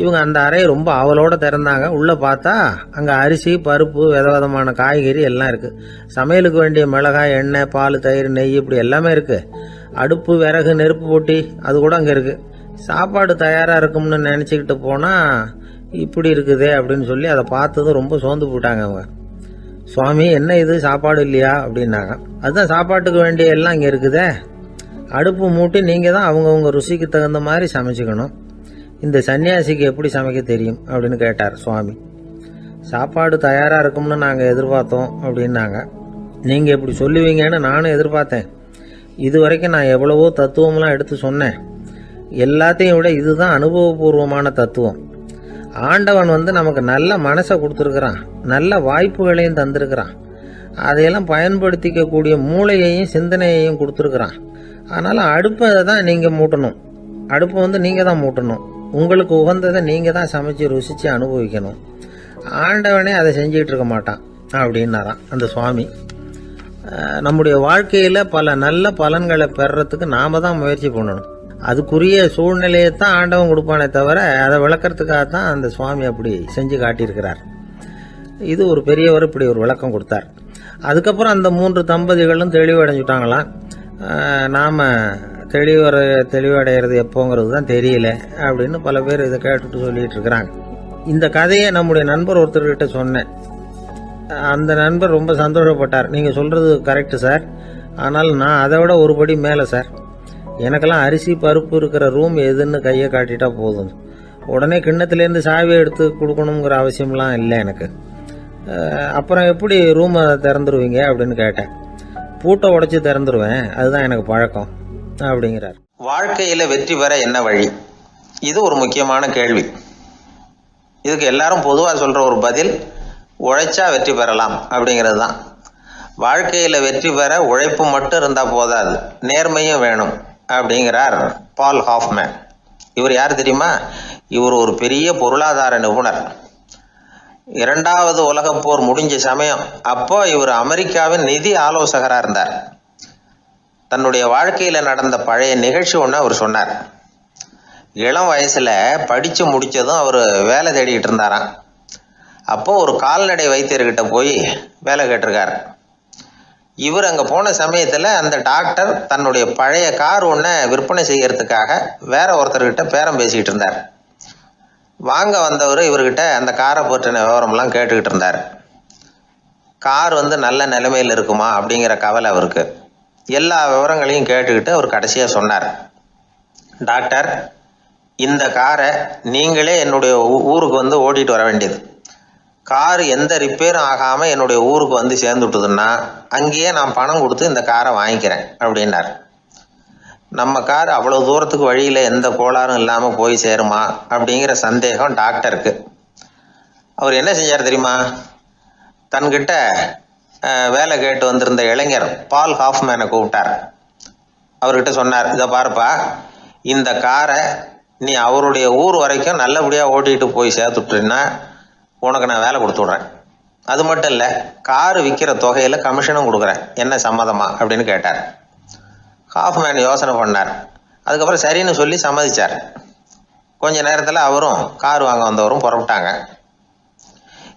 இவங்க அந்த அறையை ரொம்ப ஆவலோடு திறந்தாங்க. உள்ளே பார்த்தா அங்கே அரிசி, பருப்பு, விதவிதமான காய்கறி எல்லாம் இருக்குது. சமையலுக்கு வேண்டிய மிளகாய், எண்ணெய், பால், தயிர், நெய் இப்படி எல்லாமே இருக்குது. அடுப்பு, விறகு, நெருப்பு போட்டி அது கூட அங்கே இருக்குது. சாப்பாடு தயாராக இருக்கும்னு நினச்சிக்கிட்டு போனால் இப்படி இருக்குதே அப்படின்னு சொல்லி அதை பார்த்ததும் ரொம்ப சோர்ந்து போட்டாங்க அவங்க. சுவாமி, என்ன இது சாப்பாடு இல்லையா அப்படின்னாங்க. அதுதான் சாப்பாட்டுக்கு வேண்டிய எல்லாம் இங்கே இருக்குதே, அடுப்பு மூட்டி நீங்கள் தான் அவங்கவுங்க ருசிக்கு தகுந்த மாதிரி சமைச்சிக்கணும். இந்த சன்னியாசிக்கு எப்படி சமைக்க தெரியும் அப்படின்னு கேட்டார் சுவாமி. சாப்பாடு தயாராக இருக்கும்னு நாங்கள் எதிர்பார்த்தோம் அப்படின்னாங்க. நீங்கள் இப்படி சொல்லுவீங்கன்னு நானும் எதிர்பார்த்தேன். இது வரைக்கும் நான் எவ்வளவோ தத்துவம்லாம் எடுத்து சொன்னேன். எல்லாத்தையும் விட இதுதான் அனுபவபூர்வமான தத்துவம். ஆண்டவன் நமக்கு நல்ல மனசை கொடுத்துருக்குறான், நல்ல வாய்ப்புகளையும் தந்திருக்கிறான், அதையெல்லாம் பயன்படுத்திக்கக்கூடிய மூளையையும் சிந்தனையையும் கொடுத்துருக்குறான். அதனால் அடுப்பை தான் நீங்கள் மூட்டணும், அடுப்பை நீங்கள் தான் மூட்டணும், உங்களுக்கு உகந்ததை நீங்கள் தான் சமைச்சு ருசித்து அனுபவிக்கணும். ஆண்டவனே அதை செஞ்சுக்கிட்டு இருக்க மாட்டான் அப்படின்னாராம் அந்த சுவாமி. நம்முடைய வாழ்க்கையில் பல நல்ல பலன்களை பெறறதுக்கு நாம் தான் முயற்சி பண்ணணும். அதுக்குரிய சூழ்நிலையை தான் ஆண்டவன் கொடுப்பானே தவிர அதை விளக்கறதுக்காக தான் அந்த சுவாமி அப்படி செஞ்சு காட்டியிருக்கிறார். இது ஒரு பெரியவர் இப்படி ஒரு விளக்கம் கொடுத்தார். அதுக்கப்புறம் அந்த 3 தம்பதிகளும் தெளிவடைஞ்சுட்டாங்களாம். நாம் தெளிவடைகிறது எப்போங்கிறது தான் தெரியல அப்படின்னு பல பேர் இதை கேட்டுட்டு சொல்லிட்டு இருக்கிறாங்க. இந்த கதையை நம்முடைய நண்பர் ஒருத்தர்கிட்ட சொன்னேன். அந்த நண்பர் ரொம்ப சந்தோஷப்பட்டார். நீங்கள் சொல்கிறது கரெக்டு சார், ஆனால் நான் அதை விட ஒரு படி மேலே சார். எனக்கெல்லாம் அரிசி, பருப்பு இருக்கிற ரூம் எதுன்னு கையை காட்டிட்டா போதும், உடனே கிண்ணத்துலேருந்து சாவியை எடுத்து கொடுக்கணுங்கிற அவசியம்லாம் இல்லை எனக்கு. அப்புறம் எப்படி ரூமை திறந்துருவீங்க அப்படின்னு கேட்டேன். பூட்டை உடைச்சி திறந்துருவேன், அதுதான் எனக்கு பழக்கம் அப்படிங்கிறார். வாழ்க்கையில் வெற்றி பெற என்ன வழி? இது ஒரு முக்கியமான கேள்வி. இதுக்கு எல்லாரும் பொதுவாக சொல்கிற ஒரு பதில், உழைச்சா வெற்றி பெறலாம் அப்படிங்கிறது தான். வாழ்க்கையில் வெற்றி பெற உழைப்பு மட்டும் இருந்தால் போதாது, நேர்மையும் வேணும் அப்படிங்கிறார் பால் ஹாஃப்மேன். இவர் யார் தெரியுமா? இவர் ஒரு பெரிய பொருளாதார நிபுணர். 2வது உலகப் போர் முடிஞ்ச சமயம் அப்போ இவர் அமெரிக்காவின் நிதி ஆலோசகராக இருந்தார். தன்னுடைய வாழ்க்கையில் நடந்த பழைய நிகழ்ச்சி ஒன்று அவர் சொன்னார். இளம் வயசில் படித்து முடித்ததும் அவர் வேலை தேடிக்கிட்டு இருந்தாராம். அப்போது ஒரு கால்நடை வைத்தியர்கிட்ட போய் வேலை கேட்டிருக்கார். இவர் அங்கே போன சமயத்தில் அந்த டாக்டர் தன்னுடைய பழைய கார் ஒன்றை விற்பனை செய்யறதுக்காக வேற ஒருத்தர்கிட்ட பேரம் பேசிக்கிட்டு இருந்தார். வாங்க வந்தவர் இவர்கிட்ட அந்த காரை பற்றின விவரம்லாம் கேட்டுக்கிட்டு இருந்தார். கார் நல்ல நிலைமையில் இருக்குமா அப்படிங்கிற கவலை அவருக்கு. எல்லா விவரங்களையும் கேட்டுக்கிட்டு அவர் கடைசியாக சொன்னார், டாக்டர், இந்த காரை நீங்களே என்னுடைய ஊருக்கு ஓட்டிகிட்டு வர வேண்டியது. கார் எந்த ரிப்பேரும் ஆகாமல் என்னுடைய ஊருக்கு சேர்ந்துட்டுதுன்னா அங்கேயே நான் பணம் கொடுத்து இந்த காரை வாங்கிக்கிறேன் அப்படின்னார். நம்ம கார் அவ்வளோ தூரத்துக்கு வழியில் எந்த கோளாறும் இல்லாமல் போய் சேருமா அப்படிங்கிற சந்தேகம் டாக்டருக்கு. அவர் என்ன செஞ்சார் தெரியுமா? தன்கிட்ட வேலை கேட்டு வந்திருந்த இளைஞர் பால் ஹாஃப்மேனை கூப்பிட்டார். அவர்கிட்ட சொன்னார், இதை பாருப்பா, இந்த காரை நீ அவருடைய ஊர் வரைக்கும் நல்லபடியாக ஓட்டிகிட்டு போய் சேர்த்துட்டீன்னா உனக்கு நான் வேலை கொடுத்து விட்றேன். அது மட்டும் இல்லை, காரு விற்கிற தொகையில் கமிஷனும் கொடுக்குறேன், என்ன சம்மதமா அப்படின்னு கேட்டார். ஹாஃப்மேன் யோசனை பண்ணார். அதுக்கப்புறம் சரின்னு சொல்லி சம்மதிச்சார். கொஞ்ச நேரத்தில் அவரும் கார் வாங்க வந்தவரும் புறப்பட்டாங்க.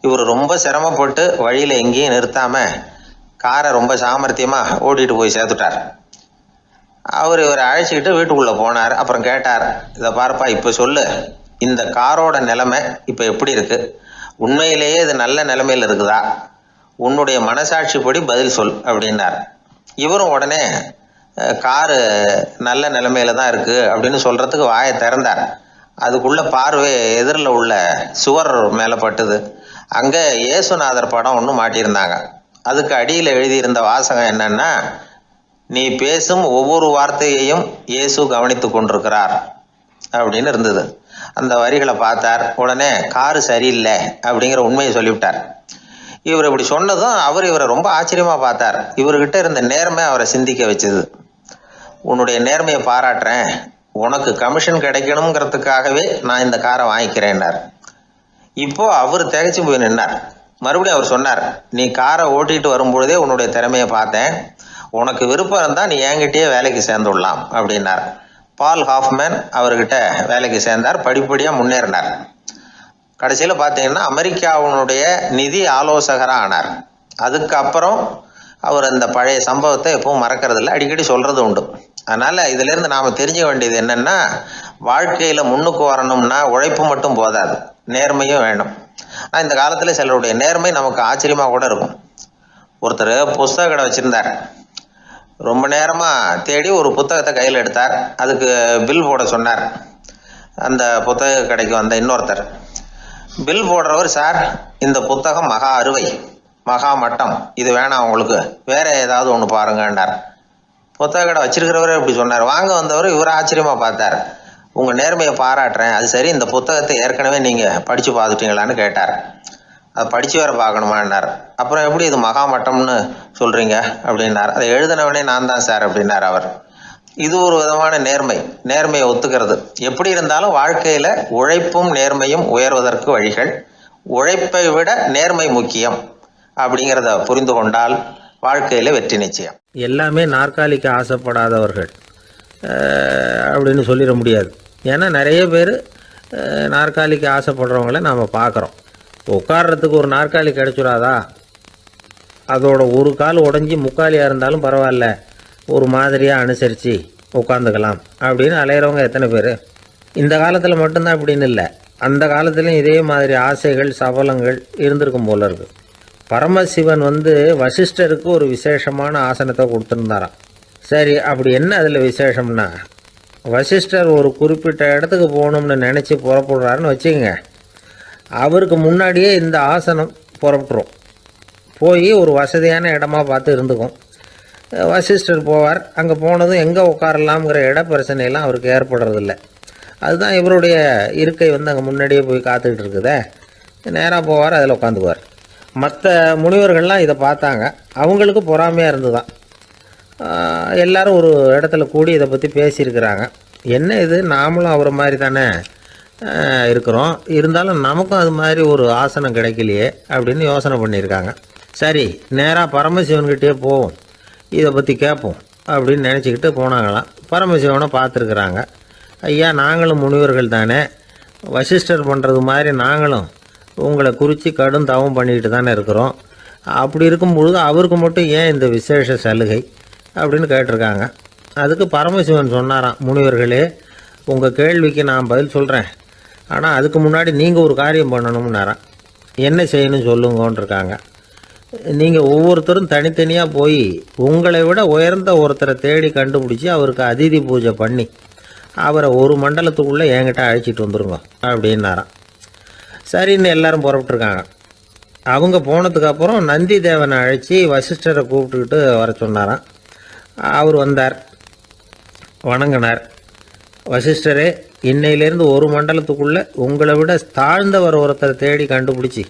இவர் ரொம்ப சிரமப்பட்டு வழியில் எங்கேயும் நிறுத்தாமல் காரை ரொம்ப சாமர்த்தியமாக ஓட்டிகிட்டு போய் சேர்த்துட்டார். இவரை அழைச்சிக்கிட்டு வீட்டுக்குள்ளே போனார். அப்புறம் கேட்டார், இதை பாருப்பா, இப்போ சொல்லு, இந்த காரோட நிலைமை இப்போ எப்படி இருக்குது? உண்மையிலேயே இது நல்ல நிலைமையில் இருக்குதா? உன்னுடைய மனசாட்சிப்படி பதில் சொல் அப்படின்னார். இவரும் உடனே காரு நல்ல நிலைமையில தான் இருக்குது அப்படின்னு சொல்கிறதுக்கு வாயை திறந்தார். அதுக்குள்ளே பார்வை எதிரில் உள்ள சுவர் மேலே பட்டுது. அங்கே இயேசுநாதர் படம் ஒன்று மாட்டியிருந்தாங்க. அதுக்கு அடியில் எழுதியிருந்த வாசகம் என்னன்னா, நீ பேசும் ஒவ்வொரு வார்த்தையையும் இயேசு கவனித்து கொண்டிருக்கிறார் அப்படின்னு இருந்தது. அந்த வரிகளை பார்த்தார். உடனே காரு சரியில்லை அப்படிங்கிற உண்மையை சொல்லிவிட்டார். இவர் இப்படி சொன்னதும் இவரை ரொம்ப ஆச்சரியமாக பார்த்தார். இவர்கிட்ட இருந்த நேர்மை அவரை சிந்திக்க வச்சது. உன்னுடைய நேர்மையை பாராட்டுறேன், உனக்கு கமிஷன் கிடைக்கணுங்கிறதுக்காகவே நான் இந்த காரை வாங்கிக்கிறேன்னார். இப்போ அவர் திகைச்சு போய் நின்னார். மறுபடியும் அவர் சொன்னார், நீ காரை ஓட்டிகிட்டு வரும்பொழுதே உன்னுடைய திறமையை பார்த்தேன், உனக்கு விருப்பம் இருந்தால் நீ என்கிட்டயே வேலைக்கு சேர்ந்துடலாம் அப்படின்னார். பால் ஹாஃப்மேன் அவர்கிட்ட வேலைக்கு சேர்ந்தார். படிப்படியாக முன்னேறினார். கடைசியில் பார்த்தீங்கன்னா அமெரிக்காவினுடைய நிதி ஆலோசகராக ஆனார். அதுக்கப்புறம் அவர் அந்த பழைய சம்பவத்தை எப்பவும் மறக்கிறதில்ல, அடிக்கடி சொல்கிறது உண்டு. அதனால் இதிலேருந்து நாம் தெரிஞ்சுக்க வேண்டியது என்னென்னா, வாழ்க்கையில் முன்னுக்கு வரணும்னா உழைப்பு மட்டும் போதாது, நேர்மையும் வேணும். ஆனால் இந்த காலத்தில் சிலருடைய நேர்மை நமக்கு ஆச்சரியமாக கூட இருக்கும். ஒருத்தர் புஸ்தக கடை வச்சுருந்தார். ரொம்ப நேரமாக தேடி ஒரு புத்தகத்தை கையில் எடுத்தார். அதுக்கு பில் போட சொன்னார். அந்த புத்தக கடைக்கு வந்த இன்னொருத்தர் பில் போடுறவர், சார் இந்த புத்தகம் மகா அறுவை, மகா மட்டம், இது வேணாம் உங்களுக்கு, வேற ஏதாவது ஒன்று பாருங்கன்னார். புத்தக கடை வச்சிருக்கிறவரே இப்படி சொன்னார். வாங்க வந்தவர் இவர் ஆச்சரியமாக பார்த்தார். உங்கள் நேர்மையை பாராட்டுறேன், அது சரி, இந்த புத்தகத்தை ஏற்கனவே நீங்கள் படித்து பார்த்துட்டீங்களான்னு கேட்டார். அதை படித்து வேற பார்க்கணுமான்னார். அப்புறம் எப்படி இது மகா மட்டம்னு சொல்கிறீங்க அப்படின்னார். அதை எழுதினவனே நான் தான் சார் அப்படின்னார் அவர். இது ஒரு விதமான நேர்மையை ஒத்துக்கிறது. எப்படி இருந்தாலும் வாழ்க்கையில் உழைப்பும் நேர்மையும் உயர்வதற்கு வழிகள். உழைப்பை விட நேர்மை முக்கியம் அப்படிங்கிறத புரிந்து கொண்டால் வாழ்க்கையில் வெற்றி நிச்சயம். எல்லாமே நாற்காலிக்கு ஆசைப்படாதவர்கள் அப்படின்னு சொல்லிட முடியாது. ஏன்னா நிறைய பேர் நாற்காலிக்கு ஆசைப்படுறவங்கள நாம் பார்க்குறோம். உட்கார்றதுக்கு ஒரு நாற்காலி கிடைச்சிடாதா, அதோட ஒரு கால் உடஞ்சி முக்காலியாக இருந்தாலும் பரவாயில்ல, ஒரு மாதிரியாக அனுசரித்து உட்காந்துக்கலாம் அப்படின்னு அலையிறவங்க எத்தனை பேர்? இந்த காலத்தில் மட்டும்தான் அப்படின்னு இல்லை, அந்த காலத்துலேயும் இதே மாதிரி ஆசைகள் சபலங்கள் இருந்திருக்கும் போல இருக்குது. பரமசிவன் வசிஷ்டருக்கு ஒரு விசேஷமான ஆசனத்தை கொடுத்துருந்தாராம். சரி, அப்படி என்ன அதில் விசேஷம்னா, வசிஷ்டர் ஒரு குறிப்பிட்ட இடத்துக்கு போகணும்னு நினச்சி புறப்படுறாருன்னு வச்சுக்கோங்க. அவருக்கு முன்னாடியே இந்த ஆசனம் புறப்பட்டுரும். போய் ஒரு வசதியான இடமா பார்த்து இருந்துக்கும். வசிஷ்டர் போவார். அங்கே போனதும் எங்கே உட்காரலாம்ங்கிற இட பிரச்சனையெல்லாம் அவருக்கு ஏற்படுறதில்ல. அதுதான் இவருடைய இருக்கை அங்கே முன்னாடியே போய் காத்துக்கிட்டு இருக்குதே. நேராக போவார், அதில் உட்காந்துக்குவார். மற்ற முனிவர்கள்லாம் இதை பார்த்தாங்க. அவங்களுக்கு பொறாமையாக இருந்துதான். எல்லாரும் ஒரு இடத்துல கூடி இதை பற்றி பேசியிருக்கிறாங்க. என்ன இது, நாமளும் அவரை மாதிரி தானே இருக்கிறோம், இருந்தாலும் நமக்கும் அது மாதிரி ஒரு ஆசனம் கிடைக்கலையே அப்படின்னு யோசனை பண்ணியிருக்காங்க. சரி, நேராக பரமசிவன்கிட்டே போவோம், இதை பற்றி கேட்போம் அப்படின்னு நினச்சிக்கிட்டு போனாங்களாம். பரமசிவனை பார்த்துருக்குறாங்க. ஐயா, நாங்களும் முனிவர்கள் தானே, வசிஷ்டர் பண்ணுறது மாதிரி நாங்களும் உங்களை குறித்து கடும் தவம் பண்ணிக்கிட்டு தானே இருக்கிறோம். அப்படி இருக்கும்பொழுது அவருக்கு மட்டும் ஏன் இந்த விசேஷ சலுகை அப்படின்னு கேட்டிருக்காங்க. அதுக்கு பரமசிவன் சொன்னாராம், முனிவர்களே, உங்கள் கேள்விக்கு நான் பதில் சொல்கிறேன், ஆனால் அதுக்கு முன்னாடி நீங்கள் ஒரு காரியம் பண்ணணும்னாராம். என்ன செய்யணும் சொல்லுங்கன்னு இருக்காங்க. நீங்கள் ஒவ்வொருத்தரும் தனித்தனியாக போய் உங்களை விட உயர்ந்த ஒருத்தரை தேடி கண்டுபிடிச்சி அவருக்கு அதிதி பூஜை பண்ணி அவரை ஒரு மண்டலத்துக்குள்ளே என்கிட்ட அழைச்சிட்டு வந்துருங்க அப்படின்னாராம். சரின்னு எல்லாரும் புறப்பட்டுருக்காங்க. அவங்க போனதுக்கப்புறம் நந்தி தேவனை அழைச்சி வசிஷ்டரை கூப்பிட்டுக்கிட்டு வர சொன்னாராம். அவர் வந்தார், வணங்கினார். வசிஷ்டரே, இன்னையிலேருந்து ஒரு மண்டலத்துக்குள்ளே உங்களை விட தாழ்ந்தவர் ஒருத்தரை தேடி கண்டுபிடிச்சி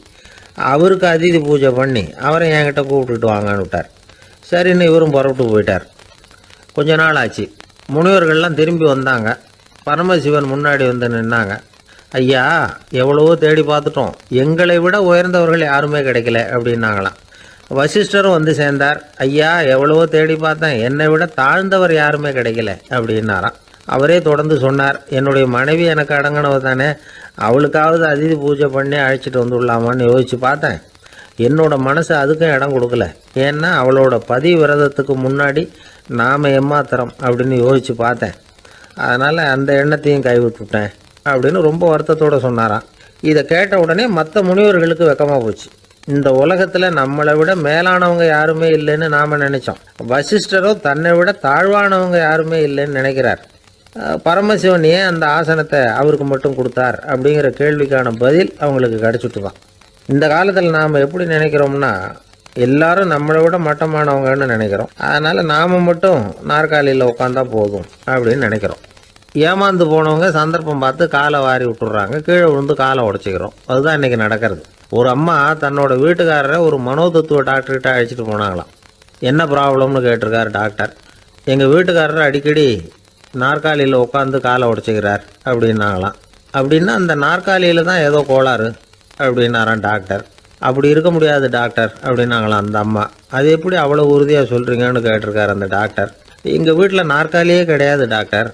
அவருக்கு அதிதி பூஜை பண்ணி அவரை என்கிட்ட கூப்பிட்டுட்டு வாங்கன்னு விட்டார். சரின்னு இவரும் புறப்பட்டு போயிட்டார். கொஞ்ச நாள் ஆச்சு. முனிவர்கள்லாம் திரும்பி வந்தாங்க. பரமசிவன் முன்னாடி வந்து நின்னாங்க. ஐயா, எவ்வளவோ தேடி பார்த்துட்டோம், எங்களை விட உயர்ந்தவர்கள் யாருமே கிடைக்கல அப்படின்னாங்களாம். வசிஷ்டரும் வந்து சேர்ந்தார். ஐயா, எவ்வளவோ தேடி பார்த்தேன், என்னை விட தாழ்ந்தவர் யாருமே கிடைக்கல அப்படின்னாராம். அவரே தொடர்ந்து சொன்னார், என்னுடைய மனைவி எனக்கு அடங்கினவ தானே, அவளுக்காவது அதிதி பூஜை பண்ணி அழைச்சிட்டு வந்துடலாமான்னு யோசித்து பார்த்தேன். என்னோட மனசு அதுக்கும் இடம் கொடுக்கல. ஏன்னா அவளோட பதி விரதத்துக்கு முன்னாடி நாம் ஏமாத்திரம் அப்படின்னு யோசித்து பார்த்தேன். அதனால் அந்த எண்ணத்தையும் கைவிட்டுட்டேன் அப்படின்னு ரொம்ப வருத்தத்தோடு சொன்னாராம். இதை கேட்ட உடனே மற்ற முனிவர்களுக்கு வெக்கமாக போச்சு. இந்த உலகத்தில் நம்மளை விட மேலானவங்க யாருமே இல்லைன்னு நாம் நினைச்சோம். வசிஷ்டரோ தன்னை விட தாழ்வானவங்க யாருமே இல்லைன்னு நினைக்கிறார். பரமசிவன் ஏன் அந்த ஆசனத்தை அவருக்கு மட்டும் கொடுத்தார் அப்படிங்கிற கேள்விக்கான பதில் அவங்களுக்கு கிடச்சிட்டு தான். இந்த காலத்தில் நாம் எப்படி நினைக்கிறோம்னா, எல்லாரும் நம்மளை விட மட்டமானவங்கன்னு நினைக்கிறோம். அதனால் நாம் மட்டும் நாற்காலியில் உட்காந்தா போதும் அப்படின்னு நினைக்கிறோம். ஏமாந்து போனவங்க சந்தர்ப்பம் பார்த்து காலை வாரி விட்டுறாங்க, கீழே விழுந்து காலை உடச்சிக்கிறோம். அதுதான் இன்றைக்கி நடக்கிறது. ஒரு அம்மா தன்னோட வீட்டுக்காரரை ஒரு மனோதத்துவ டாக்டர்கிட்ட அழைச்சிட்டு போனாங்களாம். என்ன ப்ராப்ளம்னு கேட்டிருக்காரு டாக்டர். எங்கள் வீட்டுக்காரர் அடிக்கடி நாற்காலியில் உட்காந்து காலை உடச்சிக்கிறார் அப்படின்னாங்களாம். அப்படின்னா அந்த நாற்காலியில் தான் ஏதோ கோளாறு அப்படின்னாரான் டாக்டர். அப்படி இருக்க முடியாது டாக்டர் அப்படின்னாங்களாம் அந்த அம்மா. அது எப்படி அவ்வளோ உறுதியாக சொல்கிறீங்கன்னு கேட்டிருக்காரு அந்த டாக்டர். எங்கள் வீட்டில் நாற்காலியே கிடையாது டாக்டர்,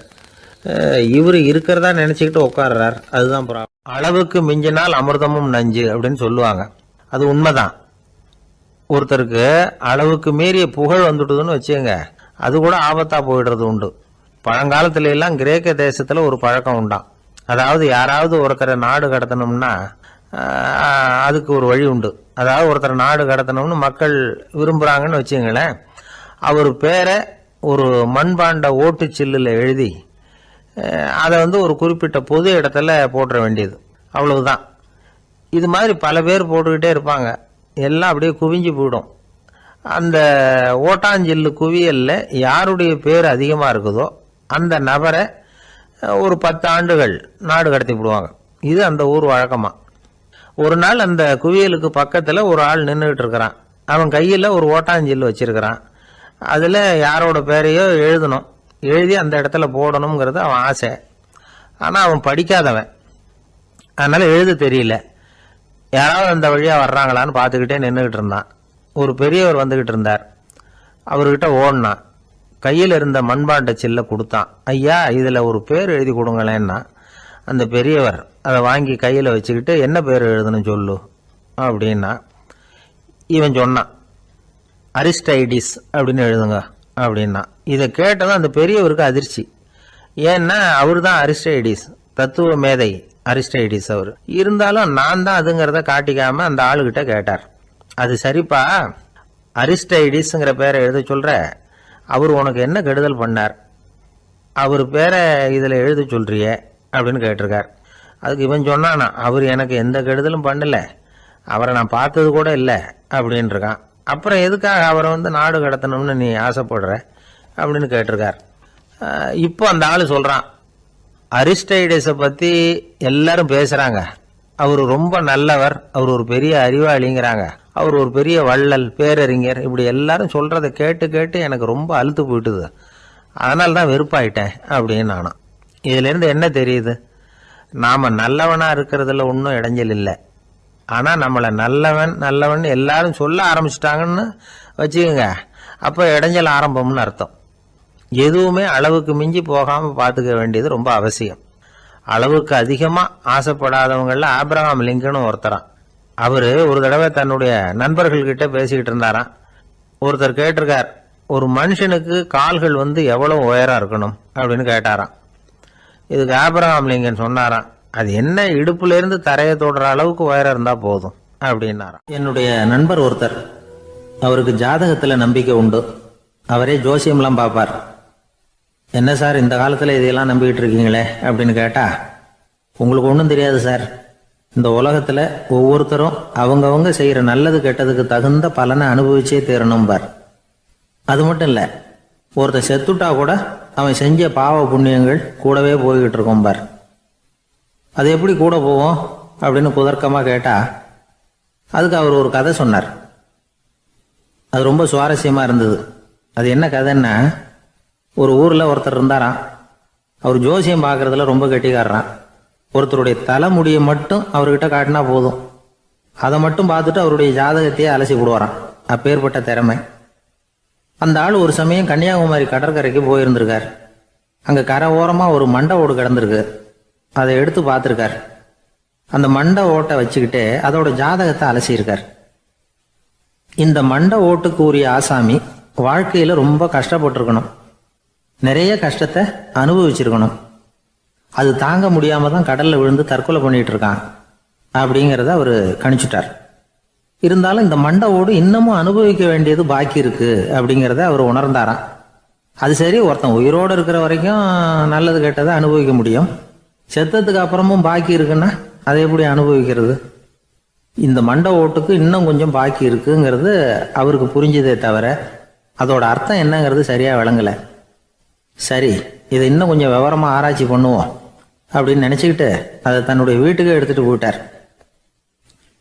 இவர் இருக்கிறதா நினச்சிக்கிட்டு உட்கார்றார், அதுதான் ப்ராப்ளம். அளவுக்கு மிஞ்சினால் அமிர்தமும் நஞ்சு அப்படின்னு சொல்லுவாங்க. அது உண்மைதான். ஒருத்தருக்கு அளவுக்கு மீறிய புகழ் வந்துட்டுதுன்னு வச்சுங்க, அது கூட ஆபத்தாக போயிடுறது உண்டு. பழங்காலத்துல எல்லாம் கிரேக்க தேசத்தில் ஒரு பழக்கம் உண்டாம். அதாவது யாராவது ஒருத்தரை நாடு கடத்தணும்னா அதுக்கு ஒரு வழி உண்டு. அதாவது ஒருத்தரை நாடு கடத்தணும்னு மக்கள் விரும்புகிறாங்கன்னு வச்சுங்களேன், அவர் பேரை ஒரு மண்பாண்ட ஓட்டுச்சில்லில் எழுதி அதை ஒரு குறிப்பிட்ட பொது இடத்துல போட்டுற வேண்டியது, அவ்வளவுதான். இது மாதிரி பல பேர் போட்டுக்கிட்டே இருப்பாங்க, எல்லாம் அப்படியே குவிஞ்சு போயிடும். அந்த ஓட்டாஞ்சில்லு குவியலில் யாருடைய பேர் அதிகமாக இருக்குதோ அந்த நபரை ஒரு 10 ஆண்டுகள் நாடு கடத்தி விடுவாங்க. இது அந்த ஊர் வழக்கமாக. ஒரு நாள் அந்த குவியலுக்கு பக்கத்தில் ஒரு ஆள் நின்றுக்கிட்டு இருக்கிறான். அவன் கையில் ஒரு ஓட்டாஞ்சில்லு வச்சிருக்கிறான். அதில் யாரோட பேரையோ எழுதணும், எழுதி அந்த இடத்துல போடணுங்கிறது அவன் ஆசை. ஆனால் அவன் படிக்காதவன், அதனால் எழுத தெரியல. யாராவது அந்த வழியாக வர்றாங்களான்னு பார்த்துக்கிட்டே நின்றுக்கிட்டு இருந்தான். ஒரு பெரியவர் வந்துக்கிட்டு இருந்தார். அவர்கிட்ட ஓடினான். கையில் இருந்த மண்பாண்ட சில்லை கொடுத்தான். ஐயா, இதில் ஒரு பேர் எழுதி கொடுங்களேன்னா. அந்த பெரியவர் அதை வாங்கி கையில் வச்சுக்கிட்டு, என்ன பேர் எழுதணும் சொல்லு அப்படின்னா. இவன் சொன்னான், அரிஸ்டைடிஸ் அப்படின்னு எழுதுங்க அப்படின்னா. இதை கேட்டதும் அந்த பெரியவருக்கு அதிர்ச்சி. ஏன்னா அவர் தான் அரிஸ்டைடிஸ், தத்துவ மேதை அரிஸ்டைடிஸ் அவர். இருந்தாலும் நான் தான் அதுங்கிறத காட்டிக்காம அந்த ஆளுகிட்ட கேட்டார். அது சரிப்பா, அரிஸ்டைடிஸ்ங்கிற பேரை எழுத சொல்ற, அவர் உனக்கு என்ன கெடுதல் பண்ணார், அவர் பேரை இதில் எழுத சொல்றிய அப்படின்னு கேட்டிருக்கார். அதுக்கு இவன் சொன்னானா, அவர் எனக்கு எந்த கெடுதலும் பண்ணல, அவரை நான் பார்த்தது கூட இல்லை அப்படின்னு இருக்கான். அப்புறம் எதுக்காக அவரை நாடு கடத்தணும்னு நீ ஆசைப்படுற அப்படின்னு கேட்டிருக்கார். இப்போ அந்த ஆள் சொல்கிறான், அரிஸ்டைடஸை பற்றி எல்லாரும் பேசுகிறாங்க, அவர் ரொம்ப நல்லவர், அவர் ஒரு பெரிய அறிவாளிங்கிறாங்க, அவர் ஒரு பெரிய வள்ளல், பேரறிஞர், இப்படி எல்லாரும் சொல்கிறத கேட்டு கேட்டு எனக்கு ரொம்ப அழுத்து போயிட்டுது, அதனால தான் வெறுப்பாயிட்டேன் அப்படின்னு நானும். இதிலேருந்து என்ன தெரியுது, நாம் நல்லவனாக இருக்கிறதுல ஒன்றும் இடைஞ்சல் இல்லை. ஆனால் நம்மளை நல்லவன் நல்லவன் எல்லாரும் சொல்ல ஆரம்பிச்சிட்டாங்கன்னு வச்சுக்கோங்க, அப்போ இடைஞ்சல் ஆரம்பம்னு அர்த்தம். எதுவுமே அளவுக்கு மிஞ்சி போகாமல் பார்த்துக்க வேண்டியது ரொம்ப அவசியம். அளவுக்கு அதிகமாக ஆசைப்படாதவங்களில் ஆப்ரஹாம் லிங்கனும் ஒருத்தரான். அவர் ஒரு தடவை தன்னுடைய நண்பர்கள்கிட்ட பேசிக்கிட்டு இருந்தாராம். ஒருத்தர் கேட்டிருக்கார், ஒரு மனுஷனுக்கு கால்கள் எவ்வளோ உயரம் இருக்கணும் அப்படின்னு கேட்டாராம். இதுக்கு ஆப்ரஹாம் லிங்கன் சொன்னாராம், அது என்ன, இடுப்புலேருந்து தரையை தொடுற அளவுக்கு உயரம் இருந்தால் போதும் அப்படின்னாராம். என்னுடைய நண்பர் ஒருத்தர், அவருக்கு ஜாதகத்தில் நம்பிக்கை உண்டு, அவரே ஜோசியம்லாம் பார்ப்பார். என்ன சார் இந்த காலத்தில் இதையெல்லாம் நம்பிக்கிட்டு இருக்கீங்களே அப்படின்னு கேட்டால், உங்களுக்கு ஒன்றும் தெரியாது சார், இந்த உலகத்தில் ஒவ்வொருத்தரும் அவங்கவங்க செய்கிற நல்லது கெட்டதுக்கு தகுந்த பலனை அனுபவிச்சே தீரணும் பார். அது மட்டும் இல்லை, ஒருத்தர் செத்துட்டா கூட அவன் செஞ்ச பாவ புண்ணியங்கள் கூடவே போய்கிட்டு இருக்கோம் பார். அது எப்படி கூட போவோம் அப்படின்னு குதர்க்கமாக கேட்டால், அதுக்கு அவர் ஒரு கதை சொன்னார். அது ரொம்ப சுவாரஸ்யமாக இருந்தது. அது என்ன கதைன்னா, ஒரு ஊரில் ஒருத்தர் இருந்தாராம். அவர் ஜோசியம் பார்க்கறதுல ரொம்ப கெட்டிக்காரறான். ஒருத்தருடைய தலைமுடியை மட்டும் அவர்கிட்ட காட்டினா போதும், அதை மட்டும் பார்த்துட்டு அவருடைய ஜாதகத்தையே அலசி விடுவாரான். அப்பேற்பட்ட திறமை. அந்த ஆள் ஒரு சமயம் கன்னியாகுமரி கடற்கரைக்கு போயிருந்திருக்கார். அங்க கரை ஓரமா ஒரு மண்டை ஓடு கிடந்திருக்கு. அதை எடுத்து பார்த்திருக்கார். அந்த மண்டை ஓட்டை வச்சுக்கிட்டே அதோட ஜாதகத்தை அலசியிருக்கார். இந்த மண்டை ஓட்டுக்கு உரிய ஆசாமி வாழ்க்கையில ரொம்ப கஷ்டப்பட்டிருக்கணும், நிறைய கஷ்டத்தை அனுபவிச்சிருக்கணும். அது தாங்க முடியாம தான் கடல்ல விழுந்து தற்கொலை பண்ணிட்டு இருக்கான் அப்படிங்கிறத அவரு கணிச்சுட்டார். இருந்தாலும் இந்த மண்டை ஓடு இன்னமும் அனுபவிக்க வேண்டியது பாக்கி இருக்கு அப்படிங்கிறத அவர் உணர்ந்தாராம். அது சரி, ஒருத்தன் உயிரோடு இருக்கிற வரைக்கும் நல்லது கெட்டதை அனுபவிக்க முடியும், செத்ததுக்கு அப்புறமும் பாக்கி இருக்குன்னா அதை எப்படி அனுபவிக்கிறது? இந்த மண்டை ஓட்டுக்கு இன்னும் கொஞ்சம் பாக்கி இருக்குங்கிறது அவருக்கு புரிஞ்சதே தவிர அதோட அர்த்தம் என்னங்கிறது சரியா விளங்கல. சரி, இதை இன்னும் கொஞ்சம் விவரமா ஆராய்ச்சி பண்ணுவோம் அப்படின்னு நினைச்சுக்கிட்டு அதை தன்னுடைய வீட்டுக்கு எடுத்துட்டு போயிட்டார்.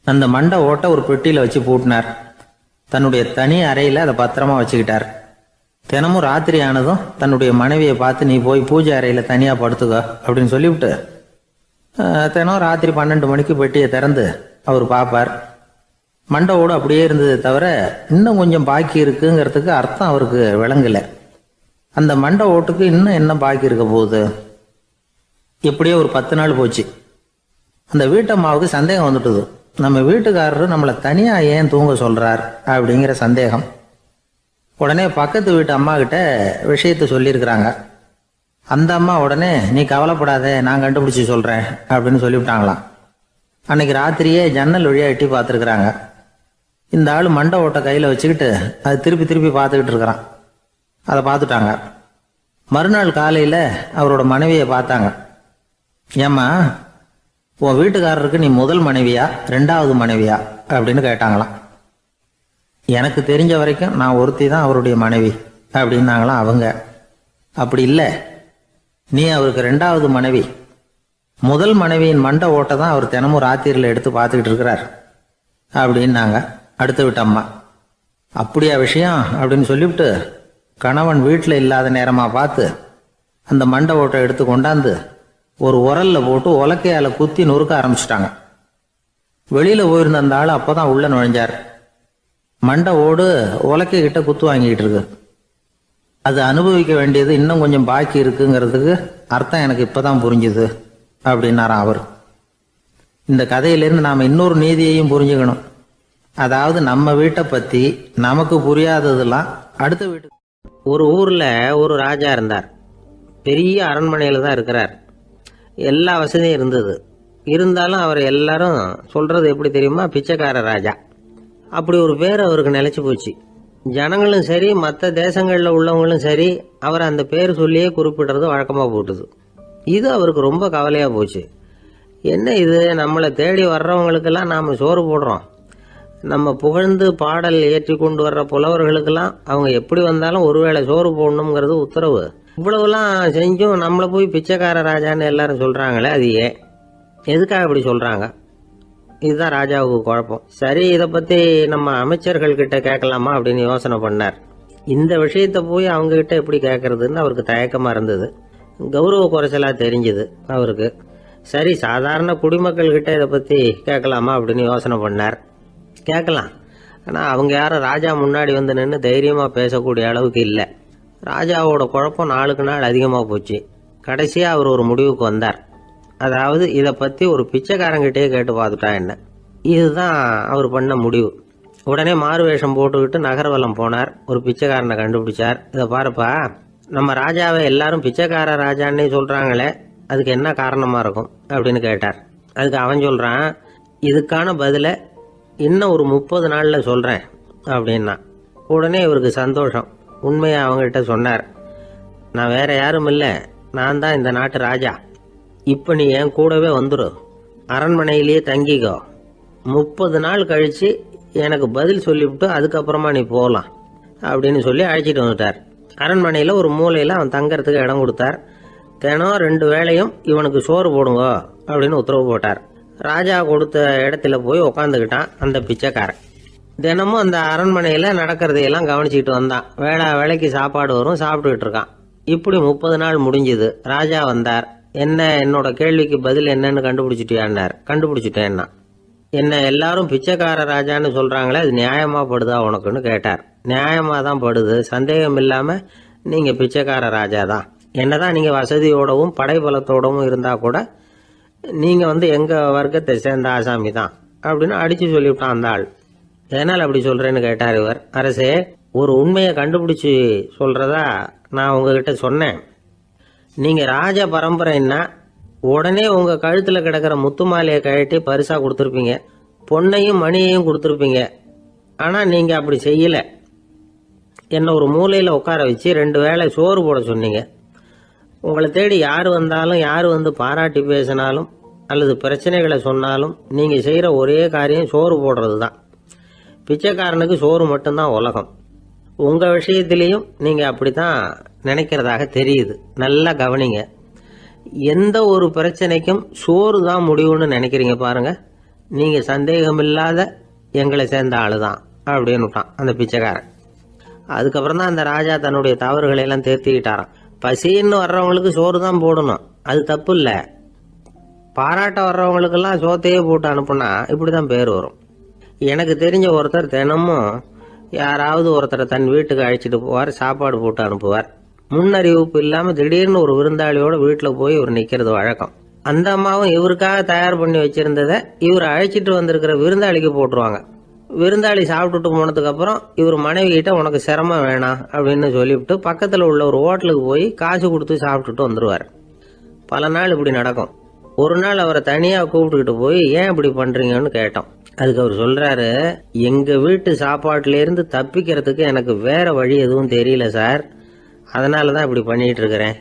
அந்த மண்டை ஓட்டை ஒரு பெட்டியில வச்சு பூட்டினார். தன்னுடைய தனி அறையில அதை பத்திரமா வச்சுக்கிட்டார். தினமும் ராத்திரி ஆனதும் தன்னுடைய மனைவியை பார்த்து, நீ போய் பூஜை அறையில தனியா படுத்துக்க அப்படின்னு சொல்லிவிட்டு தினம் ராத்திரி 12 மணிக்கு பெட்டியை திறந்து அவர் பார்ப்பார். மண்டை ஓடு அப்படியே இருந்தது தவிர இன்னும் கொஞ்சம் பாக்கி இருக்குங்கிறதுக்கு அர்த்தம் அவருக்கு விளங்கல. அந்த மண்டை ஓட்டுக்கு இன்னும் என்ன பாக்கி இருக்க போகுது? எப்படியோ ஒரு 10 நாள் போச்சு. அந்த வீட்டம்மாவுக்கு சந்தேகம் வந்துட்டுது. நம்ம வீட்டுக்காரரு நம்மளை தனியா ஏன் தூங்க சொல்றார் அப்படிங்கிற சந்தேகம். உடனே பக்கத்து வீட்டு அம்மா கிட்ட விஷயத்த சொல்லியிருக்கிறாங்க. அந்த அம்மா உடனே, நீ கவலைப்படாத, நான் கண்டுபிடிச்சு சொல்றேன் அப்படின்னு சொல்லிவிட்டாங்களாம். அன்னைக்கு ராத்திரியே ஜன்னல் வழியா எட்டி பார்த்துருக்குறாங்க. இந்த ஆள் மண்டை ஓட்டை கையில வச்சுக்கிட்டு அது திருப்பி திருப்பி பார்த்துக்கிட்டு இருக்கிறான். அதை பார்த்துட்டாங்க. மறுநாள் காலையில அவரோட மனைவியை பார்த்தாங்க. ஏம்மா, உன் வீட்டுக்காரருக்கு நீ முதல் மனைவியா 2வது மனைவியா அப்படின்னு கேட்டாங்களாம். எனக்கு தெரிஞ்ச வரைக்கும் நான் ஒருத்தி தான் அவருடைய மனைவி அப்படின்னாங்களாம் அவங்க. அப்படி இல்லை, நீ அவருக்கு 2வது மனைவி. முதல் மனைவியின் மண்டை ஓட்டை தான் அவர் தினமும் ராத்திரியில் எடுத்து பார்த்துக்கிட்டு இருக்கிறார் அப்படின்னாங்க அடுத்த வீட்டு அம்மா. அப்படியா விஷயம் அப்படின்னு சொல்லிவிட்டு கணவன் வீட்டில் இல்லாத நேரமா பார்த்து அந்த மண்டை ஓட்டை எடுத்து கொண்டாந்து ஒரு உரல்ல போட்டு உலக்கையால குத்தி நொறுக்க ஆரம்பிச்சிட்டாங்க. வெளியில போயிருந்த அந்த ஆள் அப்பதான் உள்ள நுழைஞ்சார். மண்டை ஓடு உலக்கை கிட்ட குத்து வாங்கிட்டு இருக்கு. அது அனுபவிக்க வேண்டியது இன்னும் கொஞ்சம் பாக்கி இருக்குங்கிறதுக்கு அர்த்தம் எனக்கு இப்பதான் புரிஞ்சுது அப்படின்னாராம் அவர். இந்த கதையிலிருந்து நாம இன்னொரு நீதியையும் புரிஞ்சுக்கணும். அதாவது நம்ம வீட்டை பத்தி நமக்கு புரியாததெல்லாம் அடுத்த வீட்டுக்கு. ஒரு ஊர்ல ஒரு ராஜா இருந்தார். பெரிய அரண்மனையில தான் இருக்கிறார். எல்லா வசதியும் இருந்தது. இருந்தாலும் அவர் எல்லாரும் சொல்றது எப்படி தெரியுமா, பிச்சைக்கார ராஜா. அப்படி ஒரு பேர் அவருக்கு நிலைச்சு போச்சு. ஜனங்களும் சரி, மற்ற தேசங்களில் உள்ளவங்களும் சரி, அவர் அந்த பேர் சொல்லியே குறிப்பிடுறது வழக்கமாக போட்டுது. இது அவருக்கு ரொம்ப கவலையா போச்சு. என்ன இது, நம்மளை தேடி வர்றவங்களுக்கெல்லாம் நாம சோறு போடுறோம், நம்ம புகழ்ந்து பாடல் ஏற்றி கொண்டு வர்ற புலவர்களுக்கெல்லாம் அவங்க எப்படி வந்தாலும் ஒருவேளை சோறு போடணுங்கிறது உத்தரவு. இவ்வளவுலாம் செஞ்சும் நம்மளை போய் பிச்சைக்கார ராஜான்னு எல்லாரும் சொல்றாங்களே, அது ஏன், எதுக்காக இப்படி சொல்றாங்க? இதுதான் ராஜாவுக்கு குழப்பம். சரி, இதை பத்தி நம்ம அமைச்சர்கள் கிட்ட கேட்கலாமா அப்படின்னு யோசனை பண்ணார். இந்த விஷயத்த போய் அவங்க கிட்ட எப்படி கேட்கறதுன்னு அவருக்கு தயக்கமா இருந்தது. கௌரவ குறைச்சலா தெரிஞ்சது அவருக்கு. சரி, சாதாரண குடிமக்கள் கிட்ட இதை பத்தி கேட்கலாமா அப்படின்னு யோசனை பண்ணார். கேட்கலாம், ஆனா அவங்க யாரும் ராஜா முன்னாடி வந்து நின்று தைரியமா பேசக்கூடிய அளவுக்கு இல்லை. ராஜாவோட குழப்பம் நாளுக்கு நாள் அதிகமா போச்சு. கடைசியா அவர் ஒரு முடிவுக்கு வந்தார். அதாவது இதை பத்தி ஒரு பிச்சைக்காரங்கிட்டே கேட்டு பார்த்துட்டா என்ன. இதுதான் அவர் பண்ண முடிவு. உடனே மாறு வேஷம் போட்டுக்கிட்டு நகர்வலம் போனார். ஒரு பிச்சைக்காரனை கண்டுபிடிச்சார். இதை பாருப்பா, நம்ம ராஜாவை எல்லாரும் பிச்சைக்கார ராஜான்னே சொல்றாங்களே, அதுக்கு என்ன காரணமா இருக்கும் அப்படின்னு கேட்டார். அதுக்கு அவன் சொல்றான், இதுக்கான பதில இன்னும் ஒரு 30 நாள்ல சொல்றேன் அப்படின்னா. உடனே இவருக்கு சந்தோஷம். உண்மையை அவங்ககிட்ட சொன்னார். நான் வேற யாரும் இல்லை, நான் தான் இந்த நாட்டு ராஜா. இப்ப நீ என் கூடவே வந்துரு, அரண்மனையிலேயே தங்கிக்கோ. 30 நாள் கழிச்சு எனக்கு பதில் சொல்லிவிட்டு அதுக்கப்புறமா நீ போகலாம் அப்படின்னு சொல்லி அழைச்சிட்டு வந்துட்டார். அரண்மனையில் ஒரு மூலையில் அவன் தங்கறதுக்கு இடம் கொடுத்தார். தினம் 2 வேளையும் இவனுக்கு சோறு போடுங்க அப்படின்னு உத்தரவு போட்டார். ராஜா கொடுத்த இடத்துல போய் உக்காந்துக்கிட்டான் அந்த பிச்சைக்காரன். தினமும் அந்த அரண்மனையில் நடக்கிறதையெல்லாம் கவனிச்சுக்கிட்டு வந்தான். வேளைக்கு சாப்பாடு வரும், சாப்பிட்டுக்கிட்டு இருக்கான். இப்படி 30 நாள் முடிஞ்சுது. ராஜா வந்தார். என்ன, என்னோட கேள்விக்கு பதில் என்னன்னு கண்டுபிடிச்சிட்டியான்னார். கண்டுபிடிச்சிட்டேன்னா. என்ன எல்லாரும் பிச்சைக்கார ராஜான்னு சொல்றாங்களே, அது நியாயமா படுதா உனக்குன்னு கேட்டார். நியாயமா தான் படுது, சந்தேகம் இல்லாம நீங்க பிச்சைக்கார ராஜா தான். என்னதான் நீங்க வசதியோடவும் படைபலத்தோடவும் இருந்தா கூட நீங்க எங்க வர்க்கத்தை சேர்ந்த ஆசாமி தான் அப்படின்னு அடிச்சு சொல்லிவிட்டான் அந்த ஆள். எதனால் அப்படி சொல்றேன்னு கேட்டார் இவர். அரசே, ஒரு உண்மையை கண்டுபிடிச்சு சொல்றதா நான் உங்ககிட்ட சொன்னேன். நீங்க ராஜ பரம்பரைன்னா உடனே உங்க கழுத்துல கிடக்கிற முத்து மாலையை கழட்டி பரிசா கொடுத்துருப்பீங்க, பொன்னையும் மணியையும் கொடுத்துருப்பீங்க. ஆனா நீங்க அப்படி செய்யல. என்ன ஒரு மூலையில உட்கார வச்சு 2 வேளை சோறு போட சொன்னீங்க. உங்களை தேடி யார் வந்தாலும், யார் பாராட்டி பேசினாலும் அல்லது பிரச்சனைகளை சொன்னாலும் நீங்க செய்யற ஒரே காரியம் சோறு போடுறது தான். பிச்சைக்காரனுக்கு சோறு மட்டும்தான் உலகம். உங்க விஷயத்திலையும் நீங்க அப்படித்தான் நினைக்கிறதாக தெரியுது. நல்லா கவனிங்க. எந்த ஒரு பிரச்சனைக்கும் சோறு தான் முடிவுன்னு நினைக்கிறீங்க பாருங்க. நீங்க சந்தேகமில்லாத எங்களை சேர்ந்த ஆளுதான் அப்படின்னு விட்டான் அந்த பிச்சைக்காரன். அதுக்கப்புறம் தான் அந்த ராஜா தன்னுடைய தவறுகளை எல்லாம் தேர்த்திக்கிட்டாராம். பசின்னு வர்றவங்களுக்கு சோறு தான் போடணும், அது தப்பு இல்லை. பாராட்ட வர்றவங்களுக்கெல்லாம் சோத்தையே போட்டு அனுப்புனா இப்படிதான் பேர் வரும். எனக்கு தெரிஞ்ச ஒருத்தர் தினமும் யாராவது ஒருத்தரை தன் வீட்டுக்கு அழைச்சிட்டு போவார், சாப்பாடு போட்டு அனுப்புவார். முன்னறிவிப்பு இல்லாம திடீர்னு ஒரு விருந்தாளியோட வீட்டில் போய் இவர் நிக்கிறது வழக்கம். அந்த அம்மாவும் இவருக்காக தயார் பண்ணி வச்சிருந்ததை இவர் அழைச்சிட்டு வந்திருக்கிற விருந்தாளிக்கு போட்டுருவாங்க. விருந்தாளி சாப்பிட்டுட்டு போனதுக்கு அப்புறம் இவர் மனைவி கிட்ட உனக்கு சிரமம் வேணாம் அப்படின்னு சொல்லிவிட்டு பக்கத்தில் உள்ள ஒரு ஹோட்டலுக்கு போய் காசு கொடுத்து சாப்பிட்டுட்டு வந்துருவார். பல நாள் இப்படி நடக்கும். ஒரு நாள் அவரை தனியா கூப்பிட்டுக்கிட்டு போய் ஏன் இப்படி பண்றீங்கன்னு கேட்டோம். அதுக்கு அவர் சொல்றாரு, எங்க வீட்டு சாப்பாட்டுல இருந்து தப்பிக்கிறதுக்கு எனக்கு வேற வழி எதுவும் தெரியல சார், அதனாலதான் இப்படி பண்ணிட்டு இருக்கிறேன்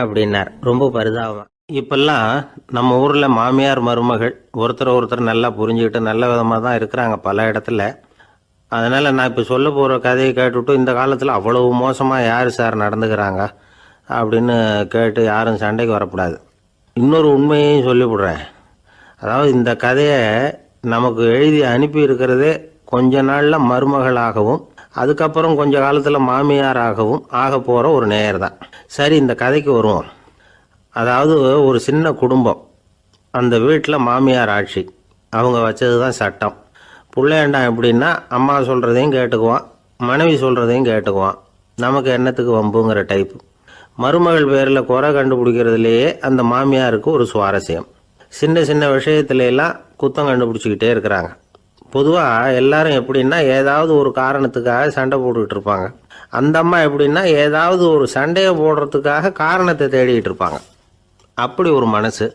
அப்படின்னார். ரொம்ப பரிதாபமா. இப்பெல்லாம் நம்ம ஊர்ல மாமியார் மருமகள் ஒருத்தர் நல்லா புரிஞ்சுக்கிட்டு நல்ல விதமா தான் இருக்கிறாங்க பல இடத்துல. அதனால நான் இப்ப சொல்ல போற கதையை கேட்டுவிட்டு இந்த காலத்துல அவ்வளவு மோசமா யாரு சார் நடந்துக்கிறாங்க அப்படின்னு கேட்டு யாரும் சண்டைக்கு வரக்கூடாது. இன்னொரு உண்மையையும் சொல்லிவிடுறேன். அதாவது இந்த கதையை நமக்கு எழுதி அனுப்பி இருக்கிறதே கொஞ்ச நாள்ல மருமகளாகவும் அதுக்கப்புறம் கொஞ்ச காலத்துல மாமியாராகவும் ஆக போற ஒரு நேயர் தான். சரி, இந்த கதைக்கு வருவோம். அதாவது ஒரு சின்ன குடும்பம், அந்த வீட்டில் மாமியார் ஆட்சி, அவங்க வச்சது தான் சட்டம். பிள்ளையாண்டான் எப்படின்னா அம்மா சொல்றதையும் கேட்டுக்குவான், மனைவி சொல்றதையும் கேட்டுக்குவான், நமக்கு என்னத்துக்கு வம்புங்கிற டைப்பு. மருமகள் பேரில் குறை கண்டுபிடிக்கிறதுலேயே அந்த மாமியாருக்கு ஒரு சுவாரஸ்யம். சின்ன சின்ன விஷயத்துல எல்லாம் குத்தம் கண்டுபிடிச்சிக்கிட்டே இருக்கிறாங்க. பொதுவாக எல்லாரும் எப்படின்னா ஏதாவது ஒரு காரணத்துக்காக சண்டை போட்டுக்கிட்டு இருப்பாங்க. அந்த அம்மா எப்படின்னா ஏதாவது ஒரு சண்டையை போடுறதுக்காக காரணத்தை தேடிக்கிட்டு இருப்பாங்க. அப்படி ஒரு மனசு.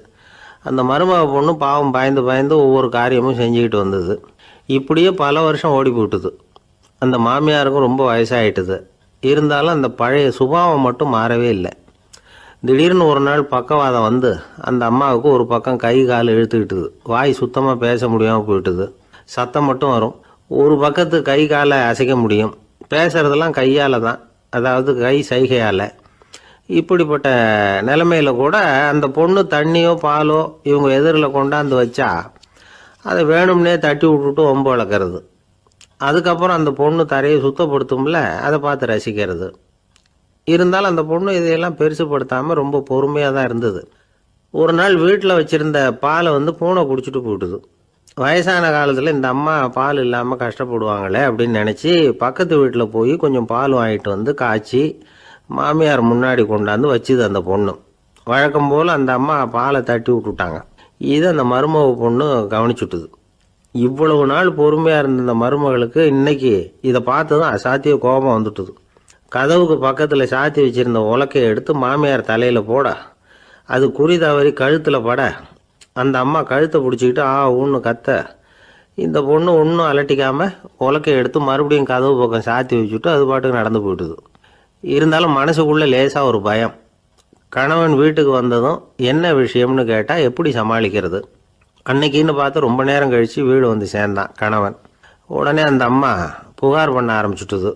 அந்த மருமக பொண்ணு பாவம் பயந்து பயந்து ஒவ்வொரு காரியமும் செஞ்சுக்கிட்டு வந்தது. இப்படியே பல வருஷம் ஓடி போட்டுது. அந்த மாமியாருக்கும் ரொம்ப வயசாயிட்டுது. இருந்தாலும் அந்த பழைய சுபாவம் மட்டும் மாறவே இல்லை. திடீர்னு ஒரு நாள் பக்கவாதம் வந்து அந்த அம்மாவுக்கு ஒரு பக்கம் கை கால் இழுத்துக்கிட்டுது. வாய் சுத்தமாக பேச முடியாமல் போயிட்டுது. சத்தம் மட்டும் வரும். ஒரு பக்கத்து கை காலை அசைக்க முடியும். பேசுறதெல்லாம் கையால் தான், அதாவது கை சைகையால். இப்படிப்பட்ட நிலைமையில கூட அந்த பொண்ணு தண்ணியோ பாலோ இவங்க எதிரில் கொண்டாந்து வச்சா அதை வேணும்னே தட்டி விட்டுட்டு ஒம்பு வளர்க்கறது. அதுக்கப்புறம் அந்த பொண்ணு தரையை சுத்தப்படுத்தும்ல, அதை பார்த்து ரசிக்கிறது. இருந்தாலும் அந்த பொண்ணு இதையெல்லாம் பெருசுப்படுத்தாமல் ரொம்ப பொறுமையாக தான் இருந்தது. ஒரு நாள் வீட்டில் வச்சிருந்த பாலை பூனை குடிச்சிட்டு போயிட்டுது. வயசான காலத்தில் இந்த அம்மா பால் இல்லாமல் கஷ்டப்படுவாங்களே அப்படின்னு நினச்சி பக்கத்து வீட்டில் போய் கொஞ்சம் பால் வாங்கிட்டு வந்து காய்ச்சி மாமியார் முன்னாடி கொண்டாந்து வச்சுது அந்த பொண்ணு. வழக்கம் போல் அந்த அம்மா பாலை தட்டி விட்டுட்டாங்க. இதை அந்த மருமக பொண்ணு கவனிச்சுட்டுது. இவ்வளவு நாள் பொறுமையாக இருந்த இந்த மருமகளுக்கு இன்னைக்கு இதை பார்த்து தான் அசாத்திய கோபம் வந்துட்டுது. கதவுக்கு பக்கத்தில் சாத்தி வச்சிருந்த உலக்கையை எடுத்து மாமியார் தலையில் போட, அது குறி தவறி கழுத்தில் பட, அந்த அம்மா கழுத்தை பிடிச்சிக்கிட்டு ஊன்னு கத்த, இந்த பொண்ணு ஒன்றும் அலட்டிக்காமல் உலக்கையை எடுத்து மறுபடியும் கதவு பக்கம் சாத்தி வச்சுட்டு அது பாட்டுக்கு நடந்து போயிட்டுது. இருந்தாலும் மனசுக்குள்ளே லேசாக ஒரு பயம். கணவன் வீட்டுக்கு வந்ததும் என்ன விஷயம்னு கேட்டால் எப்படி சமாளிக்கிறது. அன்னைக்குன்னு பார்த்து ரொம்ப நேரம் கழித்து வீடு வந்து சேர்ந்தான் கணவன். உடனே அந்த அம்மா புகார் பண்ண ஆரம்பிச்சுட்டுது.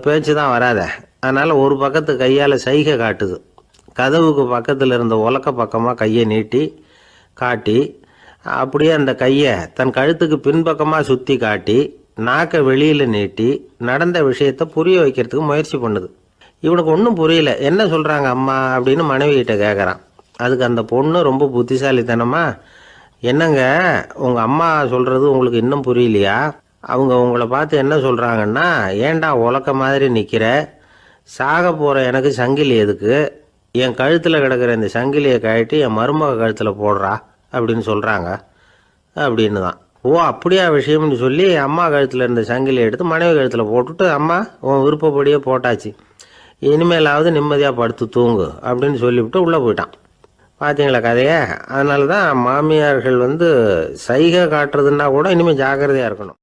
பேச்சு தான் வராத, அதனால் ஒரு பக்கத்து கையால் சைகை காட்டுது. கதவுக்கு பக்கத்தில் இருந்த உலக்க பக்கமாக கையை நீட்டி காட்டி, அப்படியே அந்த கையை தன் கழுத்துக்கு பின்பக்கமாக சுற்றி காட்டி நாக்கை வெளியில் நீட்டி நடந்த விஷயத்தை புரிய வைக்கிறதுக்கு முயற்சி பண்ணுது. இவனுக்கு ஒன்றும் புரியல, என்ன சொல்கிறாங்க அம்மா அப்படின்னு மனைவி கிட்ட கேட்குறான். அதுக்கு அந்த பொண்ணு ரொம்ப புத்திசாலித்தனமா, என்னங்க உங்கள் அம்மா சொல்கிறது உங்களுக்கு இன்னும் புரியலையா? அவங்க உங்களை பார்த்து என்ன சொல்கிறாங்கன்னா, ஏன்டா உலக்க மாதிரி நிற்கிற, சாக போகிற எனக்கு சங்கிலி எதுக்கு, என் கழுத்தில் கிடக்கிற இந்த சங்கிலியை கழட்டி என் மருமக கழுத்தில் போடுறா அப்படின்னு சொல்கிறாங்க அப்படின்னு தான். ஓ அப்படியா விஷயம்னு சொல்லி அம்மா கழுத்தில் இருந்த சங்கிலியை எடுத்து மனைவி கழுத்தில் போட்டுட்டு, அம்மா உன் விருப்பப்படியே போட்டாச்சு, இனிமேலாவது நிம்மதியாக படுத்து தூங்கு அப்படின்னு சொல்லிவிட்டு உள்ளே போயிட்டான். பார்த்தீங்களா கதையை? அதனால தான் மாமியார்கள் சைகை காட்டுறதுன்னா கூட இனிமேல் ஜாக்கிரதையாக இருக்கணும்.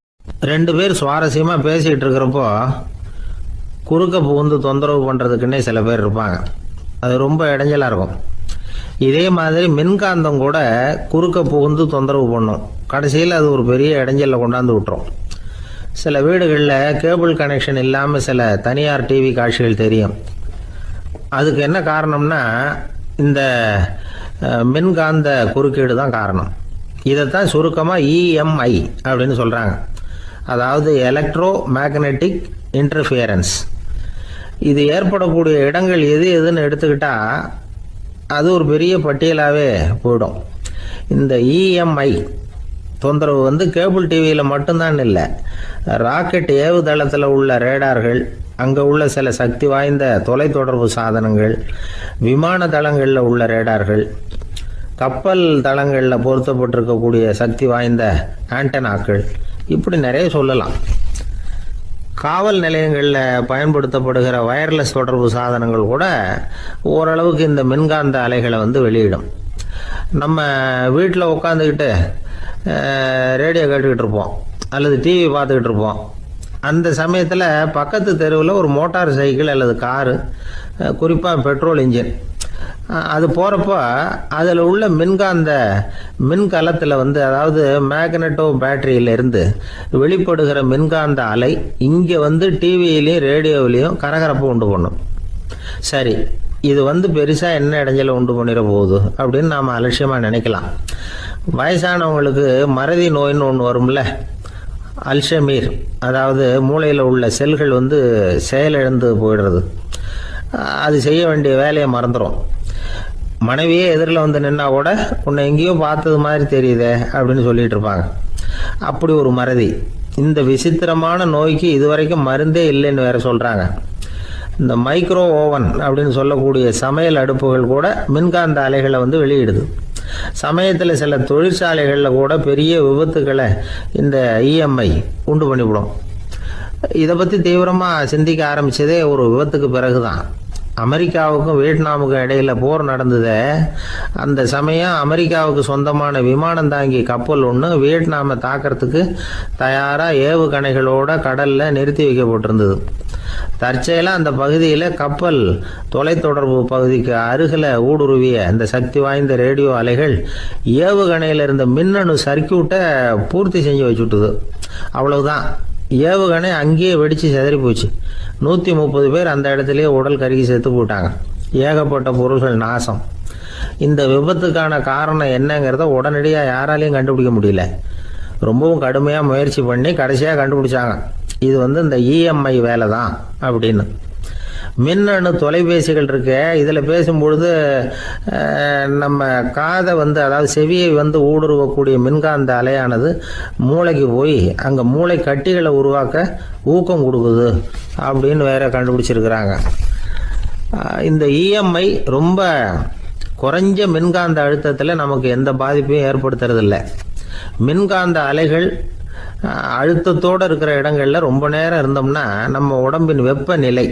2 பேர் சுவாரஸ்யமாக பேசிகிட்டு இருக்கிறப்போ குறுக்க புகுந்து தொந்தரவு பண்ணுறதுக்குன்னே சில பேர் இருப்பாங்க. அது ரொம்ப இடைஞ்சலாக இருக்கும். இதே மாதிரி மின்காந்தம் கூட குறுக்க புகுந்து தொந்தரவு பண்ணும். கடைசியில் அது ஒரு பெரிய இடைஞ்சலில் கொண்டாந்து விட்டுரும். சில வீடுகளில் கேபிள் கனெக்ஷன் இல்லாமல் சில தனியார் டிவி காட்சிகள் தெரியும். அதுக்கு என்ன காரணம்னா இந்த மின்காந்த குறுக்கீடு தான் காரணம். இதைத்தான் சுருக்கமாக இஎம்ஐ அப்படின்னு சொல்கிறாங்க. அதாவது எலக்ட்ரோ மேக்னெட்டிக் இன்டர்ஃபியரன்ஸ். இது ஏற்படக்கூடிய இடங்கள் எது எதுன்னு எடுத்துக்கிட்டா அது ஒரு பெரிய பட்டியலாகவே போயிடும். இந்த இஎம்ஐ தொந்தரவு கேபிள் டிவியில் மட்டும்தான் இல்லை, ராக்கெட் ஏவுதளத்தில் உள்ள ரேடார்கள், அங்கே உள்ள சில சக்தி வாய்ந்த தொலைத்தொடர்பு சாதனங்கள், விமான தளங்களில் உள்ள ரேடார்கள், கப்பல் தளங்களில் பொருத்தப்பட்டிருக்கக்கூடிய சக்தி வாய்ந்த ஆண்டனாக்கள், இப்படி நிறைய சொல்லலாம். காவல் நிலையங்களில் பயன்படுத்தப்படுகிற வயர்லெஸ் தொடர்பு சாதனங்கள் கூட ஓரளவுக்கு இந்த மின்காந்த அலைகளை வெளியிடும். நம்ம வீட்டில் உட்காந்துக்கிட்டு ரேடியோ கேட்டுக்கிட்டு இருப்போம் அல்லது டிவி பார்த்துக்கிட்டு இருப்போம். அந்த சமயத்தில் பக்கத்து தெருவில் ஒரு மோட்டார் சைக்கிள் அல்லது காரு, குறிப்பாக பெட்ரோல் இன்ஜின், அது போகிறப்போ அதில் உள்ள மின்கலத்தில் அதாவது மேக்னட்டோ பேட்டரியிலிருந்து வெளிப்படுகிற மின்காந்த அலை இங்கே டிவியிலையும் ரேடியோவிலையும் கரகரப்பு உண்டு பண்ணும். சரி, இது பெருசாக என்ன இடைஞ்சலை உண்டு பண்ணிட போகுது அப்படின்னு நாம் அலட்சியமாக நினைக்கலாம். வயசானவங்களுக்கு மறதி நோயின்னு ஒன்று வரும்ல, அல்ஷமீர், அதாவது மூளையில் உள்ள செல்கள் செயலிழந்து போயிடுறது. அது செய்ய வேண்டிய வேலையை மறந்துடும். மனைவியே எதிரில் நின்னா கூட உன்னை எங்கேயோ பார்த்தது மாதிரி தெரியுதே அப்படின்னு சொல்லிட்டு இருப்பாங்க. அப்படி ஒரு மறதி. இந்த விசித்திரமான நோய்க்கு இதுவரைக்கும் மருந்தே இல்லைன்னு வேற சொல்றாங்க. இந்த மைக்ரோ ஓவன் அப்படின்னு சொல்லக்கூடிய சமையல் அடுப்புகள் கூட மின்காந்த அலைகளை வெளியிடுது. சமயத்தில் சில தொழிற்சாலைகளில் கூட பெரிய விபத்துக்களை இந்த இஎம்ஐ உண்டு பண்ணிவிடும். இதை பற்றி தீவிரமாக சிந்திக்க ஆரம்பித்ததே ஒரு விபத்துக்கு பிறகுதான். அமெரிக்காவுக்கும் வியட்நாமுக்கும் இடையில போர் நடந்தது. அந்த சமயம் அமெரிக்காவுக்கு சொந்தமான விமானம் தாங்கி கப்பல் ஒன்று வியட்நாமை தாக்கிறதுக்கு தயாராக ஏவுகணைகளோட கடலில் நிறுத்தி வைக்கப்பட்டிருந்தது. தற்செயலாக அந்த பகுதியில் கப்பல் தொலைத்தொடர்பு பகுதிக்கு அருகில் ஊடுருவிய அந்த சக்தி வாய்ந்த ரேடியோ அலைகள் ஏவுகணையில் இருந்த மின்னணு சர்க்கியூட்டை பூர்த்தி செஞ்சு வச்சுட்டுது. அவ்வளவுதான், ஏவுகணை அங்கேயே வெடித்து சிதறி போச்சு. 130 பேர் அந்த இடத்துலயே உடல் கருகி செத்து போட்டாங்க. ஏகப்பட்ட பொருள்கள் நாசம். இந்த விபத்துக்கான காரணம் என்னங்கிறத உடனடியாக யாராலையும் கண்டுபிடிக்க முடியல. ரொம்பவும் கடுமையாக முயற்சி பண்ணி கடைசியாக கண்டுபிடிச்சாங்க, இது இந்த இஎம்ஐ வேலை தான் அப்படின்னு. மின்னணு தொலைபேசிகள் இருக்கு, இதில் பேசும்பொழுது நம்ம காதை அதாவது செவியை ஊடுருவக்கூடிய மின்காந்த அலையானது மூளைக்கு போய் அங்கே மூளை கட்டிகளை உருவாக்க ஊக்கம் கொடுக்குது அப்படின்னு வேற கண்டுபிடிச்சிருக்கிறாங்க. இந்த இஎம்ஐ ரொம்ப குறைஞ்ச மின்காந்த அழுத்தத்தில் நமக்கு எந்த பாதிப்பையும் ஏற்படுத்துறதில்லை. மின்காந்த அலைகள் அழுத்தத்தோடு இருக்கிற இடங்களில் ரொம்ப நேரம் இருந்தோம்னா நம்ம உடம்பின் வெப்பநிலை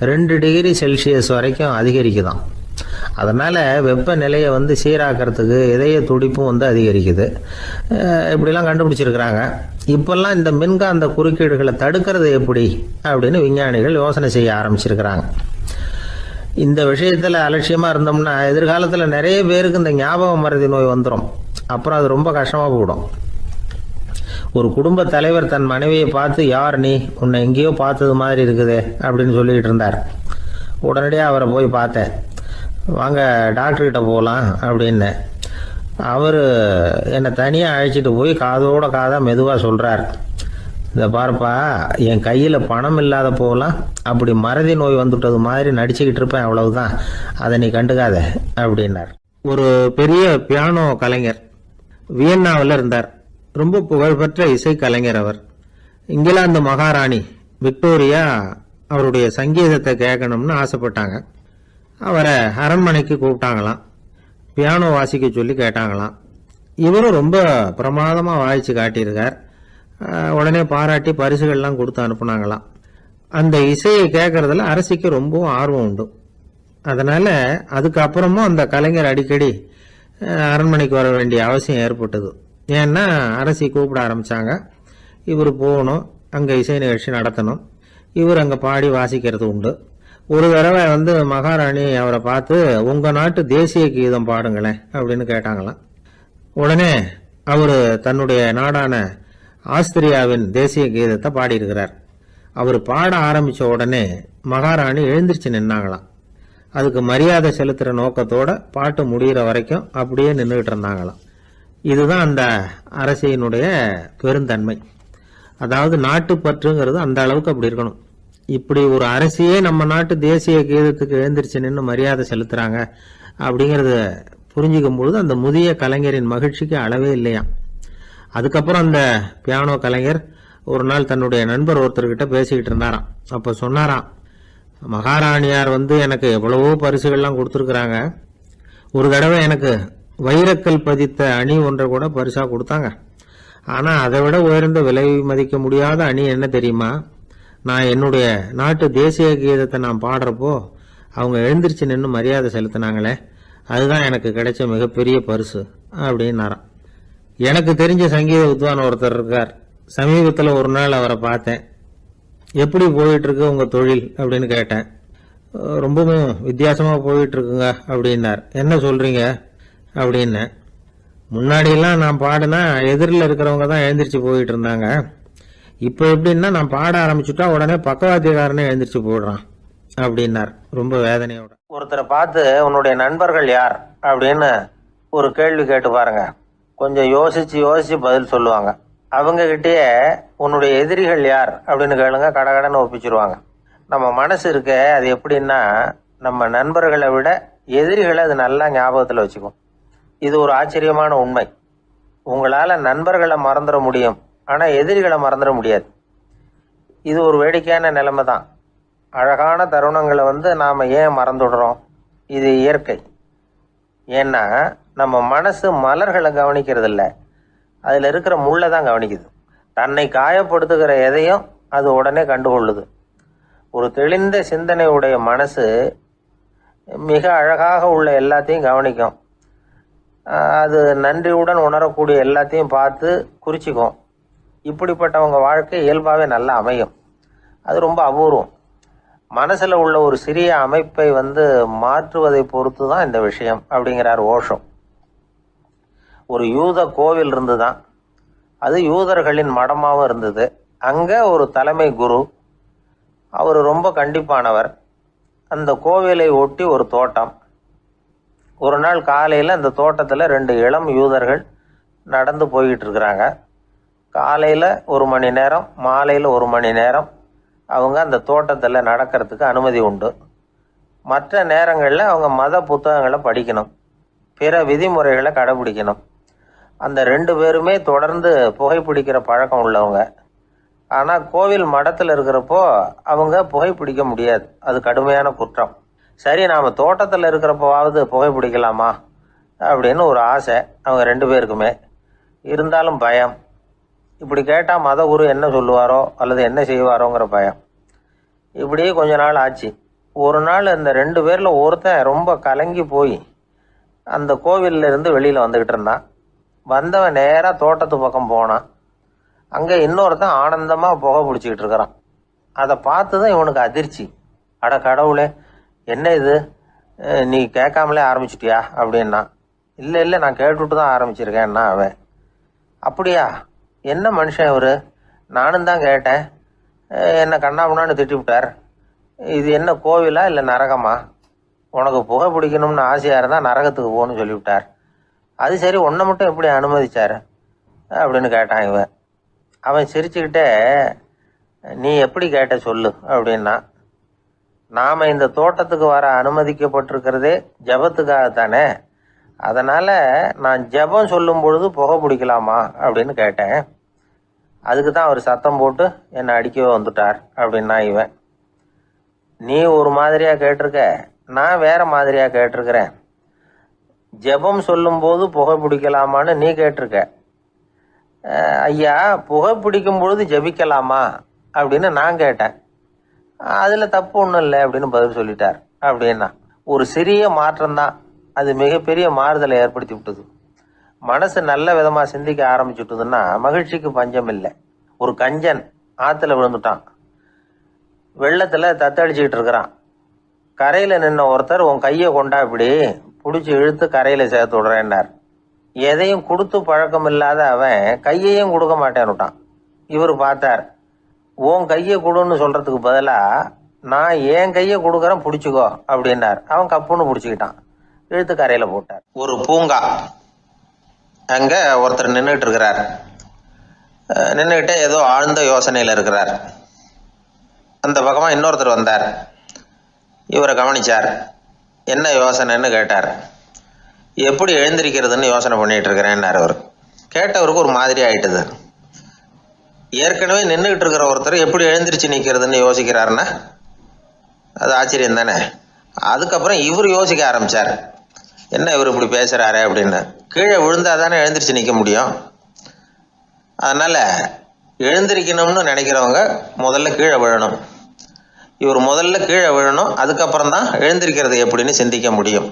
2 டிகிரி செல்சியஸ் வரைக்கும் அதிகரிக்குதாம். அதனால் வெப்பநிலையை சீராக்கிறதுக்கு இதய துடிப்பும் அதிகரிக்குது. இப்படிலாம் கண்டுபிடிச்சிருக்கிறாங்க. இப்பெல்லாம் இந்த மின்காந்த குறுக்கீடுகளை தடுக்கிறது எப்படி அப்படின்னு விஞ்ஞானிகள் யோசனை செய்ய ஆரம்பிச்சிருக்கிறாங்க. இந்த விஷயத்தில் அலட்சியமாக இருந்தோம்னா எதிர்காலத்தில் நிறைய பேருக்கு இந்த ஞாபக மறதி நோய் வந்துடும். அப்புறம் அது ரொம்ப கஷ்டமாக போயிடும். ஒரு குடும்ப தலைவர் தன் மனைவியை பார்த்து, யார் நீ, உன்னை எங்கேயோ பார்த்தது மாதிரி இருக்குதே அப்படின்னு சொல்லிக்கிட்டு இருந்தார். உடனடியாக அவரை போய் பார்த்தேன். வாங்க டாக்டர்கிட்ட போகலாம் அப்படின்னு. அவர் என்னை தனியாக அழைச்சிட்டு போய் காதோட காதாக மெதுவாக சொல்கிறார், இதை பாருப்பா, என் கையில் பணம் இல்லாத போகலாம் அப்படி மறதி நோய் வந்துட்டது மாதிரி நடிச்சுக்கிட்டு இருப்பேன், அவ்வளவுதான், அதை நீ கண்டுக்காத அப்படின்னார். ஒரு பெரிய பியானோ கலைஞர் வியன்னாவில் இருந்தார். ரொம்ப புகழ்பெற்ற இசை கலைஞர் அவர். இங்கிலாந்து மகாராணி விக்டோரியா அவருடைய சங்கீதத்தை கேட்கணும்னு ஆசைப்பட்டாங்க. அவரை அரண்மனைக்கு கூப்பிட்டாங்களாம். பியானோ வாசிக்க சொல்லி கேட்டாங்களாம். இவரும் ரொம்ப பிரமாதமாக வாய்ச்சி காட்டியிருக்கார். உடனே பாராட்டி பரிசுகள்லாம் கொடுத்து அனுப்புனாங்களாம். அந்த இசையை கேட்கறதுல அரசிக்கு ரொம்பவும் ஆர்வம் உண்டு. அதனால அதுக்கப்புறமும் அந்த கலைஞர் அடிக்கடி அரண்மனைக்கு வர வேண்டிய அவசியம் ஏற்பட்டது. ஏன்னா அரசி கூப்பிட ஆரம்பிச்சாங்க. இவர் போகணும், அங்கே இசை நிகழ்ச்சி நடத்தணும். இவர் அங்கே பாடி வாசிக்கிறது உண்டு. ஒரு தடவை மகாராணி அவரை பார்த்து, உங்க நாட்டு தேசிய கீதம் பாடுங்களேன் அப்படின்னு கேட்டாங்களாம். உடனே அவர் தன்னுடைய நாடான ஆஸ்திரியாவின் தேசிய கீதத்தை பாடியிருக்கிறார். அவர் பாட ஆரம்பித்த உடனே மகாராணி எழுந்திருச்சு நின்னாங்களாம். அதுக்கு மரியாதை செலுத்துகிற நோக்கத்தோட பாட்டு முடிகிற வரைக்கும் அப்படியே நின்றுகிட்டு இருந்தாங்களாம். இதுதான் அந்த அரசியினுடைய பெருந்தன்மை. அதாவது நாட்டுப்பற்றுங்கிறது அந்த அளவுக்கு அப்படி இருக்கணும். இப்படி ஒரு அரசியே நம்ம நாட்டு தேசிய கீதத்துக்கு எழுந்திருச்சு நின்று மரியாதை செலுத்துறாங்க அப்படிங்கிறத புரிஞ்சுக்கும் பொழுது அந்த முதிய கலைஞரின் மகிழ்ச்சிக்கு அளவே இல்லையாம். அதுக்கப்புறம் அந்த பியானோ கலைஞர் ஒரு நாள் தன்னுடைய நண்பர் ஒருத்தர்கிட்ட பேசிக்கிட்டு இருந்தாராம். அப்போ சொன்னாராம், மகாராணியார் எனக்கு எவ்வளவோ பரிசுகள்லாம் கொடுத்துருக்குறாங்க. ஒரு தடவை எனக்கு வைரக்கல் பதித்த அணி ஒன்றை கூட பரிசா கொடுத்தாங்க. ஆனால் அதை விட உயர்ந்த விலை மதிக்க முடியாத அணி என்ன தெரியுமா? நான் என்னுடைய நாட்டு தேசிய கீதத்தை நான் பாடுறப்போ அவங்க எழுந்திருச்சு நின்று மரியாதை செலுத்தினாங்களே, அதுதான் எனக்கு கிடைச்ச மிகப்பெரிய பரிசு அப்படின்னாராம். எனக்கு தெரிஞ்ச சங்கீத வித்வான் ஒருத்தர் இருக்கார். சமீபத்தில் ஒரு நாள் அவரை பார்த்தேன். எப்படி போயிட்டு இருக்கு உங்க தொழில் அப்படின்னு கேட்டேன். ரொம்பவும் வித்தியாசமாக போயிட்டு இருக்குங்க அப்படின்னார். என்ன சொல்றீங்க அப்படின்னு. முன்னாடியெல்லாம் நான் பாடினா எதிரில் இருக்கிறவங்க தான் எழுந்திரிச்சு போயிட்டு இருந்தாங்க. இப்போ எப்படின்னா நான் பாட ஆரம்பிச்சுட்டா உடனே பக்கவாத்தியக்காரனே எழுந்திரிச்சு போயிடுறான் அப்படின்னார் ரொம்ப வேதனையோட. ஒருத்தரை பார்த்து உன்னுடைய நண்பர்கள் யார் அப்படின்னு ஒரு கேள்வி கேட்டு பாருங்க. கொஞ்சம் யோசிச்சு பதில் சொல்லுவாங்க. அவங்க கிட்டேயே உன்னுடைய எதிரிகள் யார் அப்படின்னு கேளுங்க, கடகடன்னு ஒப்பிச்சிருவாங்க. நம்ம மனசு இருக்க அது எப்படின்னா, நம்ம நண்பர்களை விட எதிரிகளை அது நல்லா ஞாபகத்தில் வச்சுக்கும். இது ஒரு ஆச்சரியமான உண்மை. உங்களால் நண்பர்களை மறந்துட முடியும், ஆனால் எதிரிகளை மறந்துட முடியாது. இது ஒரு வேடிக்கையான நிலைமை தான். அழகான தருணங்களை நாம் ஏன் மறந்துடுறோம்? இது இயற்கை. ஏன்னா நம்ம மனசு மலர்களை கவனிக்கிறது இல்லை, அதில் இருக்கிற முள்ளை தான் கவனிக்குது. தன்னை காயப்படுத்துகிற எதையும் அது உடனே கண்டுகொள்ளுது. ஒரு தெளிந்த சிந்தனையுடைய மனசு மிக அழகாக உள்ள எல்லாத்தையும் கவனிக்கும். அது நன்றியுடன் உணரக்கூடிய எல்லாத்தையும் பார்த்து குறிச்சிக்கும். இப்படிப்பட்டவங்க வாழ்க்கை இயல்பாகவே நல்லா அமையும். அது ரொம்ப அபூர்வம். மனசில் உள்ள ஒரு சிறிய அமைப்பை மாற்றுவதை பொறுத்து தான் இந்த விஷயம் அப்படிங்கிறார் ஓஷோ. ஒரு யூத கோவில் இருந்துதான், அது யூதர்களின் மடமாகவும் இருந்தது. அங்கே ஒரு தலைமை குரு, அவர் ரொம்ப கண்டிப்பானவர். அந்த கோவிலை ஒட்டி ஒரு தோட்டம். ஒரு நாள் காலையில் அந்த தோட்டத்தில் 2 இளம் யூதர்கள் நடந்து போய்கிட்டு இருக்கிறாங்க. காலையில் 1 மணி நேரம், மாலையில் 1 மணி நேரம் அவங்க அந்த தோட்டத்தில் நடக்கிறதுக்கு அனுமதி உண்டு. மற்ற நேரங்களில் அவங்க மத புத்தகங்களை படிக்கணும், பிற விதிமுறைகளை கடைபிடிக்கணும். அந்த 2 பேருமே தொடர்ந்து புகைப்பிடிக்கிற பழக்கம் உள்ளவங்க. ஆனால் கோவில் மடத்தில் இருக்கிறப்போ அவங்க புகைப்பிடிக்க முடியாது, அது கடுமையான குற்றம். சரி, நாம் தோட்டத்தில் இருக்கிறப்போவாவது புகைப்பிடிக்கலாமா அப்படின்னு ஒரு ஆசை அவங்க 2 பேருக்குமே. இருந்தாலும் பயம். இப்படி கேட்டால் மத குரு என்ன சொல்லுவாரோ அல்லது என்ன செய்வாரோங்கிற பயம். இப்படியே கொஞ்ச நாள் ஆச்சு. ஒரு நாள் இந்த 2 பேரில் ஒருத்தன் ரொம்ப கலங்கி போய் அந்த கோவிலில் இருந்து வெளியில் வந்துக்கிட்டு இருந்தான். வந்தவன் நேராக தோட்டத்து பக்கம் போனான். அங்கே இன்னொருத்தன் ஆனந்தமாக புகை பிடிச்சிக்கிட்டு இருக்கிறான். அதை பார்த்து தான் இவனுக்கு அதிர்ச்சி. அட கடவுளே, என்ன இது, நீ கேட்காமலே ஆரம்பிச்சிட்டியா அப்படின்னா. இல்லை நான் கேட்டுவிட்டு தான் ஆரம்பிச்சிருக்கேன்னா அவன். அப்படியா, என்ன மனுஷன் இவர், நானும் தான் கேட்டேன், என்ன கண்ணாமுன்னான்னு திட்டிவிட்டார். இது என்ன கோவிலா இல்லை நரகமா? உனக்கு புகை பிடிக்கணும்னு ஆசையாக இருந்தால் நரகத்துக்கு போகணும்னு சொல்லிவிட்டார். அது சரி, உன்னை மட்டும் எப்படி அனுமதிச்சார் அப்படின்னு கேட்டான் இவன். அவன் சிரிச்சுக்கிட்டே, நீ எப்படி கேட்ட சொல்லு அப்படின்னா, நாம் இந்த தோட்டத்துக்கு வர அனுமதிக்கப்பட்டிருக்கிறதே ஜபத்துக்காகத்தானே, அதனால் நான் ஜபம் சொல்லும் பொழுது புகை பிடிக்கலாமா அப்படின்னு கேட்டேன். அதுக்கு தான் அவர் சத்தம் போட்டு என்னை அடிக்கவே வந்துட்டார் அப்படின்னா இவன். நீ ஒரு மாதிரியாக கேட்டிருக்க, நான் வேற மாதிரியாக கேட்டிருக்கிறேன். ஜெபம் சொல்லும்போது புகை பிடிக்கலாமான்னு நீ கேட்டிருக்க. ஐயா, புகை பிடிக்கும் பொழுது ஜெபிக்கலாமா அப்படின்னு நான் கேட்டேன். அதில் தப்பு ஒன்றும் இல்லை அப்படின்னு பதில் சொல்லிட்டார் அப்படின்னா. ஒரு சிறிய மாற்றம்தான் அது மிகப்பெரிய மாறுதலை ஏற்படுத்தி விட்டது. மனசு நல்ல விதமாக சிந்திக்க ஆரம்பிச்சுட்டுதுன்னா மகிழ்ச்சிக்கு பஞ்சம் இல்லை. ஒரு கஞ்சன் ஆற்றுல விழுந்துட்டான், வெள்ளத்தில் தத்தளிச்சுக்கிட்டு இருக்கிறான். கரையில் நின்ன ஒருத்தர், உன் கையை கொண்டா இப்படி பிடிச்சி இழுத்து கரையில் சேர்த்து விடுறேன்னார். எதையும் கொடுத்து பழக்கம் இல்லாத அவன் கையையும் கொடுக்க மாட்டேன்னுட்டான். இவர் பார்த்தார், உன் கையை கொடுன்னு சொல்கிறதுக்கு பதிலாக நான் என் கையை கொடுக்குறேன் பிடிச்சிக்கோ அப்படின்னார். அவன் கப்புன்னு பிடிச்சிக்கிட்டான், இழுத்து கரையில் போட்டார். ஒரு பூங்கா, அங்கே ஒருத்தர் நின்றுட்டு இருக்கிறார். நின்றுக்கிட்டே ஏதோ ஆழ்ந்த யோசனையில் இருக்கிறார். அந்த பக்கமாக இன்னொருத்தர் வந்தார். இவரை கவனிச்சார். என்ன யோசனைன்னு கேட்டார். எப்படி எழுந்திருக்கிறதுன்னு யோசனை பண்ணிகிட்டு இருக்கிறேன்னார் அவர். கேட்டவருக்கு ஒரு மாதிரி ஆயிட்டுது. ஏற்கனவே நின்றுக்கிட்டு இருக்கிற ஒருத்தர் எப்படி எழுந்திரிச்சு நிற்கிறதுன்னு யோசிக்கிறாருன்னா அது ஆச்சரியம் தானே. அதுக்கப்புறம் இவர் யோசிக்க ஆரம்பித்தார், என்ன இவர் இப்படி பேசுகிறாரு அப்படின்னு. கீழே விழுந்தால் தானே எழுந்திரிச்சு நிற்க முடியும். அதனால் எழுந்திரிக்கணும்னு நினைக்கிறவங்க முதல்ல கீழே விழணும். இவர் முதல்ல கீழே விழணும், அதுக்கப்புறம் தான் எழுந்திருக்கிறது எப்படின்னு சிந்திக்க முடியும்.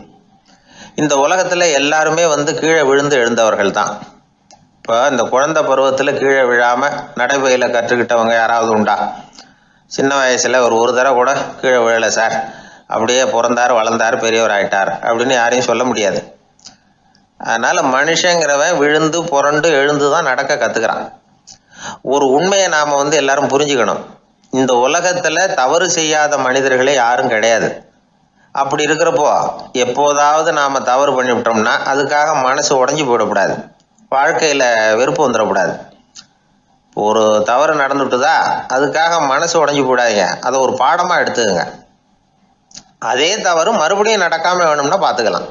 இந்த உலகத்தில் எல்லாருமே கீழே விழுந்து எழுந்தவர்கள் தான். இப்போ இந்த குழந்தை பருவத்தில் கீழே விழாமல் நடைபயில கற்றுக்கிட்டவங்க யாராவது உண்டா? சின்ன வயசில் ஒரு தடவை கூட கீழே விழலை சார், அப்படியே பிறந்தார் வளர்ந்தார் பெரியவர் ஆயிட்டார் அப்படின்னு யாரையும் சொல்ல முடியாது. அதனால் மனுஷங்கிறவன் விழுந்து புரண்டு எழுந்து தான் நடக்க கற்றுக்கிறான். ஒரு உண்மையை நாம் எல்லாரும் புரிஞ்சுக்கணும். இந்த உலகத்தில் தவறு செய்யாத மனிதர்களே யாரும் கிடையாது. அப்படி இருக்கிறப்போ எப்போதாவது நாம் தவறு பண்ணிவிட்டோம்னா அதுக்காக மனசு உடஞ்சி போயிடக்கூடாது, வாழ்க்கையில் வெறுப்பு வந்துடக்கூடாது. ஒரு தவறு நடந்துட்டுதா அதுக்காக மனசு உடஞ்சி போடாதீங்க, அதை ஒரு பாடமாக எடுத்துக்கங்க. அதே தவறு மறுபடியும் நடக்காமல் வேணும்னா பார்த்துக்கலாம்,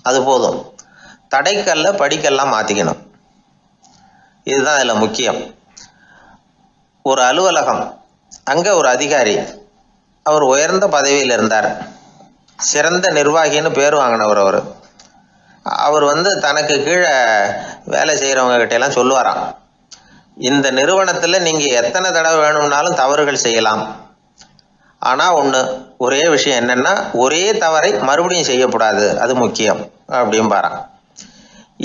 அது போதும். தடைக்கல்ல படிக்கெல்லாம் மாற்றிக்கணும், இதுதான் இதில் முக்கியம். ஒரு அலுவலகம், அங்கே ஒரு அதிகாரி, அவர் உயர்ந்த பதவியில் இருந்தார், சிறந்த நிர்வாகின்னு பேர் வாங்கினவர். அவர் தனக்கு கீழே வேலை செய்கிறவங்க கிட்டெல்லாம் சொல்லுவாராம், இந்த நிறுவனத்தில் நீங்கள் எத்தனை தடவை வேணும்னாலும் தவறுகள் செய்யலாம், ஆனால் ஒரே விஷயம் என்னென்னா ஒரே தவறை மறுபடியும் செய்யக்கூடாது, அது முக்கியம் அப்படின்பாராம்.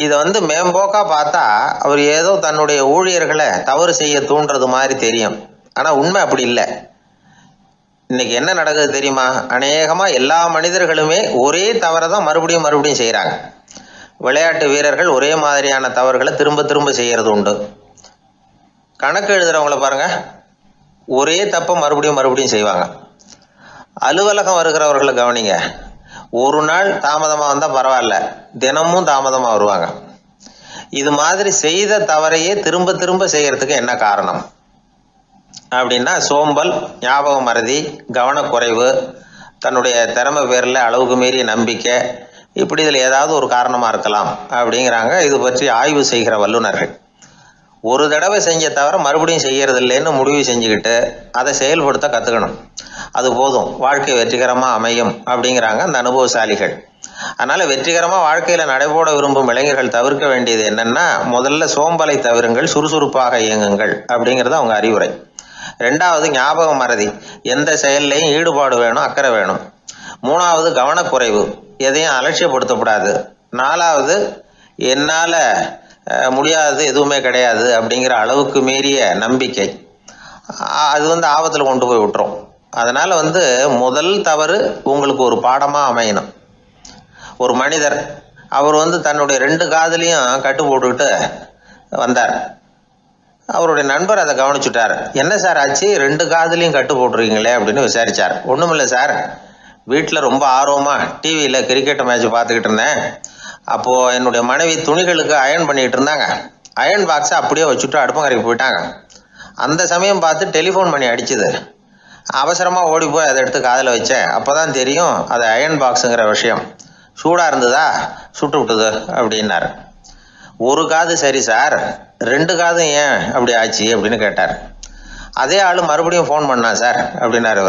இதை மேம்போக்காக பார்த்தா அவர் ஏதோ தன்னுடைய ஊழியர்களை தவறு செய்ய தூண்டுறது மாதிரி தெரியும். ஆனால் உண்மை அப்படி இல்லை. இன்னைக்கு என்ன நடக்குது தெரியுமா? அநேகமாக எல்லா மனிதர்களுமே ஒரே தவறை தான் மறுபடியும் மறுபடியும் செய்கிறாங்க. விளையாட்டு வீரர்கள் ஒரே மாதிரியான தவறுகளை திரும்ப திரும்ப செய்கிறது உண்டு. கணக்கு எழுதுகிறவங்கள பாருங்கள், ஒரே தப்பை மறுபடியும் மறுபடியும் செய்வாங்க. அலுவலகம் வருகிறவர்களை கவனிங்க, ஒரு நாள் தாமதமாக வந்தால் பரவாயில்ல, தினமும் தாமதமாக வருவாங்க. இது மாதிரி செய்த தவறையே திரும்ப திரும்ப செய்கிறதுக்கு என்ன காரணம் அப்படின்னா சோம்பல், ஞாபக மறதி, கவனக்குறைவு, தன்னுடைய திறமை பேரில் அளவுக்கு மீறிய நம்பிக்கை, இப்படி இதில் ஏதாவது ஒரு காரணமாக இருக்கலாம் அப்படிங்கிறாங்க இது பற்றி ஆய்வு செய்கிற வல்லுநர்கள். ஒரு தடவை செஞ்ச தவிர மறுபடியும் செய்கிறது இல்லைன்னு முடிவு செஞ்சுக்கிட்டு அதை செயல்படுத்த கற்றுக்கணும், அது போதும், வாழ்க்கை வெற்றிகரமாக அமையும் அப்படிங்கிறாங்க அந்த அனுபவசாலிகள். அதனால் வெற்றிகரமாக வாழ்க்கையில் நடைபோட விரும்பும் இளைஞர்கள் தவிர்க்க வேண்டியது என்னென்னா, முதல்ல சோம்பலை தவிருங்கள், சுறுசுறுப்பாக இயங்குங்கள் அப்படிங்கிறது அவங்க அறிவுரை. ரெண்டாவது ஞாபக மறதி, எந்த செயல்லையும் ஈடுபாடு வேணும், அக்கறை வேணும். மூணாவது கவனக்குறைவு, எதையும் அலட்சியப்படுத்தக்கூடாது. நாலாவது என்னால் முடியாது, எதுவுமே கிடையாது அப்படிங்கிற அளவுக்கு மீறிய நம்பிக்கை, அது ஆபத்தில் கொண்டு போய் விட்டுரும். அதனால் முதல் தவறு உங்களுக்கு ஒரு பாடமாக அமையணும். ஒரு மனிதர் அவர் தன்னுடைய 2 காதுலையும் கட்டு போட்டுக்கிட்டு வந்தார். அவருடைய நண்பர் அதை கவனிச்சுட்டார். என்ன சார் ஆச்சு, 2 காதுலையும் கட்டு போட்டுருக்கீங்களே அப்படின்னு விசாரித்தார். ஒன்றுமில்லை சார், வீட்டில் ரொம்ப ஆர்வமாக டிவியில் கிரிக்கெட் மேட்ச் பார்த்துக்கிட்டு இருந்தேன். அப்போது என்னுடைய மனைவி துணிகளுக்கு அயர்ன் பண்ணிக்கிட்டு இருந்தாங்க. அயர்ன் பாக்ஸை அப்படியே வச்சுட்டு அடுப்பங்கரைக்கு போயிட்டாங்க. அந்த சமயம் பார்த்து டெலிஃபோன் பண்ணி அடிச்சுது. அவசரமாக ஓடி போய் அதை எடுத்து காதில் வச்சேன். அப்போ தான் தெரியும் அது அயன் பாக்ஸுங்கிற விஷயம். சூடாக இருந்ததா, சுட்டு விட்டுது அப்படின்னாரு. ஒரு காது சரி சார், 2 காதும் ஏன் அப்படி ஆச்சு அப்படின்னு கேட்டார். அதே ஆள் மறுபடியும் ஃபோன் பண்ணா சார் அப்படின்னாரு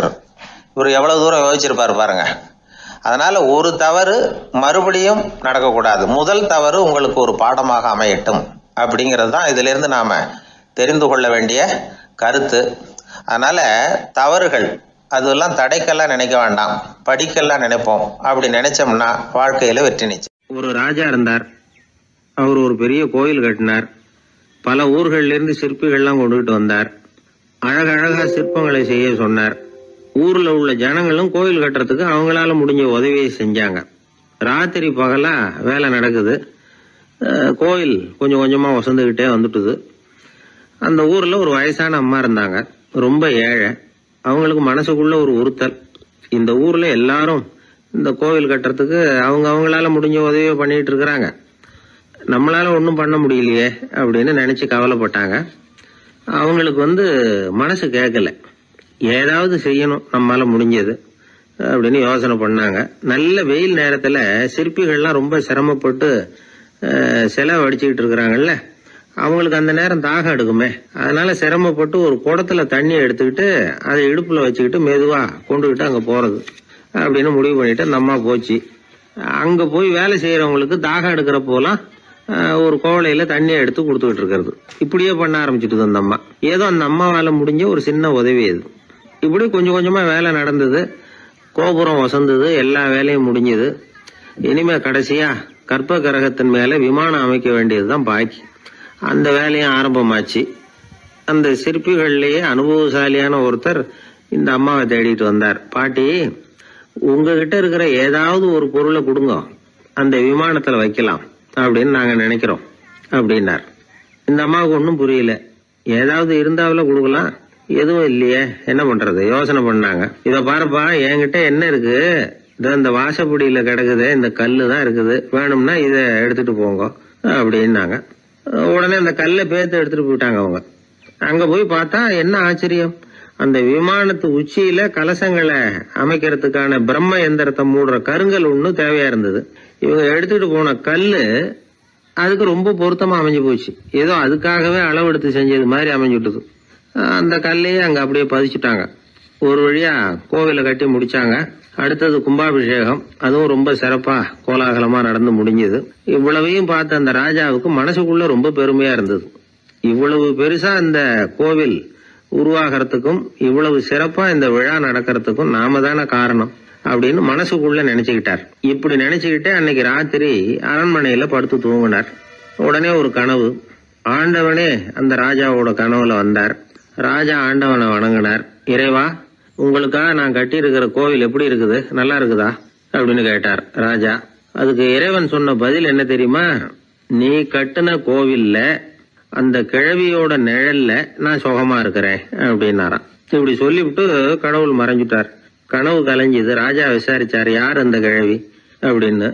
இவர் எவ்வளோ தூரம் யோசிச்சிருப்பார் பாருங்க. அதனால் ஒரு தவறு மறுபடியும் நடக்கக்கூடாது. முதல் தவறு உங்களுக்கு ஒரு பாடமாக அமையட்டும் அப்படிங்கிறது தான் இதிலிருந்து நாம் தெரிந்து கொள்ள வேண்டிய கருத்து. அதனால் தவறுகள் அதெல்லாம் தடைக்கெல்லாம் நினைக்க வேண்டாம், படிக்கெல்லாம் நினைப்போம். அப்படி நினைச்சோம்னா வாழ்க்கையில் வெற்றி நிச்சயம். ஒரு ராஜா இருந்தார். அவர் ஒரு பெரிய கோயில் கட்டினார். பல ஊர்கள்லேருந்து சிற்பிகள்லாம் கொண்டுகிட்டு வந்தார். அழகழகா சிற்பங்களை செய்ய சொன்னார். ஊர்ல உள்ள ஜனங்களும் கோயில் கட்டுறதுக்கு அவங்களால முடிஞ்ச உதவியை செஞ்சாங்க. ராத்திரி பகலா வேலை நடக்குது. கோயில் கொஞ்சம் கொஞ்சமா வசந்துகிட்டே வந்துட்டுது. அந்த ஊர்ல ஒரு வயசான அம்மா இருந்தாங்க, ரொம்ப ஏழை. அவங்களுக்கு மனசுக்குள்ள ஒரு உறுத்தல், இந்த ஊர்ல எல்லாரும் இந்த கோவில் கட்டுறதுக்கு அவங்களால முடிஞ்ச உதவியை பண்ணிட்டு இருக்கிறாங்க, நம்மளால ஒன்றும் பண்ண முடியலையே அப்படின்னு நினைச்சு கவலைப்பட்டாங்க. அவங்களுக்கு மனசு கேட்கல, ஏதாவது செய்யணும் நம்மளால முடிஞ்சது அப்படின்னு யோசனை பண்ணாங்க. நல்ல வெயில் நேரத்துல சிற்பிகள்லாம் ரொம்ப சிரமப்பட்டு சிலை வடிச்சுக்கிட்டு இருக்கிறாங்கல்ல, அவங்களுக்கு அந்த நேரம் தாகம் எடுக்குமே. அதனால சிரமப்பட்டு ஒரு குடத்துல தண்ணி எடுத்துக்கிட்டு அதை இடுப்புல வச்சுக்கிட்டு மெதுவா கொண்டுகிட்டு அங்க போறது அப்படின்னு முடிவு பண்ணிட்டு அந்த அம்மா போச்சு. அங்க போய் வேலை செய்யறவங்களுக்கு தாகம் எடுக்கிற போலாம் ஒரு கோவலையில தண்ணியை எடுத்து கொடுத்துக்கிட்டு இருக்கிறது. இப்படியே பண்ண ஆரம்பிச்சுட்டு அந்த அம்மா. ஏதோ அந்த அம்மாவால முடிஞ்ச ஒரு சின்ன உதவி அது. இப்படி கொஞ்சம் கொஞ்சமா வேலை நடந்தது. கோபுரம் வசந்தது, எல்லா வேலையும் முடிஞ்சது. இனிமே கடைசியா கற்ப கிரகத்தின் மேல விமானம் அமைக்க வேண்டியதுதான் பாக்கி. அந்த வேலையும் ஆரம்பமாச்சு. அந்த சிற்பிகள்லயே அனுபவசாலியான ஒருத்தர் இந்த அம்மாவை தேடிட்டு வந்தார். பாட்டி, உங்ககிட்ட இருக்கிற ஏதாவது ஒரு பொருளை கொடுங்க, அந்த விமானத்துல வைக்கலாம் அப்படின்னு நாங்க நினைக்கிறோம் அப்படின்னார். இந்த அம்மாவுக்கு ஒன்றும் புரியல. ஏதாவது இருந்தாவில கொடுக்கலாம், எதுவும் இல்லையே, என்ன பண்றது யோசனை பண்ணாங்க. இத பாருப்பா, என்கிட்ட என்ன இருக்கு, இந்த வாசப்படியில கிடக்குது, இந்த கல்லு தான் இருக்குது, வேணும்னா இத எடுத்துட்டு போங்க அப்படின்னாங்க. உடனே அந்த கல்லை பேத்து எடுத்துட்டு போயிட்டாங்க அவங்க. அங்க போய் பார்த்தா என்ன ஆச்சரியம், அந்த விமானத்து உச்சியில கலசங்களை அமைக்கிறதுக்கான பிரம்ம எந்திரத்தை மூடுற கருங்கல் ஒண்ணு தேவையா இருந்தது. இவங்க எடுத்துட்டு போன கல்லு அதுக்கு ரொம்ப பொருத்தமா அமைஞ்சு போச்சு. ஏதோ அதுக்காகவே அளவெடுத்து செஞ்சது மாதிரி அமைஞ்சுட்டுது. அந்த கல்லையே அங்க அப்படியே பதிச்சுட்டாங்க. ஒரு வழியா கோவிலை கட்டி முடிச்சாங்க. அடுத்தது கும்பாபிஷேகம், அதுவும் ரொம்ப சிறப்பா கோலாகலமா நடந்து முடிஞ்சது. இவ்வளவையும் பார்த்த அந்த ராஜாவுக்கு மனசுக்குள்ள ரொம்ப பெருமையா இருந்தது. இவ்வளவு பெருசா இந்த கோவில் உருவாகிறதுக்கும் இவ்வளவு சிறப்பா இந்த விழா நடக்கிறதுக்கும் நாம தானே காரணம் அப்படின்னு மனசுக்குள்ள நினைச்சுக்கிட்டார். இப்படி நினைச்சுக்கிட்டே அன்னைக்கு ராத்திரி அரண்மனையில படுத்து தூங்கினார். உடனே ஒரு கனவு. ஆண்டவனே அந்த ராஜாவோட கனவுல வந்தார். ராஜா ஆண்டவனை வணங்கினார். இறைவா, உங்களுக்காக நான் கட்டி இருக்கிற கோவில் எப்படி இருக்குது, நல்லா இருக்குதா அப்படின்னு கேட்டார் ராஜா. அதுக்கு இறைவன் சொன்ன பதில் என்ன தெரியுமா, நீ கட்டின கோவில்ல அந்த கிழவியோட நிழல்ல நான் சுகமா இருக்கிறேன் அப்படின்னாராம். இப்படி சொல்லிவிட்டு கடவுள் மறைஞ்சுட்டார். கனவு கலைஞ்சுது. ராஜா விசாரிச்சார், யார் அந்த கிழவி அப்படின்னு.